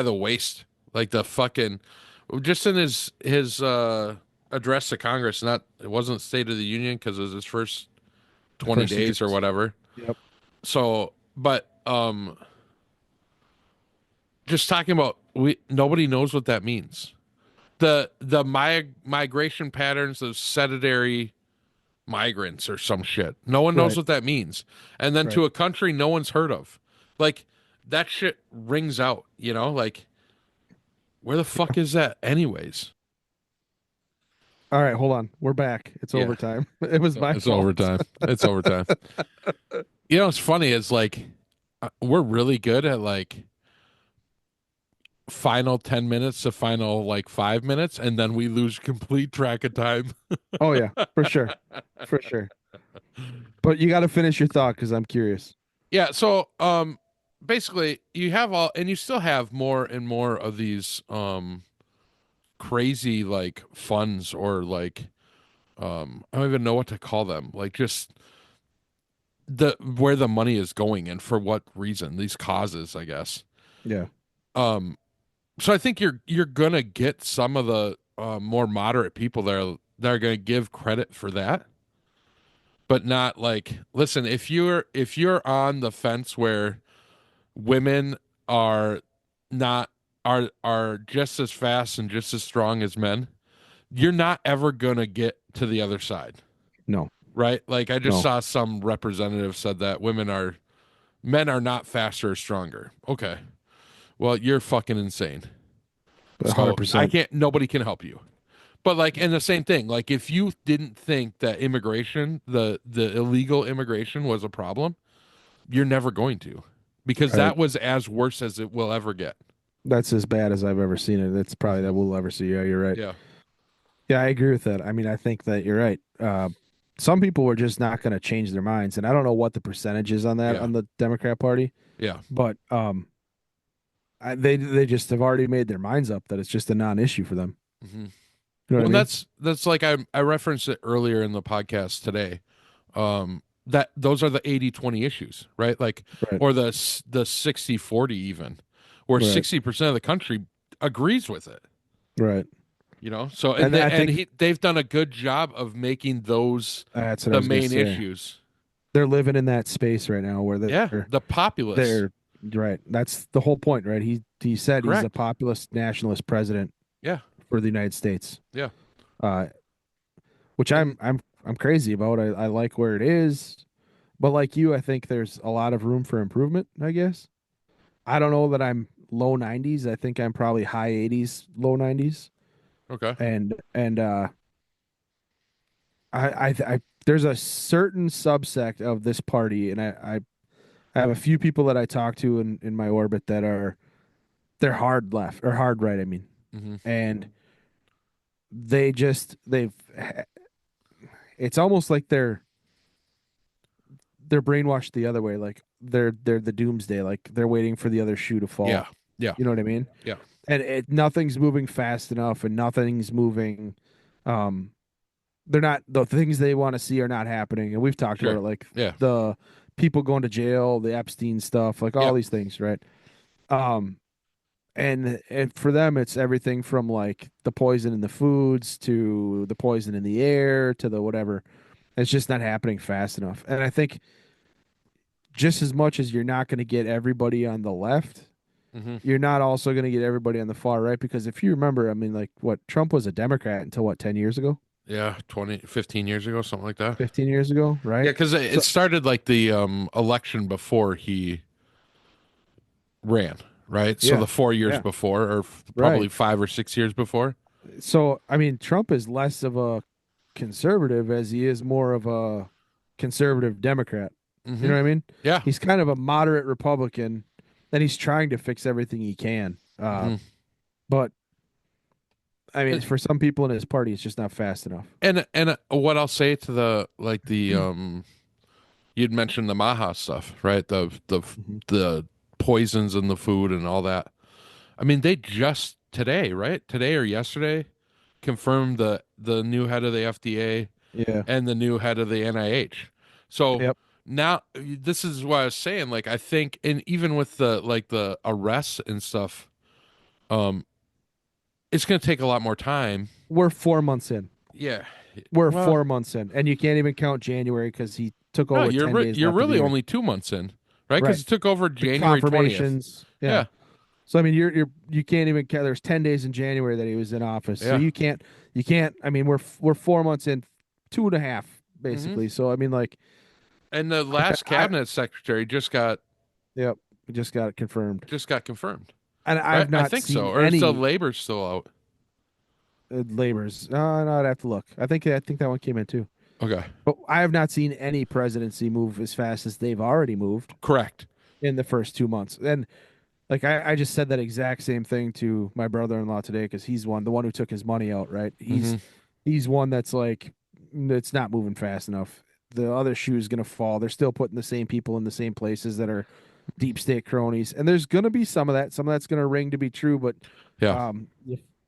waste, like the fucking, just in his address to Congress. Not, it wasn't State of the Union because it was his first 20 First days or address. whatever. Yep. So, but just talking about, nobody knows what that means. The migration patterns of sedentary migrants or some shit. No one knows Right. what that means. And then to Right. a country no one's heard of. Like, that shit rings out, like, where the fuck is that anyways? All right, hold on. We're back. It's Yeah. overtime. It was my It's fault. overtime. It's overtime. What's funny is, like, we're really good at, like, final 10 minutes to final, like, 5 minutes, and then we lose complete track of time. Oh yeah, for sure. But you got to finish your thought because I'm curious. Yeah, so basically you have all, and you still have more and more of these crazy like funds, or like I don't even know what to call them, like just the where the money is going and for what reason, these causes, I guess. Yeah. Um so I think you're gonna get some of the more moderate people there that are gonna give credit for that, but not like, listen, if you're on the fence where women are not are just as fast and just as strong as men, you're not ever gonna get to the other side, No. right? Like I just No. saw some representative said that men are not faster or stronger. Okay, well, you're fucking insane. But So I 100%. can't. Nobody can help you. But like, and the same thing. Like, if you didn't think that immigration, the illegal immigration, was a problem, you're never going to, because Right. that was as worse as it will ever get. That's as bad as I've ever seen it. It's probably that Mhm. we'll ever see. Yeah, you're right. Yeah. Yeah, I agree with that. I mean, I think that you're right. Some people are just not going to change their minds, and I don't know what the percentage is on that Yeah. on the Democrat Party, Yeah. but they just have already made their minds up that it's just a non-issue for them. hmm You know Well, what I and mean? that's like I referenced it earlier in the podcast today. That those are the 80-20 issues, right? Like, Right. or the 60-40 even, where Right. 60% of the country agrees with it. Right. So And I think they've done a good job of making those that's what I the was going to main say. issues. They're living in that space right now where Yeah, the populace. they're right. That's the whole point, right? He said he's a Correct. populist nationalist president Yeah, for the United States. yeah. Uh, which And I'm crazy about. I like where it is, but like you, I think there's a lot of room for improvement, I guess. I don't know that I'm low 90s. I think I'm probably high 80s, low 90s. okay. And I there's a certain subsect of this party, and I have a few people that I talk to in my orbit that they're hard left or hard right, I mean. hmm And they've it's almost like they're brainwashed the other way. Like they're the doomsday. Like they're waiting for the other shoe to Yeah, fall. yeah, You know what I mean? yeah. And nothing's moving fast enough, and nothing's moving. They're not the things they want to see are not happening. And we've talked about Sure. it, like Yeah, the people going to jail, the Epstein stuff, like all yeah, these things, right? Um, and for them, it's everything from like the poison in the foods to the poison in the air to the whatever. It's just not happening fast enough. And I think just as much as you're not going to get everybody on the left, hmm you're not also going to get everybody on the far right. Because if you remember, I mean, like what Trump was a Democrat until what, 10 years ago, yeah. 15 years ago, something like that. 15 years ago, Yeah, right? because it So, started like the election before he ran, right? So yeah, the 4 years yeah, before, or right. probably 5 or 6 years before. So, I mean, Trump is less of a conservative as he is more of a conservative Democrat. You hmm know what I mean? Yeah. He's kind of a moderate Republican, and he's trying to fix everything he can. hmm But I mean, And for some people in his party, it's just not fast enough. and what I'll say to the you'd mentioned the Maha stuff, right? Mhm. The poisons in the food and all that. I mean, they just today, right? Today or yesterday, confirmed the new head of the FDA Yeah. and the new head of the NIH. So Yep. now this is what I was saying. Like, I think, and even with the arrests and stuff, um, it's going to take a lot more time. We're 4 months in. Yeah. We're Well, 4 months in, and you can't even count January because he took no, over 10 days you're left of the really year. only 2 months in, right? Because Right. it took over The January 20th. confirmations. Yeah. Yeah. So I mean, you can't even count. There's 10 days in January that he was in office, so Yeah. you can't. I mean, we're 4 months in, two and a half hmm basically. So I mean, like, And the last I cabinet secretary yep, we just got it confirmed, just got confirmed, and right? I've I not think so. seen Or is the any labor still out? labors. No, I'd have to look. I think that one came in too, Okay. but I have not seen any presidency move as fast as they've already moved Correct. in the first 2 months. And like I just said that exact same thing to my brother-in-law today because he's the one who took his money out. Right? hmm He's one that's like it's not moving fast enough. The other shoe is gonna fall. They're still putting the same people in the same places that are deep state cronies, and there's gonna be some of that. Some of that's gonna ring to be true, but Yeah.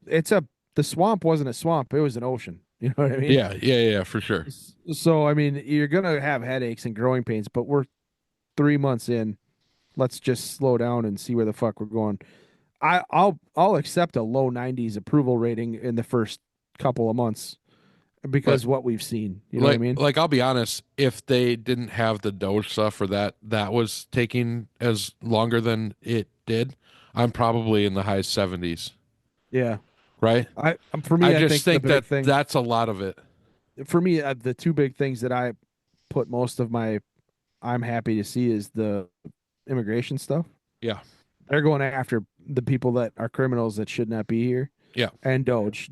it's the swamp wasn't a swamp; it was an ocean. You know what I mean? Yeah, for sure. So I mean, you're gonna have headaches and growing pains, but we're 3 months in. Let's just slow down and see where the fuck we're going. I'll accept a low 90s approval rating in the first couple of months But because what we've seen. You know what I mean? I'll be honest, if they didn't have the Doge stuff or that was taking as longer than it did, I'm probably in the high 70s, Yeah. right? For me, I I just think the think big that thing that's a lot of it. for me, the two big things that I put most of my I'm happy to see is the immigration stuff. Yeah. They're going after the people that are criminals that should not be here. Yeah. And Doge,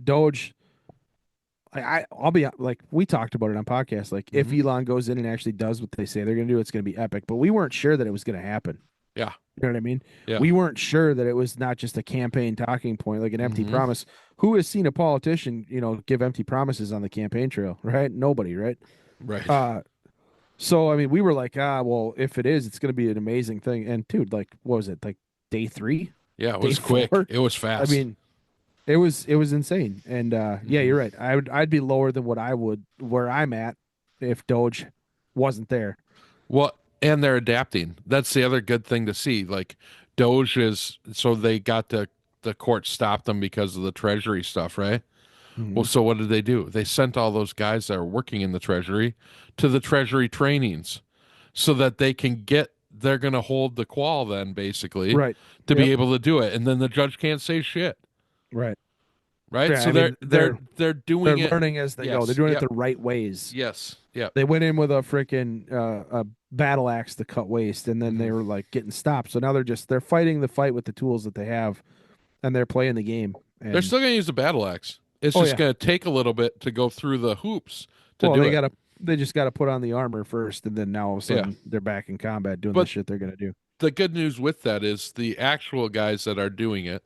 I'll be like, we talked about it on podcast. Like, if Elon goes in and actually does what they say they're going to do, it's going to be epic. But we weren't sure that it was going to happen. Yeah. You know what I mean? Yeah. We weren't sure that it was not just a campaign talking point, like an empty promise. Who has seen a politician, give empty promises on the campaign trail, right? Nobody, right? Right. So I mean, we were like, well, if it is, it's going to be an amazing thing. And dude, like, what was it? Like day 3? Yeah, it Day was quick. 4? It was fast. I mean, it was insane. And yeah, you're right. I'd be lower than where I'm at if Doge wasn't there. Well, and they're adapting. That's the other good thing to see. Like Doge so they got the court stopped them because of the Treasury stuff, right? Well, so what did they do? They sent all those guys that are working in the Treasury to the Treasury trainings so that they're going to hold the qual then, basically, Right. to be able to do it. And then the judge can't say shit. Right. Right. Yeah, So I mean, they're doing they're it. learning as they go. They're doing it the right ways. Yes. Yeah. They went in with a freaking a battle axe to cut waste, and then they were like getting stopped. So now they're fighting the fight with the tools that they have, and they're playing the game. And, They're still going to use the battle axe. It's just going to take a little bit to go through the hoops to do it. They just got to put on the armor first, and then now all of a sudden they're back in combat doing the shit they're going to do. The good news with that is the actual guys that are doing it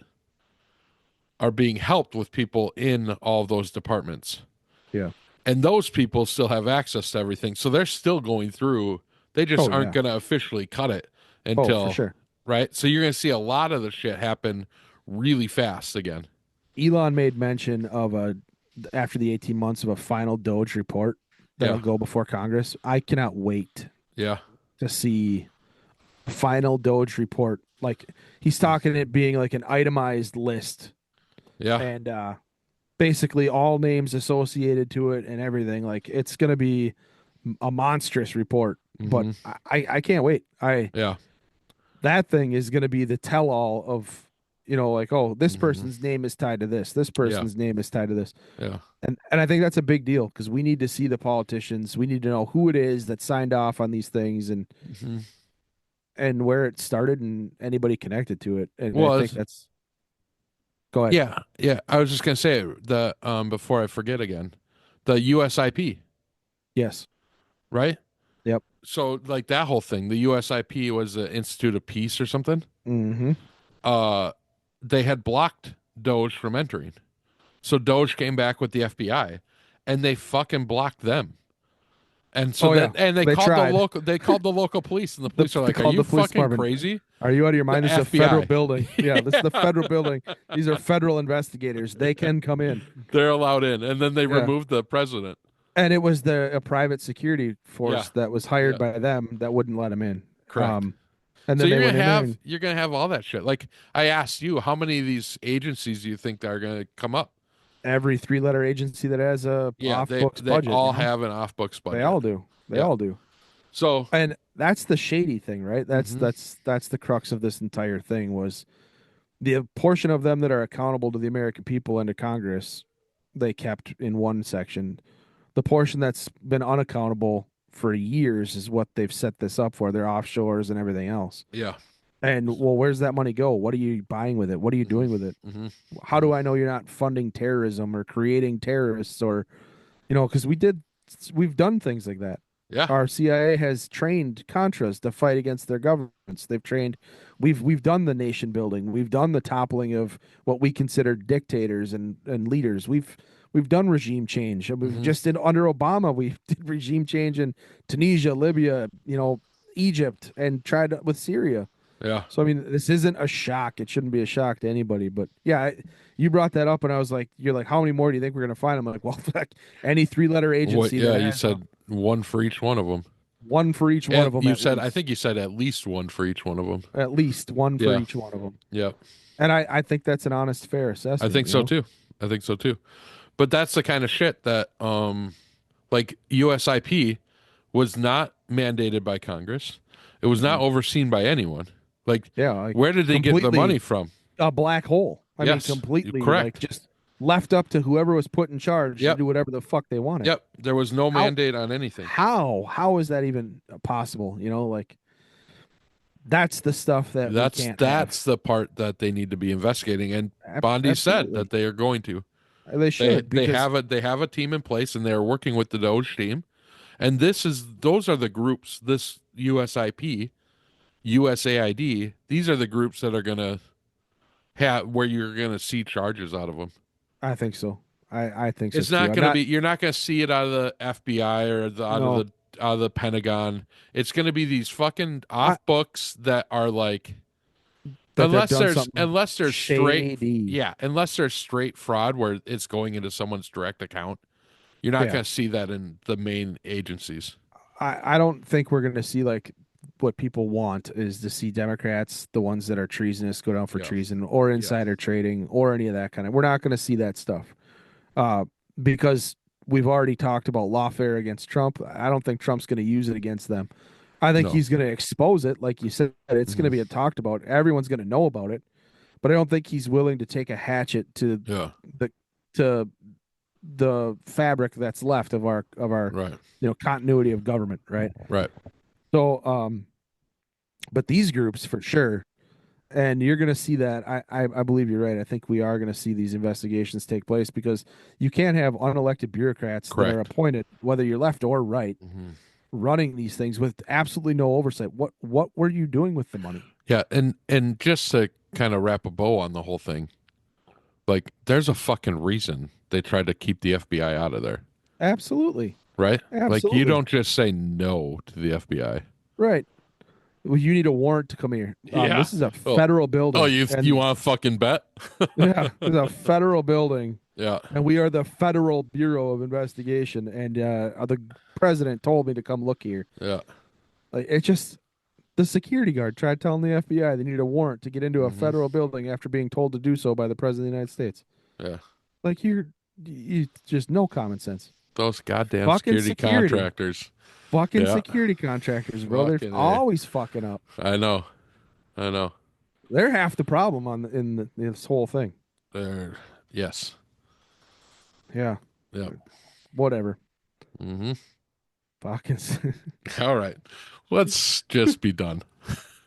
are being helped with people in all of those departments. Yeah. And those people still have access to everything. So they're still going through. They just aren't going to officially cut it until, for sure. Right? So you're going to see a lot of the shit happen really fast again. Elon made mention of after the 18 months of a final Doge report that'll go before Congress. I cannot wait to see final Doge report. Like, he's talking it being like an itemized list. Yeah. And basically all names associated to it and everything. Like, it's going to be a monstrous report. But I can't wait. That thing is going to be the tell-all of, like, oh, this person's name is tied to this. This person's name is tied to this. Yeah. And I think that's a big deal because we need to see the politicians. We need to know who it is that signed off on these things and where it started and anybody connected to it. And I think that's. Go ahead. Yeah. I was just gonna say the before I forget again, the USIP. Yes. Right. Yep. So like that whole thing, the USIP was the Institute of Peace or something. They had blocked Doge from entering. So Doge came back with the FBI and they fucking blocked them. And so they called the local police, and the police are like, "Are you fucking crazy? Are you out of your mind? This is a federal building. Yeah, this is the federal building. These are federal investigators. They can come in. They're allowed in." And then they removed the president. And it was a private security force that was hired by them that wouldn't let him in. Correct. And so then you're gonna have all that shit. Like I asked you, how many of these agencies do you think are gonna come up? Every 3-letter agency that has a off-books budget. They all have an off-books budget. They all do. They all do. So, and that's the shady thing, right? That's the crux of this entire thing was the portion of them that are accountable to the American people and to Congress, they kept in one section. The portion that's been unaccountable for years is what they've set this up for. Their offshores and everything else. Yeah. And well, where's that money go? What are you buying with it? What are you doing with it? How do I know you're not funding terrorism or creating terrorists or, because we've done things like that. Yeah. Our CIA has trained Contras to fight against their governments. They've trained, we've done the nation building. We've done the toppling of what we consider dictators and leaders. We've done regime change. We've just did under Obama. We did regime change in Tunisia, Libya, Egypt, and tried with Syria. Yeah. So I mean, this isn't a shock. It shouldn't be a shock to anybody. But yeah, you brought that up, and I was like, "You're like, how many more do you think we're gonna find?" I'm like, "Well, fuck, any 3-letter What? agency Yeah, that you has said one for each one of them. one for each one And of them, you at said, I least, think you said at least one for each one of them. at least one for Yeah. each one of them." Yeah. And I think that's an honest, fair assessment. I think so too. I think so too. But that's the kind of shit that, like USIP was not mandated by Congress. It was not overseen by anyone. Like, Yeah, like where did they get the money completely from? a black hole. I mean, Yes, completely correct. like just left up to whoever was put in charge to Yep. do whatever the fuck they wanted. Yep. There was no How- mandate on anything. How is that even possible? Like that's the stuff that we can't have. That's the part that they need to be investigating. And Bondi said Absolutely. that they are going to. They should They because have a team in place, and they are working with the Doge team. And those are the groups. This USIP, USAID. These are the groups that are gonna have where you're gonna see charges out of them. I think so. I think so. It's too. not I'm gonna be. You're not gonna see it out of the FBI or No. out of the Pentagon. It's gonna be these fucking off books that are like. that they've done something Unless there's straight shady. unless there's straight fraud where it's going into someone's direct account, you're not Yeah. going to see that in the main agencies. I don't think we're going to see like what people want is to see Democrats, the ones that are treasonous, go down for Yeah. treason or insider trading or any of that kind of. We're not going to see that stuff because we've already talked about lawfare against Trump. I don't think Trump's going to use it against them. I think No. he's going to expose it, like you said. It's going to be talked about. Everyone's going to know about it, but I don't think he's willing to take a hatchet to the fabric that's left of our Right. continuity of government, right? Right. So but these groups for sure, and you're going to see that. I believe you're right. I think we are going to see these investigations take place because you can't have unelected bureaucrats that are Correct. appointed, whether you're left or right, running these things with absolutely no oversight. What were you doing with the money? Yeah, and just to kind of wrap a bow on the whole thing, like there's a fucking reason they tried to keep the FBI out of there, Absolutely. right? Like Absolutely. you don't just say no to the FBI. Right. Well, you need a warrant to come here. Yeah. This is a federal building. Oh, you and- want to fucking bet? yeah, it's a federal building. Yeah. And we are the Federal Bureau of Investigation. And the president told me to come look here. Yeah. Like it's just the security guard tried telling the FBI they needed a warrant to get into a federal building after being told to do so by the president of the United States. Yeah. Like you just no common sense. Those goddamn Fucking security contractors. Fucking Yeah. security contractors, bro. They're Fucking A. always fucking up. I know. They're half the problem in this whole thing. Yes. Yeah. Yeah. Whatever. Mm-hmm. Fucking. All right. Let's just be done.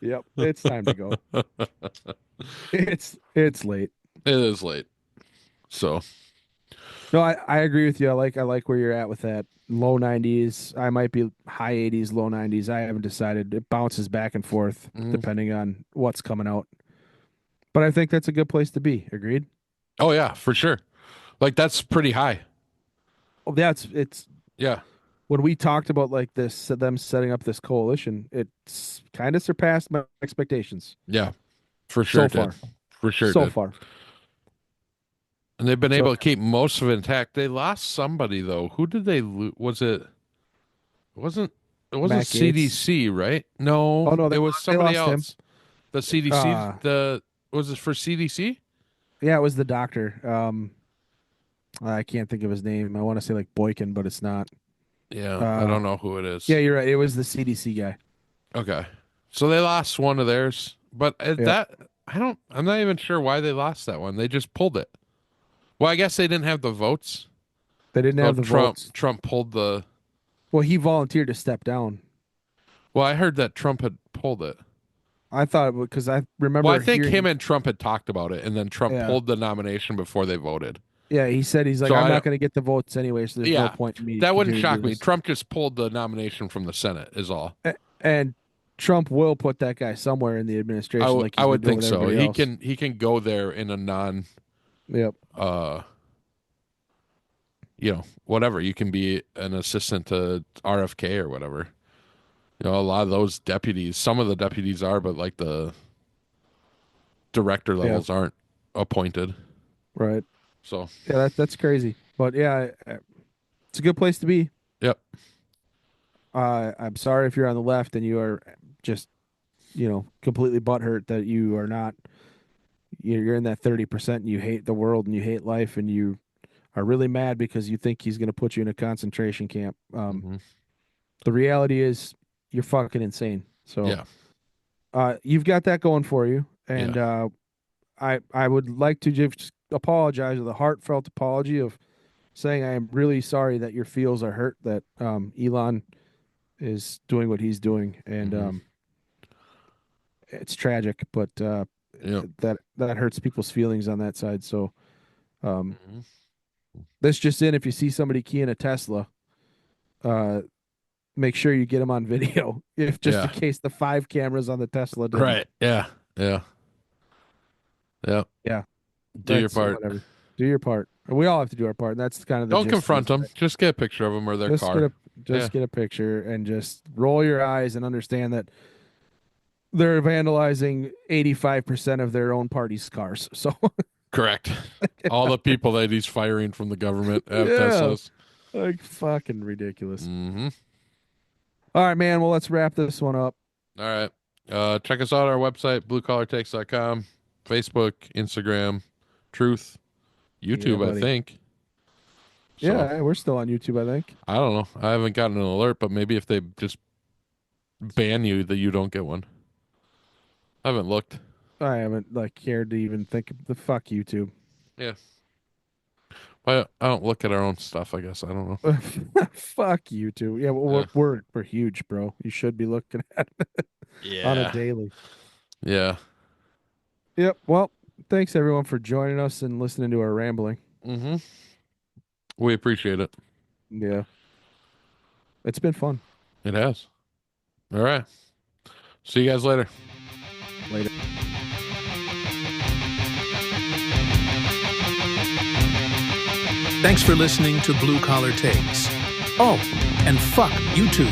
Yep. It's time to go. It's late. It is late. So No, I agree with you. I like where you're at with that. Low 90s. I might be high 80s, low 90s. I haven't decided. It bounces back and forth depending on what's coming out. But I think that's a good place to be. Agreed? oh yeah, for sure. Like that's pretty high. Oh, it's Yeah. when we talked about like this, them setting up this coalition, it's kind of surpassed my expectations. Yeah. For sure. So far. For sure. So did. far. And they've been able to keep most of it intact. They lost somebody though. Who did they lose? It wasn't Matt Gaetz. CDC, right? No. Oh, no, it was they somebody lost him. else. The CDC, was it for CDC? Yeah, it was the doctor. I can't think of his name. I want to say like Boykin, but it's not. Yeah, I don't know who it is. Yeah, you're right. It was the CDC guy. Okay. So they lost one of theirs, but I'm not even sure why they lost that one. They just pulled it. Well, I guess they didn't have the votes. They didn't have the votes. Trump pulled the. Well, he volunteered to step down. Well, I heard that Trump had pulled it. I thought because I remember. Well, I think hearing, him and Trump had talked about it, and then Trump pulled the nomination before they voted. Yeah, he said he's like, So I'm not going to get the votes anyway, so there's no point in me. That wouldn't continuing shock to do me. this. Trump just pulled the nomination from the Senate, is all. And Trump will put that guy somewhere in the administration. I would think so. He can go there in a non. Yep. Whatever. You can be an assistant to RFK or whatever. A lot of those deputies. Some of the deputies are, but like the director levels aren't appointed. Right. So yeah, that's crazy. But yeah, it's a good place to be. yep. I'm sorry if you're on the left and you are just, completely butthurt that you are not. You're in that 30% and you hate the world and you hate life and you are really mad because you think he's going to put you in a concentration camp. The reality is you're fucking insane. So you've got that going for you. And I would like to just apologize with a heartfelt apology of saying I am really sorry that your feels are hurt, that Elon is doing what he's doing. And it's tragic, but that hurts people's feelings on that side. So that's just in. If you see somebody keying a Tesla, make sure you get them on video, if just in case the 5 cameras on the Tesla didn't. Right. Yeah. Yeah. Do your part. Whatever. Do your part. We all have to do our part. And that's kind of the Don't gist confront of them. Just get a picture of them or their just car. Get a picture and just roll your eyes and understand that they're vandalizing 85% of their own party's cars. So correct. All the people that he's firing from the government have Teslas. Like fucking ridiculous. Mm-hmm. All right, man. Well, let's wrap this one up. All right. Check us out on our website, bluecollartakes.com, Facebook, Instagram, Truth, YouTube, I think. So, yeah, we're still on YouTube, I think. I don't know. I haven't gotten an alert, but maybe if they just ban you, that you don't get one. I haven't looked. I haven't cared to even think of the fuck YouTube. Yeah. But I don't look at our own stuff, I guess. I don't know. Fuck YouTube. Yeah, we're huge, bro. You should be looking at it on a daily. Yeah. Yep. Well, thanks everyone for joining us and listening to our rambling. Mm-hmm. We appreciate it. Yeah. It's been fun. It has. All right. See you guys later. Later. Thanks for listening to Blue Collar Takes. Oh, and fuck YouTube.